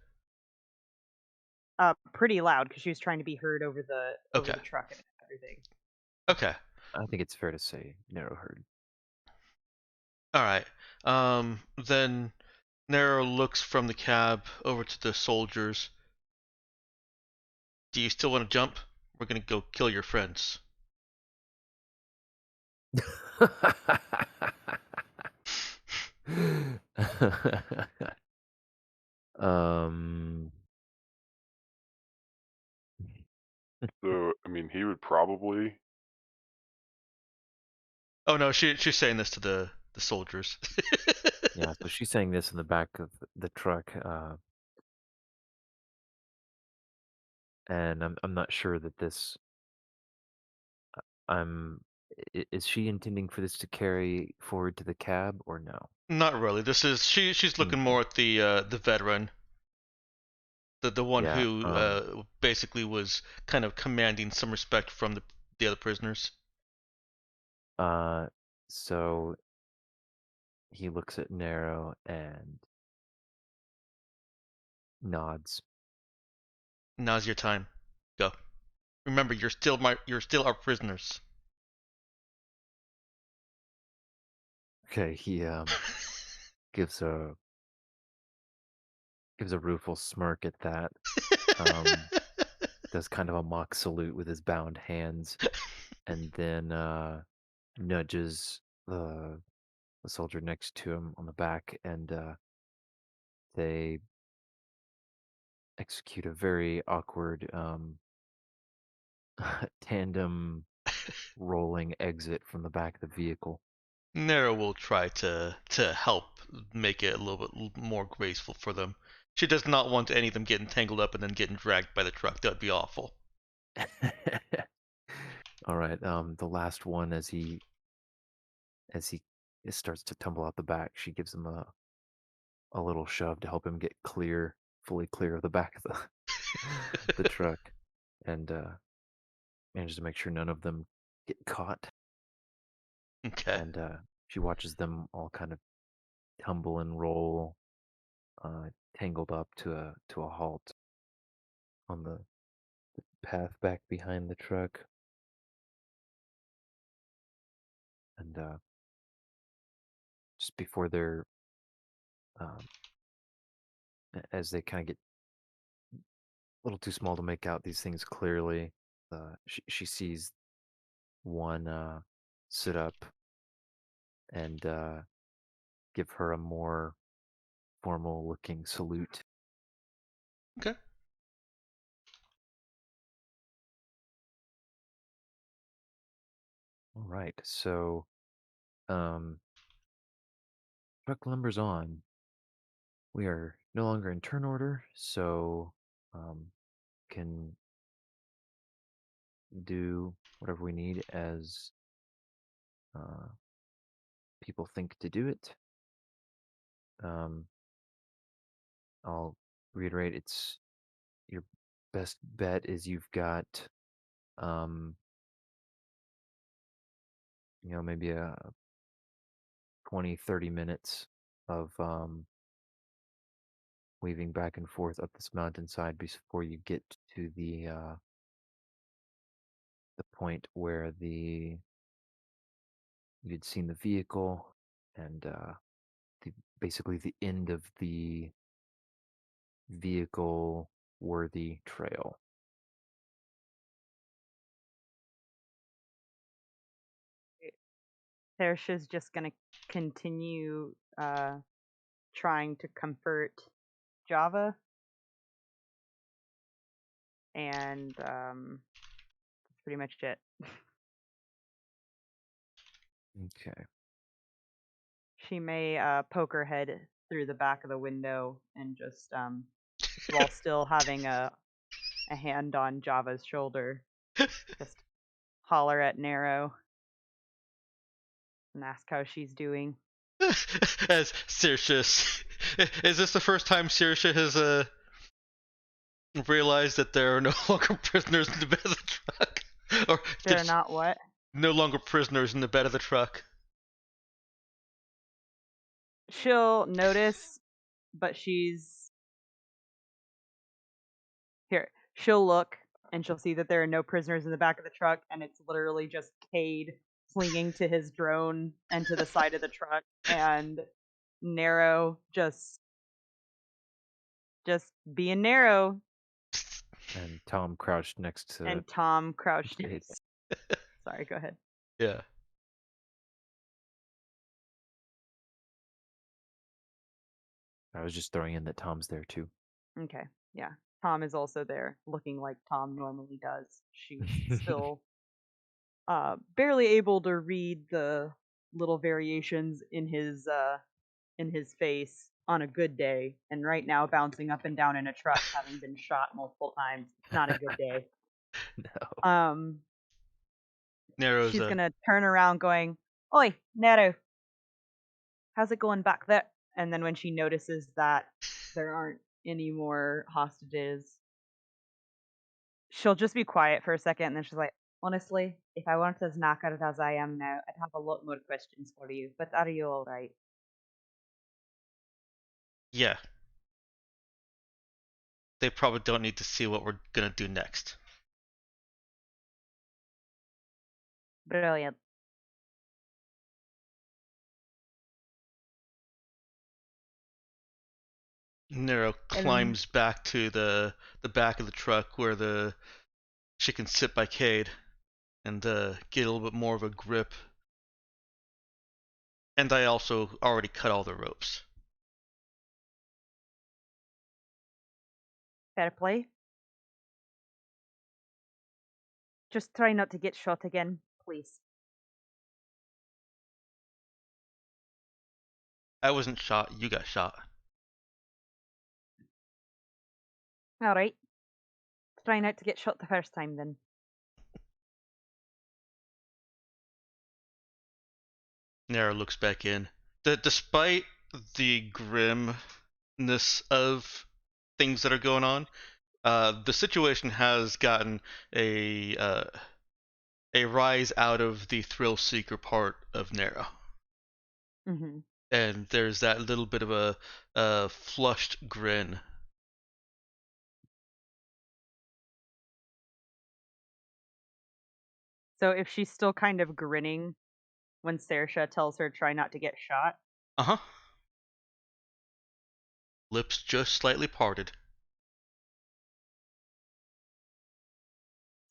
Pretty loud because she was trying to be heard over Okay. the truck and everything. Okay. I think it's fair to say narrow heard. All right. Then Nero looks from the cab over to the soldiers. Do you still want to jump? We're gonna go kill your friends. um, So, I mean, he would probably. Oh no, she's saying this to the soldiers. yeah, so she's saying this in the back of the truck, and I'm not sure that this. I'm. Is she intending for this to carry forward to the cab or no? Not really. This is she's looking Okay. more at the veteran, the one Yeah. who basically was kind of commanding some respect from the other prisoners. Uh. So he looks at Nero and nods. Now's your time. Go. Remember, you're still our prisoners. Okay. He gives a rueful smirk at that. Does kind of a mock salute with his bound hands, and then nudges the soldier next to him on the back, and they execute a very awkward tandem rolling exit from the back of the vehicle. Nero will try to help make it a little bit more graceful for them. She does not want any of them getting tangled up and then getting dragged by the truck. That would be awful. All right. The last one, as he starts to tumble out the back, she gives him a little shove to help him get fully clear of the back of the truck, and manages to make sure none of them get caught. Okay. And she watches them all kind of tumble and roll, tangled up to a halt on the path back behind the truck. And just before they're, um, as they kind of get a little too small to make out these things clearly, she sees one sit up and give her a more formal looking salute. Okay. All right, so truck lumber's on. We are no longer in turn order, so can do whatever we need as uh, people think to do it. Um, I'll reiterate, it's your best bet is you've got, um, maybe a 20, 30 minutes of weaving back and forth up this mountainside before you get to the point where you'd seen the vehicle and basically the end of the vehicle worthy trail. Saoirse's just gonna continue trying to comfort Java, and that's pretty much it. Okay. She may poke her head through the back of the window and just while still having a hand on Java's shoulder, just holler at Nero and ask how she's doing. As Saoirse, is this the first time Saoirse has realized that there are no longer prisoners in the bed of the truck? Or They're not what? No longer prisoners in the bed of the truck. She'll notice, but she's here. She'll look and she'll see that there are no prisoners in the back of the truck, and it's literally just Cade clinging to his drone and to the side of the truck, and Nero just being Nero. And Tom crouched next to. And Tom crouched. Cade. Sorry, go ahead. Yeah. I was just throwing in that Tom's there too. Okay, yeah. Tom is also there, looking like Tom normally does. She's still barely able to read the little variations in his face on a good day, and right now bouncing up and down in a truck, having been shot multiple times. Not a good day. No. Nero's she's gonna turn around, going, "Oi, Nero, how's it going back there?" And then when she notices that there aren't any more hostages, she'll just be quiet for a second, and then she's like, "Honestly, if I weren't as knackered as I am now, I'd have a lot more questions for you, but are you alright?" Yeah. They probably don't need to see what we're gonna do next. Brilliant. Nero climbs back to the back of the truck where she can sit by Cade and get a little bit more of a grip. And I also already cut all the ropes. Fair play. Just try not to get shot again, please. I wasn't shot, you got shot. Alright. Try not to get shot the first time then. Nero looks back in. Despite the grimness of things that are going on, the situation has gotten a rise out of the thrill seeker part of Nero. Mm-hmm. And there's that little bit of a flushed grin. So if she's still kind of grinning when Saoirse tells her try not to get shot. Uh-huh. Lips just slightly parted.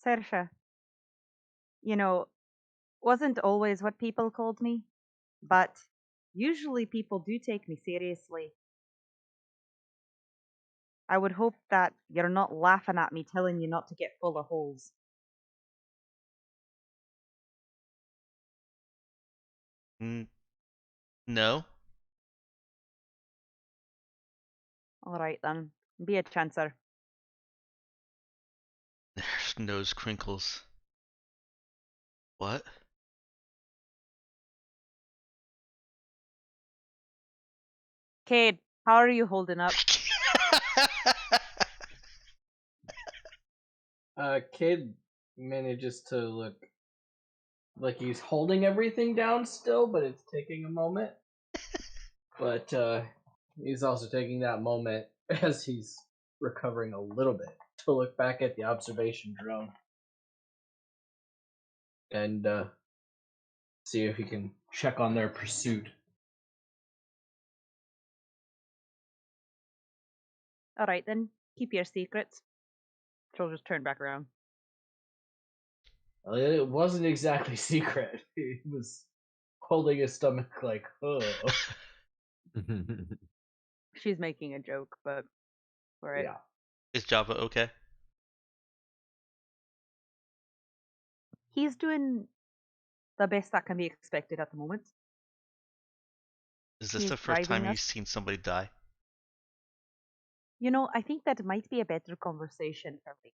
Saoirse, you know, wasn't always what people called me, but usually people do take me seriously. I would hope that you're not laughing at me telling you not to get full of holes. No. Alright then, be a chancer. There's nose crinkles. What? Cade, how are you holding up? Kid manages to look like he's holding everything down still, but it's taking a moment. But he's also taking that moment as he's recovering a little bit, to look back at the observation drone and see if he can check on their pursuit. All right, then. Keep your secrets. She'll just turn back around. Well, it wasn't exactly secret. He was holding his stomach like, oh. She's making a joke, but all right. Yeah. Is Java okay? He's doing the best that can be expected at the moment. Is this He's the first time driving you've us. seen somebody die? You know, I think that might be a better conversation for me.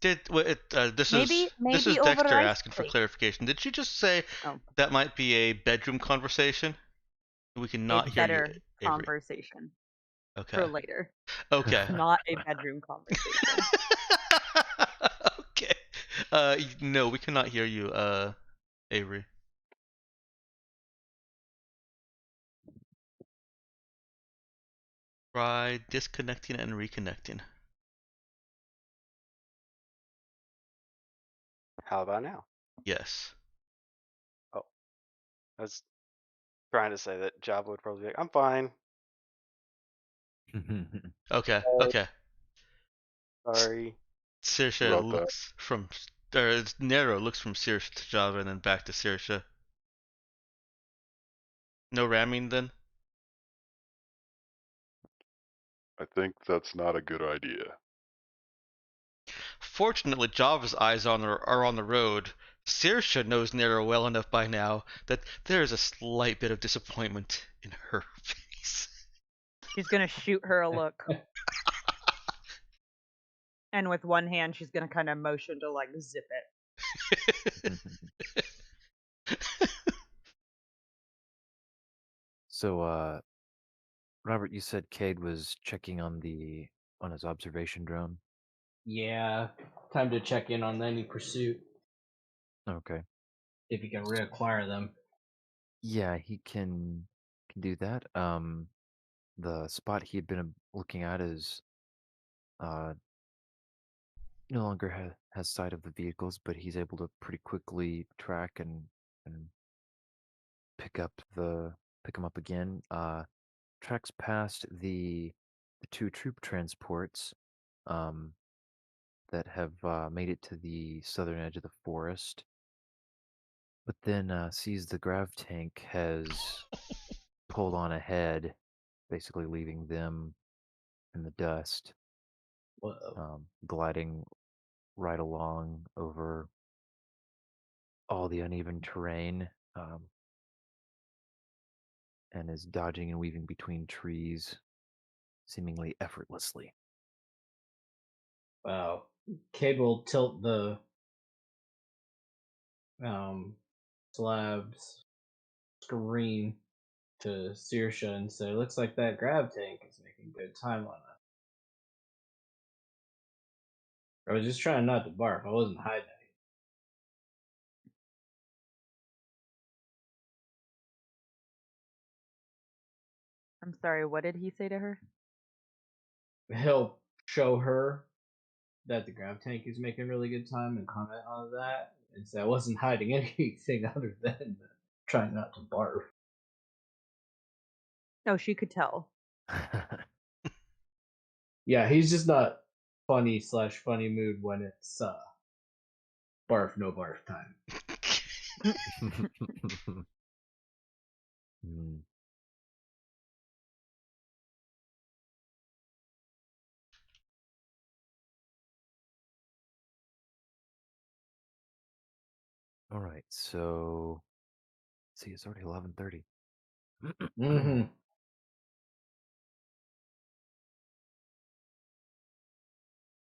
This Maybe is over Dexter ice asking for cream. clarification. Did she just say Oh, that might be a bedroom conversation? We a cannot hear you, better Avery. conversation Okay. for later. Okay. Not a bedroom conversation. Okay. No, we cannot hear you, Avery. Try disconnecting and reconnecting. How about now? Yes. Oh, I was trying to say that Jabba would probably be like, I'm fine. Okay. Sorry. Okay. Sorry. Saoirse About that. looks from, or Nero looks from Saoirse to Java and then back to Saoirse. No ramming then? I think that's not a good idea. Fortunately, Java's eyes are on the road. Saoirse knows Nero well enough by now that there is a slight bit of disappointment in her face. She's gonna shoot her a look. And with one hand, she's gonna kind of motion to like zip it. So, Robert, you said Cade was checking on his observation drone. Yeah. Time to check in on any pursuit. Okay. If you can reacquire them. Yeah, he can do that. The spot he had been looking at is no longer has sight of the vehicles, but he's able to pretty quickly track and pick them up again. Tracks past the two troop transports that have made it to the southern edge of the forest, but then sees the grav tank has pulled on ahead, basically leaving them in the dust, Whoa. gliding right along over all the uneven terrain, and is dodging and weaving between trees, seemingly effortlessly. Wow. Cade will tilt the um slabs screen to Saoirse and say, looks like that grab tank is making good time on us. I was just trying not to barf. I wasn't hiding I'm sorry, what did he say to her? anything. He'll show her that the grab tank is making really good time and comment on that and say I wasn't hiding anything other than trying not to barf. No, she could tell. Yeah, he's just not funny mood when it's barf no barf time. Hmm. All right, so let's see, it's already 11:30. Mm-hmm.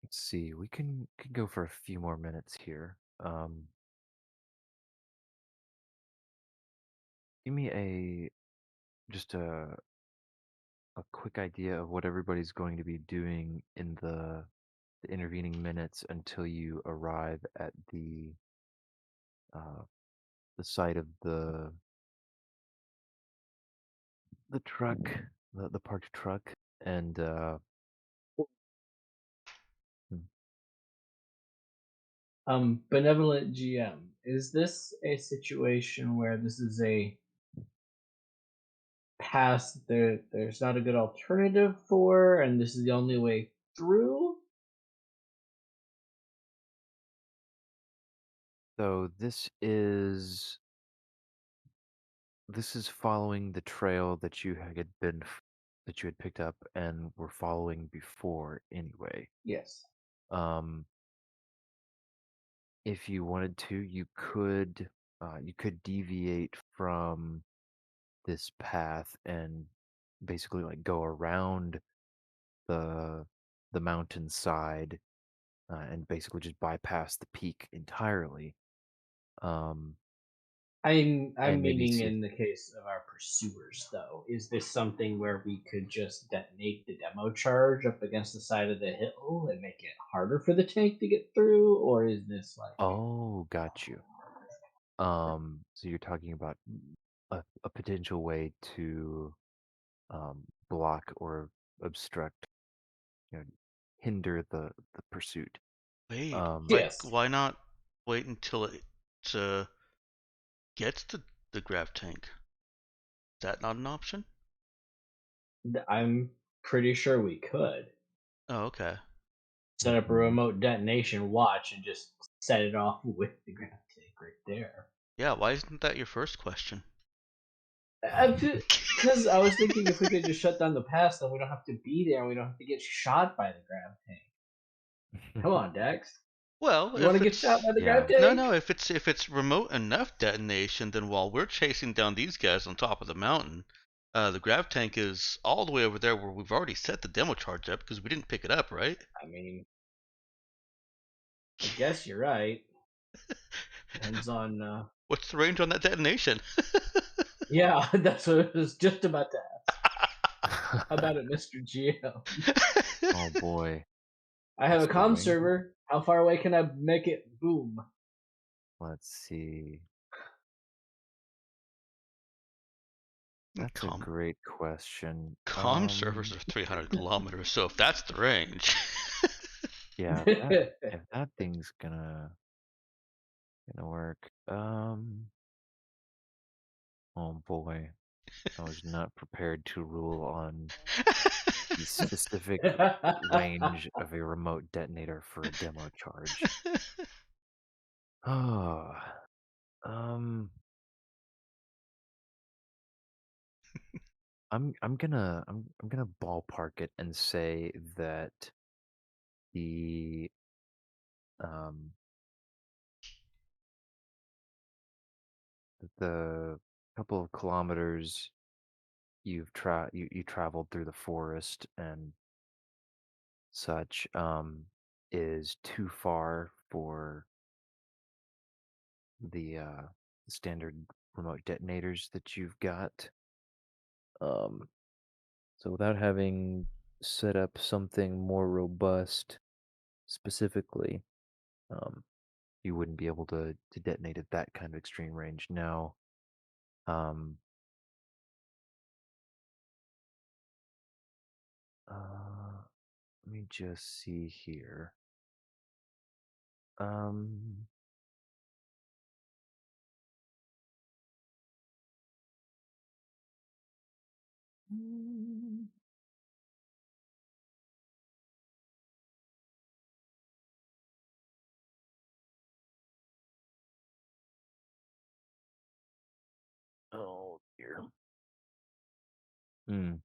Let's see, we can go for a few more minutes here. Give me just a quick idea of what everybody's going to be doing in the intervening minutes until you arrive at uh, the site of the truck, the parked truck, and Benevolent GM, is this a situation where this is a pass there's not a good alternative for, and this is the only way through? so this is following the trail that you had that you had picked up and were following before anyway. Yes. Um, if you wanted to, you could deviate from this path and basically like go around the the mountainside and basically just bypass the peak entirely. Um, I'm and maybe meaning see if in the case of our pursuers, though. Is this something where we could just detonate the demo charge up against the side of the hill and make it harder for the tank to get through, or is this like? Oh, got you. So you're talking about a potential way to block or obstruct, you know, hinder the pursuit. Wait, Um, like Yes. why not wait until it uh, gets to the grav tank? Is that not an option? I'm pretty sure we could Oh, okay. set up a mhm. remote detonation watch and just set it off with the grav tank right there. Yeah, why isn't that your first question? Because I was thinking if we could just shut down the pass, then we don't have to be there and we don't have to get shot by the grav tank. Come on, Dex. Well, You want if to get shot it's by the Yeah. grav no, tank? no, if it's remote enough detonation, then while we're chasing down these guys on top of the mountain, the grav tank is all the way over there where we've already set the demo charge up because we didn't pick it up, right? I mean, I guess you're right. Depends on. What's the range on that detonation? Yeah, that's what I was just about to ask. How about it, Mr. Geo? Oh boy. I have a What's the comm range? server. How far away can I make it boom? Let's see. That's a Com great question. com servers are 300 kilometers, so if that's the range. Yeah, if that thing's gonna work. Oh boy. I was not prepared to rule on the specific range of a remote detonator for a demo charge. Oh, um, I'm gonna ballpark it and say that the um the couple of kilometers you traveled through the forest and such is too far for the standard remote detonators that you've got. Um, so without having set up something more robust specifically, um, you wouldn't be able to detonate at that kind of extreme range. Now, um, let me just see here. Um, mm, oh dear. Hmm.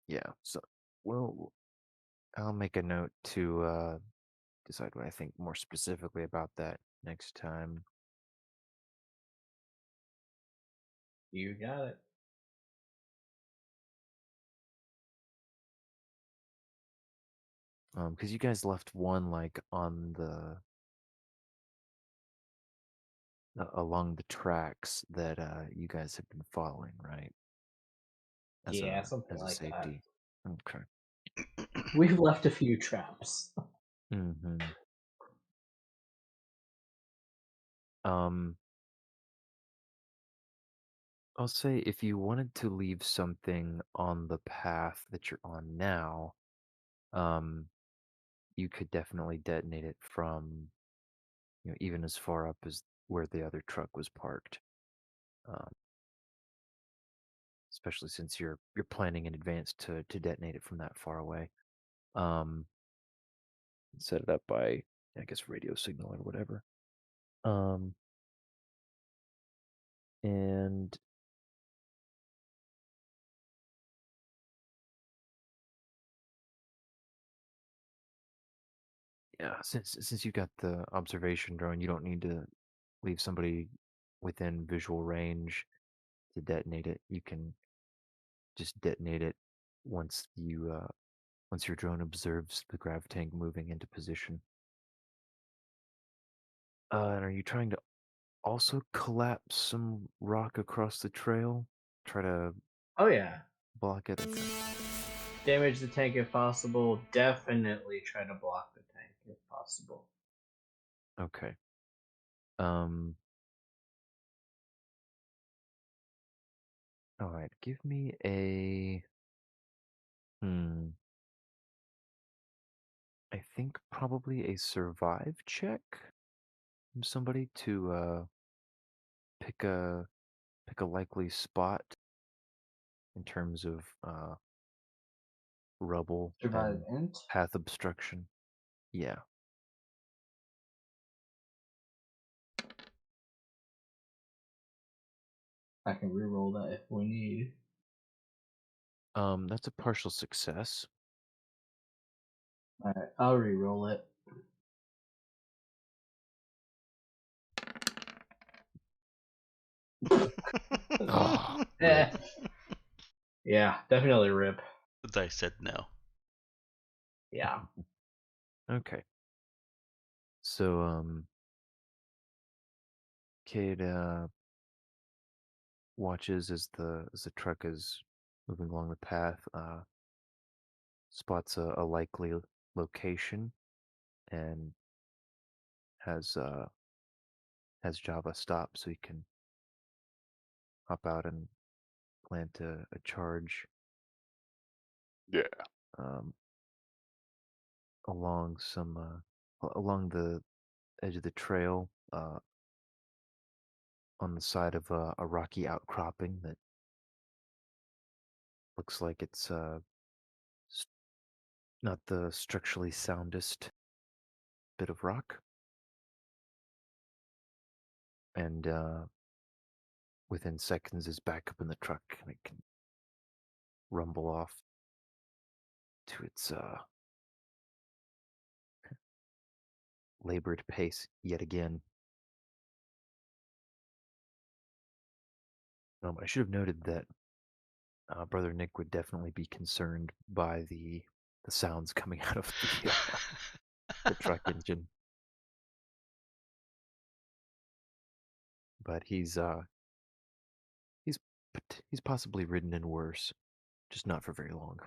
Yeah. So, well, I'll make a note to decide what I think more specifically about that next time. You got it. Because you guys left one like on the along the tracks that you guys have been following, right? Yeah, something As a like that. safety. Okay. We've left a few traps. Mm-hmm. Um. I'll say if you wanted to leave something on the path that you're on now, um, you could definitely detonate it from, even as far up as where the other truck was parked. Um, especially since you're planning in advance to detonate it from that far away. Um, set it up by, I guess, radio signal or whatever. Um, and yeah, since you got the observation drone, you don't need to leave somebody within visual range to detonate it. You can just detonate it once once your drone observes the grav tank moving into position. And are you trying to also collapse some rock across the trail? Try to Oh yeah. block it? Okay. Damage the tank if possible. Definitely try to block the tank if possible. Okay. Um. All right. Give me a. I think probably a survive check from somebody to pick a pick a likely spot in terms of rubble Survive and int. path obstruction. Yeah. I can reroll that if we need. That's a partial success. Alright, I'll reroll it. Oh, Eh. rip. Yeah, definitely rip. The dice said no. Yeah. Okay. So, Cade watches as the truck is moving along the path, spots a likely location, and has Java stop so he can hop out and plant a charge Yeah. um, along along the edge of the trail, on the side of a rocky outcropping that looks like it's not the structurally soundest bit of rock. And within seconds is back up in the truck and it can rumble off to its labored pace yet again. I should have noted that Brother Nick would definitely be concerned by the sounds coming out of the truck engine. But he's he's possibly ridden in worse, just not for very long.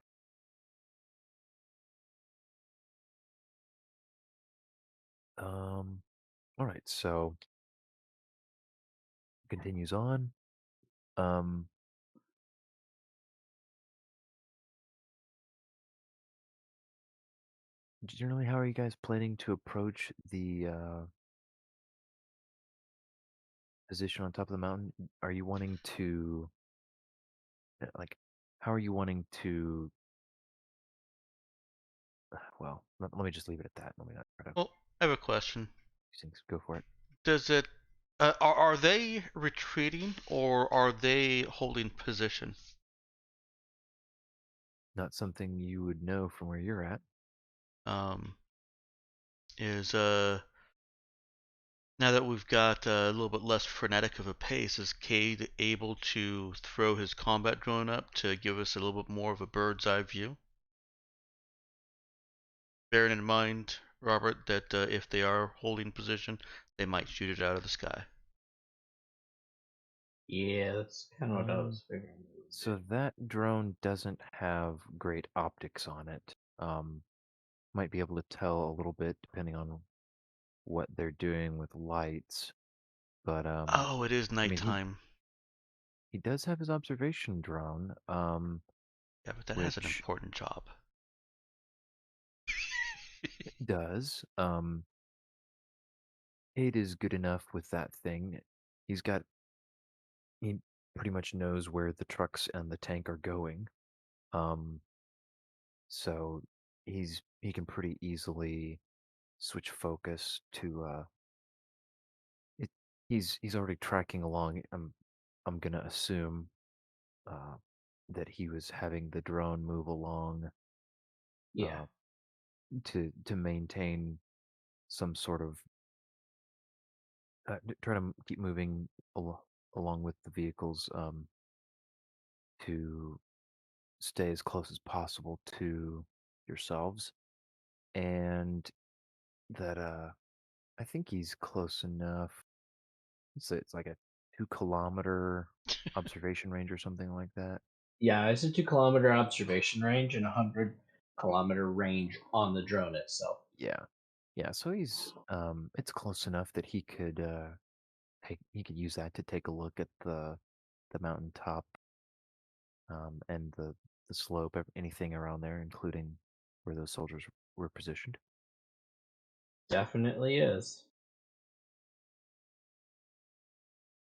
All right, so continues on. Generally, how are you guys planning to approach the position on top of the mountain? Are you wanting to like? How are you wanting to? Well, let me just leave it at that. Let me not try to Well, I have a question. things. Go for it. Does it are they retreating or are they holding position? Not something you would know from where you're at. Um, is now that we've got a little bit less frenetic of a pace, is Cade able to throw his combat drone up to give us a little bit more of a bird's eye view? Bearing in mind, Robert, that if they are holding position, they might shoot it out of the sky. Yeah, that's kind of what I was figuring. So that drone doesn't have great optics on it. Might be able to tell a little bit depending on what they're doing with lights, but Oh, it is I mean, nighttime. he does have his observation drone, Yeah, but that has an which important job. does. Cade is good enough with that thing. He's got he pretty much knows where the trucks and the tank are going. Um, so he can pretty easily switch focus to it. He's already tracking along. I'm gonna assume uh, that he was having the drone move along Yeah. to maintain some sort of try to keep moving along with the vehicles to stay as close as possible to yourselves, and that I think he's close enough. It's like a 2 kilometer observation range or something like that. Yeah, it's a 2 kilometer observation range and a 100 kilometer range on the drone itself. Yeah, yeah. So he's it's close enough that he could use that to take a look at the mountaintop and the slope, anything around there, including where those soldiers were positioned. Definitely is.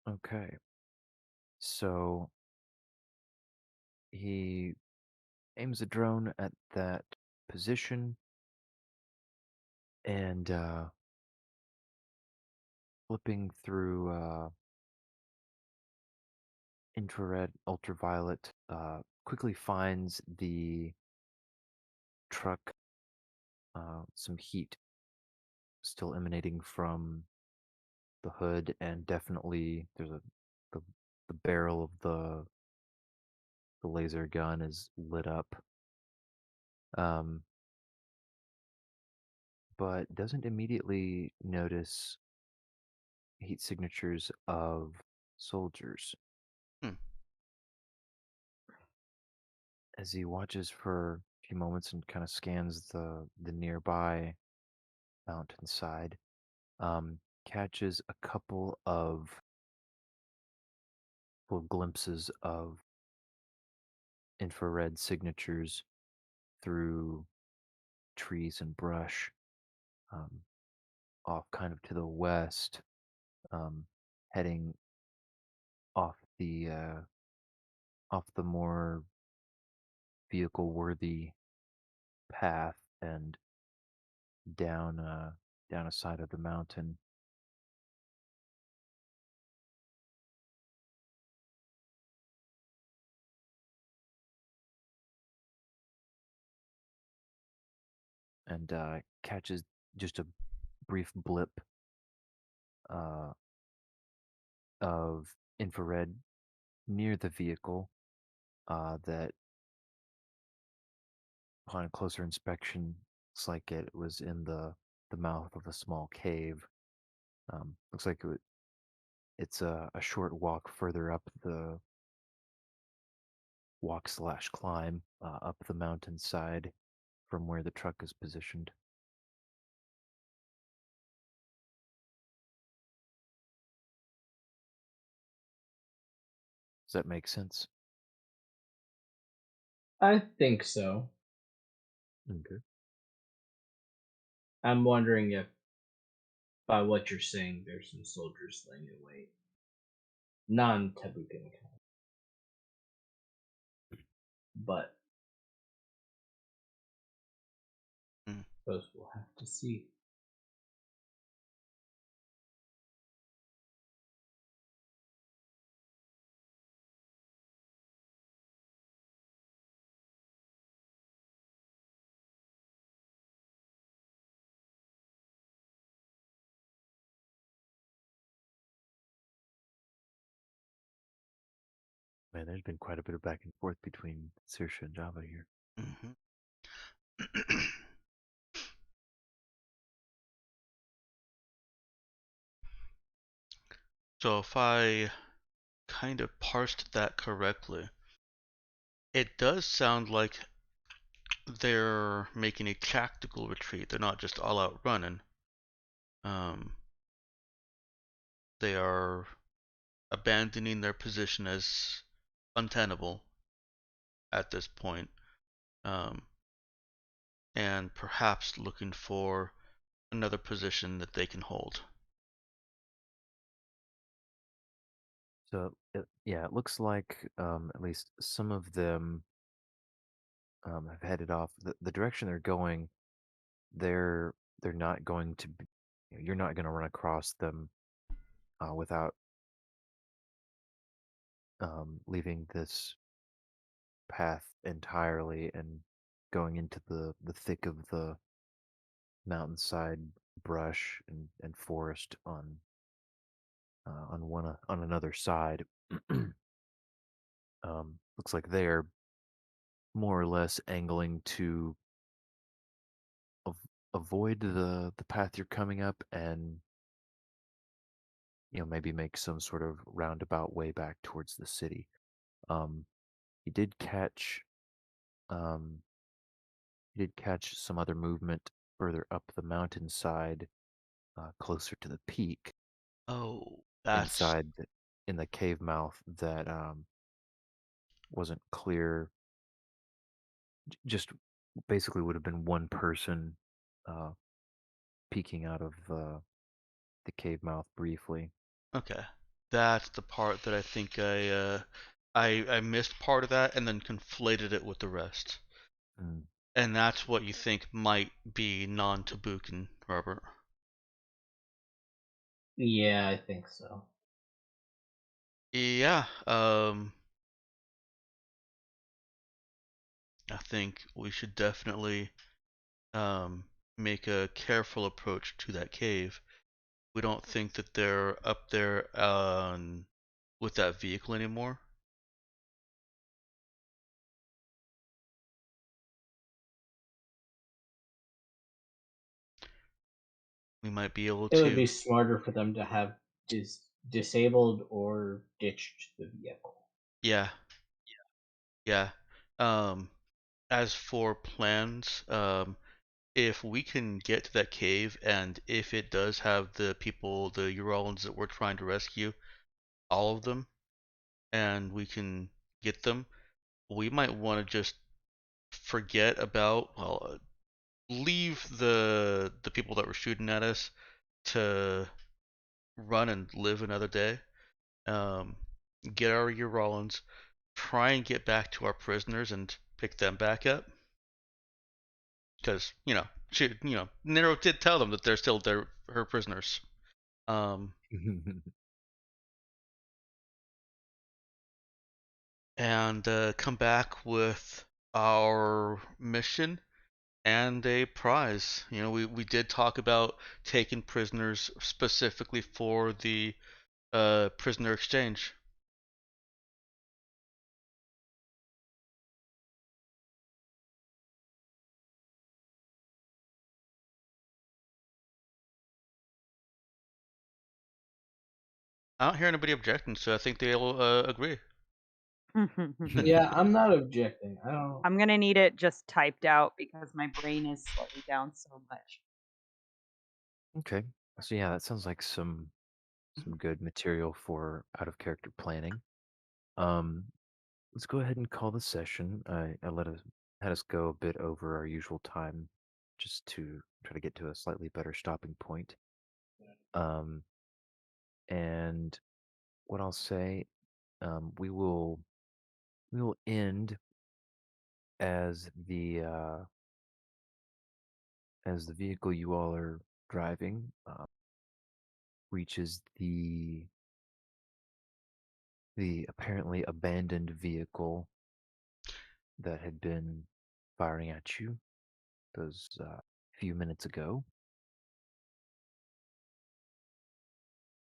Okay, so he aims a drone at that position and flipping through infrared, ultraviolet, quickly finds the truck, some heat still emanating from the hood, and definitely there's the, the barrel of the laser gun is lit up, um, but doesn't immediately notice heat signatures of soldiers. Hmm. As he watches for a few moments and kind of scans the nearby mountainside, catches a couple of little glimpses of infrared signatures through trees and brush, um, off kind of to the west, um, heading off the more vehicle worthy path and down a side of the mountain. And catches just a brief blip uh, of infrared near the vehicle that, upon closer inspection, looks like it was in the mouth of a small cave. Looks like it's a short walk further up the walk/climb up the mountainside from where the truck is positioned. Does that make sense? I think so. Okay. I'm wondering if, by what you're saying, there's some soldiers laying in wait. Non-Tabukan kind. But Hmm. suppose we'll have to see. Man, there's been quite a bit of back and forth between Saoirse and Java here. Mm-hmm. So if I kind of parsed that correctly, it does sound like they're making a tactical retreat. They're not just all out running. They are abandoning their position as untenable at this point, um, and perhaps looking for another position that they can hold. So yeah, it looks like at least some of them have headed off. The direction they're going, they're they're not going to be, you're not going to run across them without leaving this path entirely and going into the thick of the mountainside brush and forest on another side. Looks like they're more or less angling to av- avoid the path you're coming up and maybe make some sort of roundabout way back towards the city. Um, he did catch um, he did catch some other movement further up the mountainside, closer to the peak, Oh, that's inside in the cave mouth that wasn't clear. Just basically would have been one person uh, peeking out of the cave mouth briefly. okay. That's the part that I think I missed part of that and then conflated it with the rest. Mm. And that's what you think might be non-Tabukan, Robert. Yeah, I think so. Yeah, I think we should definitely make a careful approach to that cave. We don't think that they're up there with that vehicle anymore. We might be able It would to. be smarter for them to have disabled or ditched the vehicle. Yeah, yeah. Um, as for plans, if we can get to that cave and if it does have the people, the Uralans that we're trying to rescue, all of them, and we can get them, we might want to just forget about, well, leave the people that were shooting at us to run and live another day. Um, get our Uralans, try and get back to our prisoners and pick them back up. Because Nero did tell them that they're still her prisoners. Um, and come back with our mission and a prize. We did talk about taking prisoners specifically for the prisoner exchange. I don't hear anybody objecting, so I think they'll agree. Yeah, I'm not objecting. I don't. I'm gonna need it just typed out because my brain is slowing down so much. Okay. So yeah, that sounds like some good material for out of character planning. Um, let's go ahead and call the session. I had us go a bit over our usual time, just to try to get to a slightly better stopping point. Um, and what I'll say, we will end as the vehicle you all are driving reaches the apparently abandoned vehicle that had been firing at you those few minutes ago.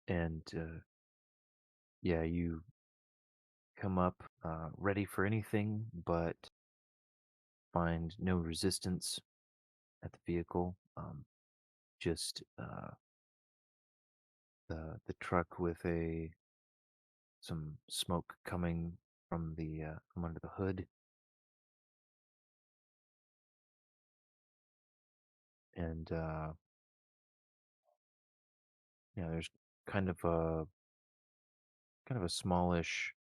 And yeah, you come up ready for anything, but find no resistance at the vehicle. Just the truck with some smoke coming from under the hood, and there's kind of kind of a smallish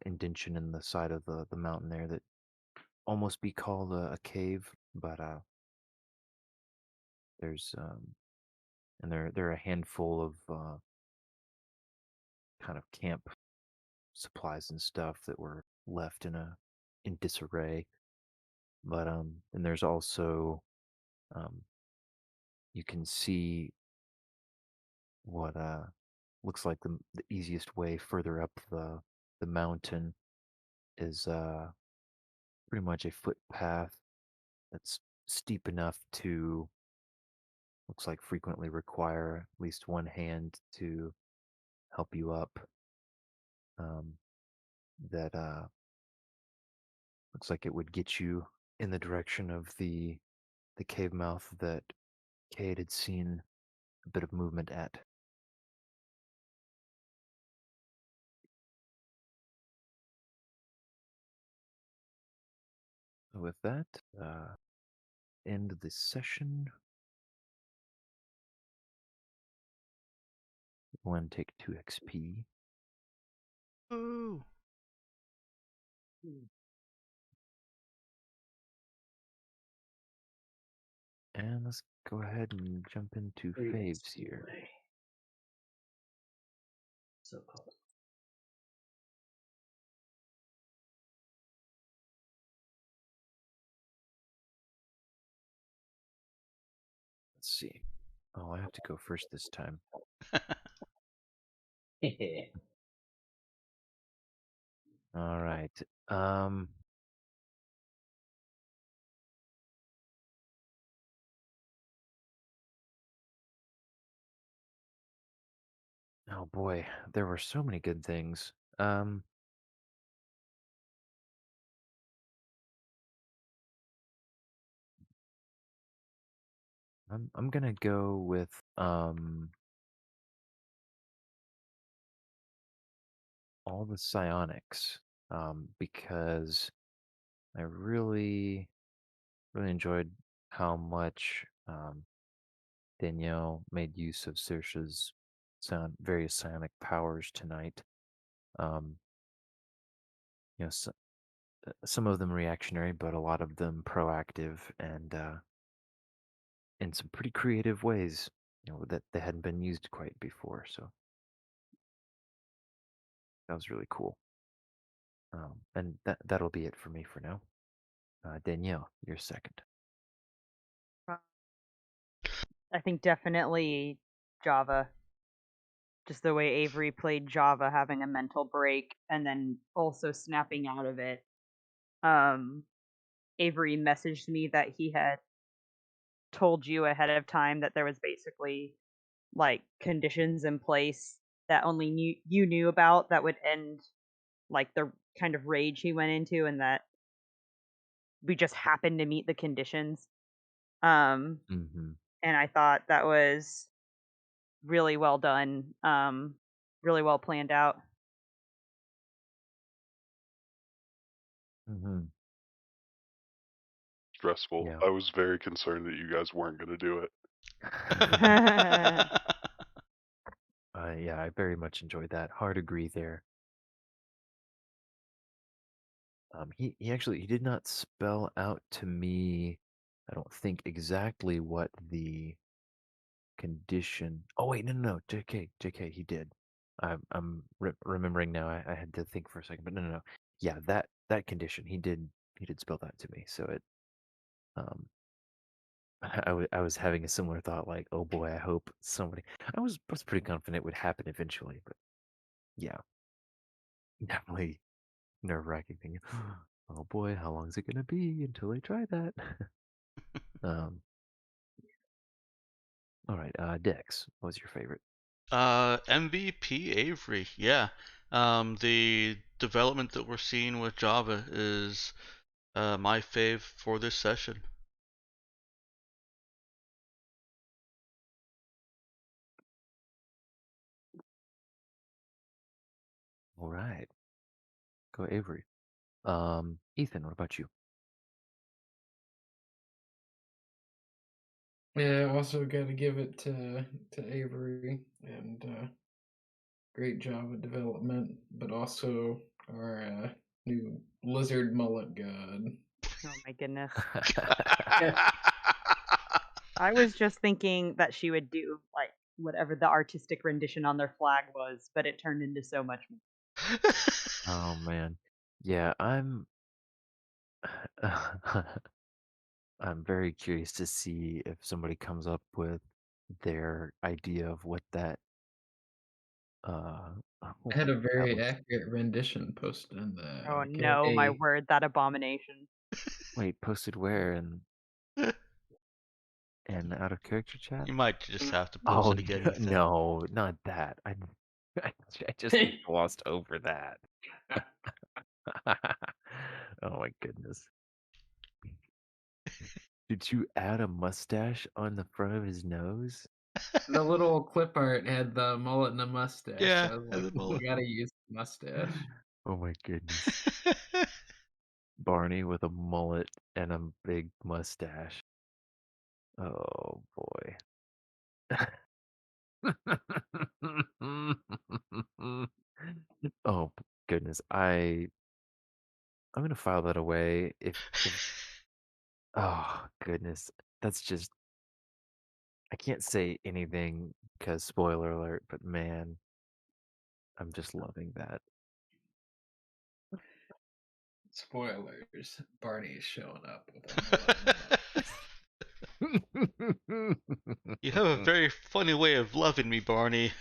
indention in the side of the mountain there that almost be called a cave, but there's and there are a handful of kind of camp supplies and stuff that were left in disarray. But and there's also um, you can see what looks like the easiest way further up the mountain is pretty much a footpath that's steep enough to looks like frequently require at least one hand to help you up. Um, that looks like it would get you in the direction of the cave mouth that Cade had seen a bit of movement at. So with that, end the session. Go and take 2 XP. Ooh. And let's go ahead and jump into faves here. So close. Let's see. Oh, I have to go first this time. All right. Oh boy, there were so many good things. I'm gonna go with all the psionics because I really enjoyed how much Danielle made use of Saoirse's various psionic powers tonight. Um, some of them reactionary, but a lot of them proactive and in some pretty creative ways, that they hadn't been used quite before. So that was really cool. And that'll be it for me for now. Danielle, you're second. I think definitely Java. Just the way Avery played Java, having a mental break and then also snapping out of it. Avery messaged me that he had told you ahead of time that there was basically like conditions in place that only you knew about that would end like the kind of rage he went into, and that we just happened to meet the conditions. Mm-hmm. And I thought that was really well done, really well planned out. Mm-hmm. Stressful. Yeah. I was very concerned that you guys weren't going to do it. Yeah, I very much enjoyed that. Hard agree there. He did not spell out to me, I don't think, exactly what the condition. Oh wait, no, JK, he did. I'm remembering now. I had to think for a second, but no. Yeah, that condition, he did spell that to me. So it, um, I was having a similar thought, like, oh boy, I hope somebody. I was pretty confident it would happen eventually, but yeah, definitely nerve-wracking thing. Oh boy, how long is it gonna be until I try that? um, all right, Dex, what was your favorite? MVP Avery, yeah. The development that we're seeing with Java is my fave for this session. All right, go Avery. Ethan, what about you? Yeah, also got to give it to Avery, and great Java development, but also our new lizard mullet god. Oh my goodness. I was just thinking that she would do like whatever the artistic rendition on their flag was, but it turned into so much more. Oh man. Yeah, I'm I'm very curious to see if somebody comes up with their idea of what that uh I had a what that very looks. accurate rendition posted in Oh the no, my KA. word, that abomination. Wait, posted where and out of character chat? You might just have to post Oh it again, Ethan. no, not that. I just glossed over that. Oh my goodness. Did you add a mustache on the front of his nose? The little clip art had the mullet and the mustache. Yeah, So I was and like, the mullet. you gotta use the mustache. Oh my goodness. Barney with a mullet and a big mustache. Oh boy. Oh goodness. I'm gonna file that away if oh goodness. That's just I can't say anything because spoiler alert, but man, I'm just loving that. Spoilers. Barney's showing up with a mullet and a mustache. You have a very funny way of loving me, Barney.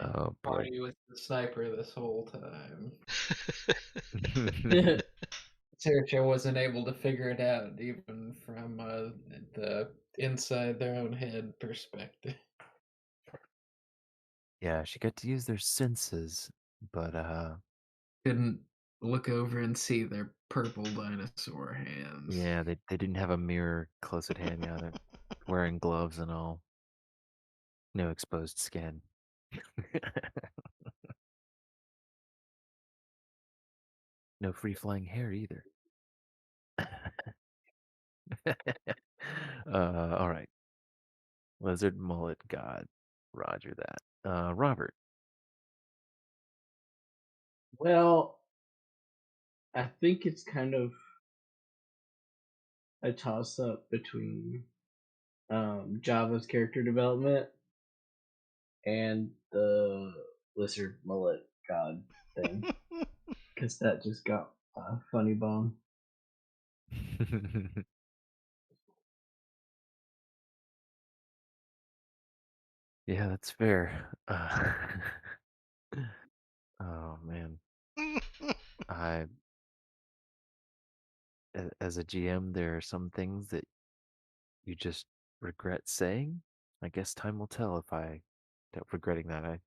Oh boy. Barney was the sniper this whole time. Saoirse wasn't able to figure it out, even from the inside their own head perspective. Yeah, she got to use their senses, but Couldn't look over and see their purple dinosaur hands. yeah, they didn't have a mirror close at hand. Yeah, they're wearing gloves and all. No exposed skin. No free flying hair either. All right. Lizard mullet god. Roger that. Robert. Well, I think it's kind of a toss up between Java's character development and the lizard mullet god thing, because that just got a funny bone. Yeah, that's fair. Oh man, I as a GM, there are some things that you just regret saying. I guess time will tell if I end up regretting that. I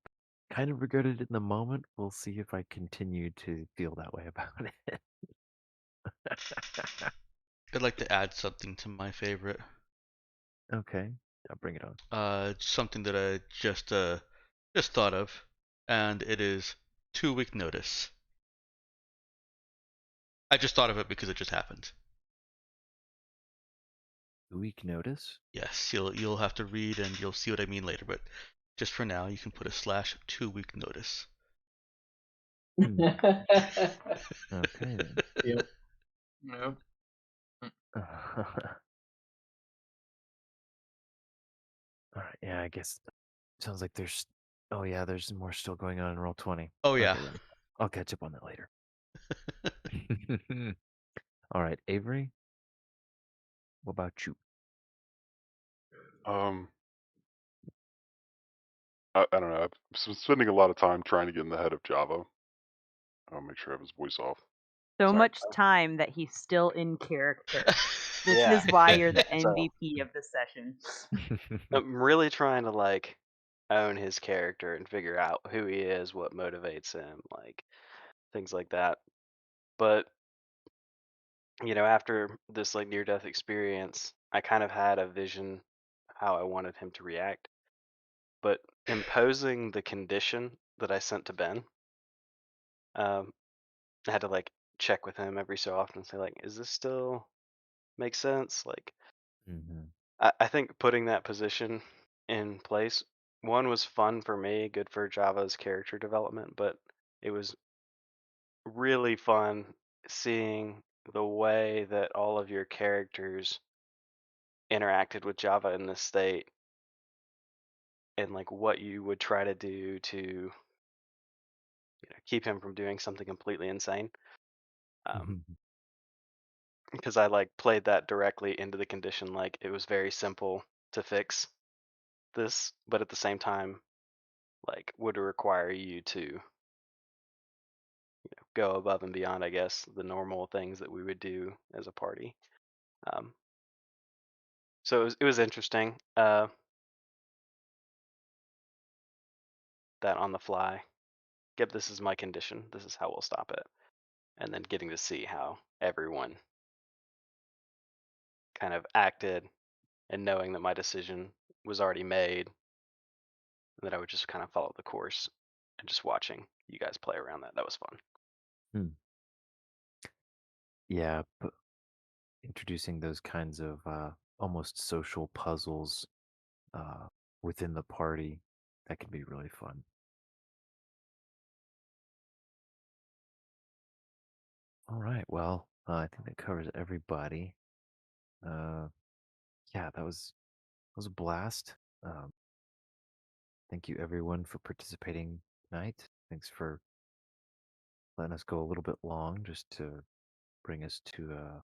kind of regretted it in the moment. We'll see if I continue to feel that way about it. I'd like to add something to my favorite. Okay, I'll bring it on. Something that I just thought of, and it is 2 week notice. I just thought of it because it just happened. 2 week notice? Yes, you'll have to read and you'll see what I mean later, but just for now, you can put a / 2 week notice. Okay then. Yep. Nope. All right, yeah, I guess sounds like there's. Oh yeah, there's more still going on in Roll20. Oh yeah. Okay then. I'll catch up on that later. All right, Avery. What about you? I don't know. I've been spending a lot of time trying to get in the head of Java. I'll make sure I have his voice off. So Sorry. much time that he's still in character. This Yeah. is why you're the So- MVP of the session. I'm really trying to like own his character and figure out who he is, what motivates him, like things like that. But after this like near death experience, I kind of had a vision how I wanted him to react. But imposing the condition that I sent to Ben, I had to like check with him every so often and say like, is this still make sense? Like, Mhm. I think putting that position in place. One was fun for me, good for Java's character development, but it was really fun seeing the way that all of your characters interacted with Java in this state and like what you would try to do to keep him from doing something completely insane. Because I like played that directly into the condition, like it was very simple to fix this, but at the same time, like would require you to go above and beyond, I guess, the normal things that we would do as a party. So it was interesting. That on the fly. Yep, this is my condition. This is how we'll stop it. And then getting to see how everyone kind of acted and knowing that my decision was already made and that I would just kind of follow the course and just watching you guys play around that. That was fun. Yeah, but introducing those kinds of almost social puzzles within the party, that can be really fun. All right, well, I think that covers everybody. Yeah, that was a blast. Thank you everyone for participating tonight. Thanks for letting us go a little bit long just to bring us to a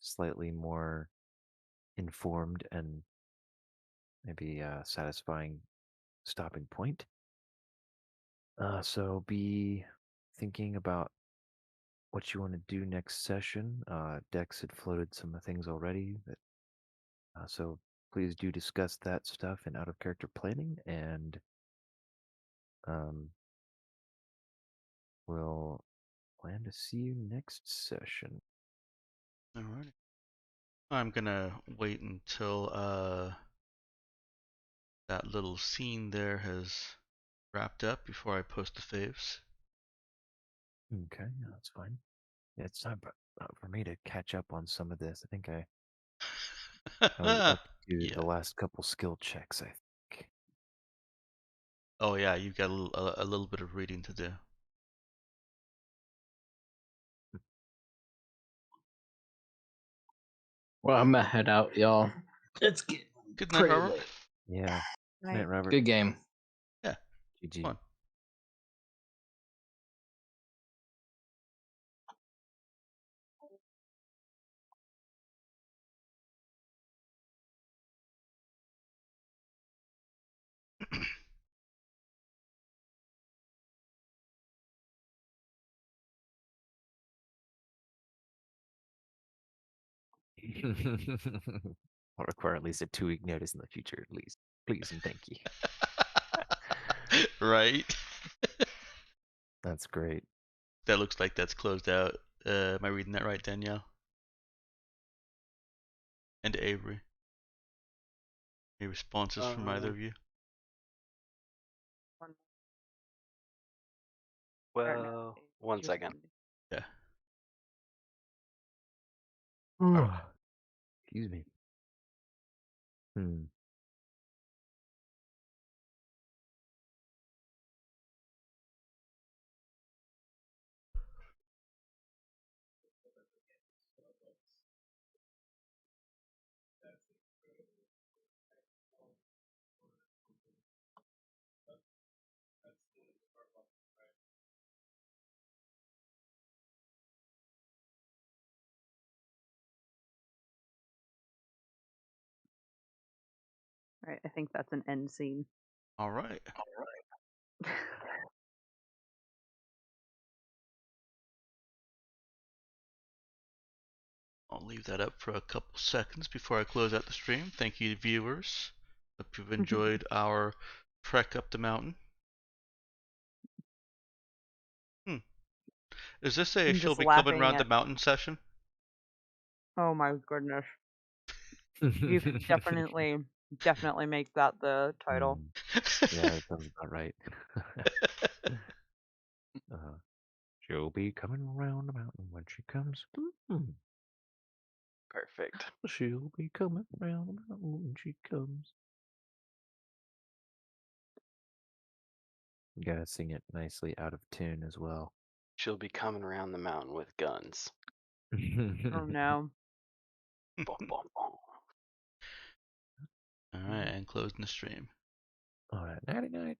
slightly more informed and maybe satisfying stopping point. So be thinking about what you want to do next session. Dex had floated some things already, so please do discuss that stuff in out of character planning, and we'll plan to see you next session. Alrighty. I'm gonna wait until that little scene there has wrapped up before I post the faves. Okay, yeah, that's fine. Yeah, it's time for me to catch up on some of this. I think I was up to Yeah. the last couple skill checks, I think. Oh yeah, you've got a little bit of reading to do. Well, I'm gonna head out, y'all. It's getting Good night, pretty Robert. late. Yeah. Right. Night, Robert. Good game. Yeah, GG. fun. I'll require at least a 2-week notice in the future, at least. Please and thank you. Right? That's great. That looks like that's closed out. Am I reading that right, Danielle? And Avery? Any responses from either of you? Well, one second. Yeah. Excuse me. Hmm. Right. I think that's an end scene. All right. I'll leave that up for a couple seconds before I close out the stream. Thank you, viewers. Hope you've enjoyed our trek up the mountain. Is this a I'm she'll just be coming laughing around the at. mountain session? Oh my goodness. You can definitely make that the title. Yeah, that sounds about right. She'll be coming around the mountain when she comes. Perfect. She'll be coming around the mountain when she comes. You gotta sing it nicely out of tune as well. She'll be coming around the mountain with guns. Oh no. Bum, bum, bum. All right, and closing the stream. All right, nighty night.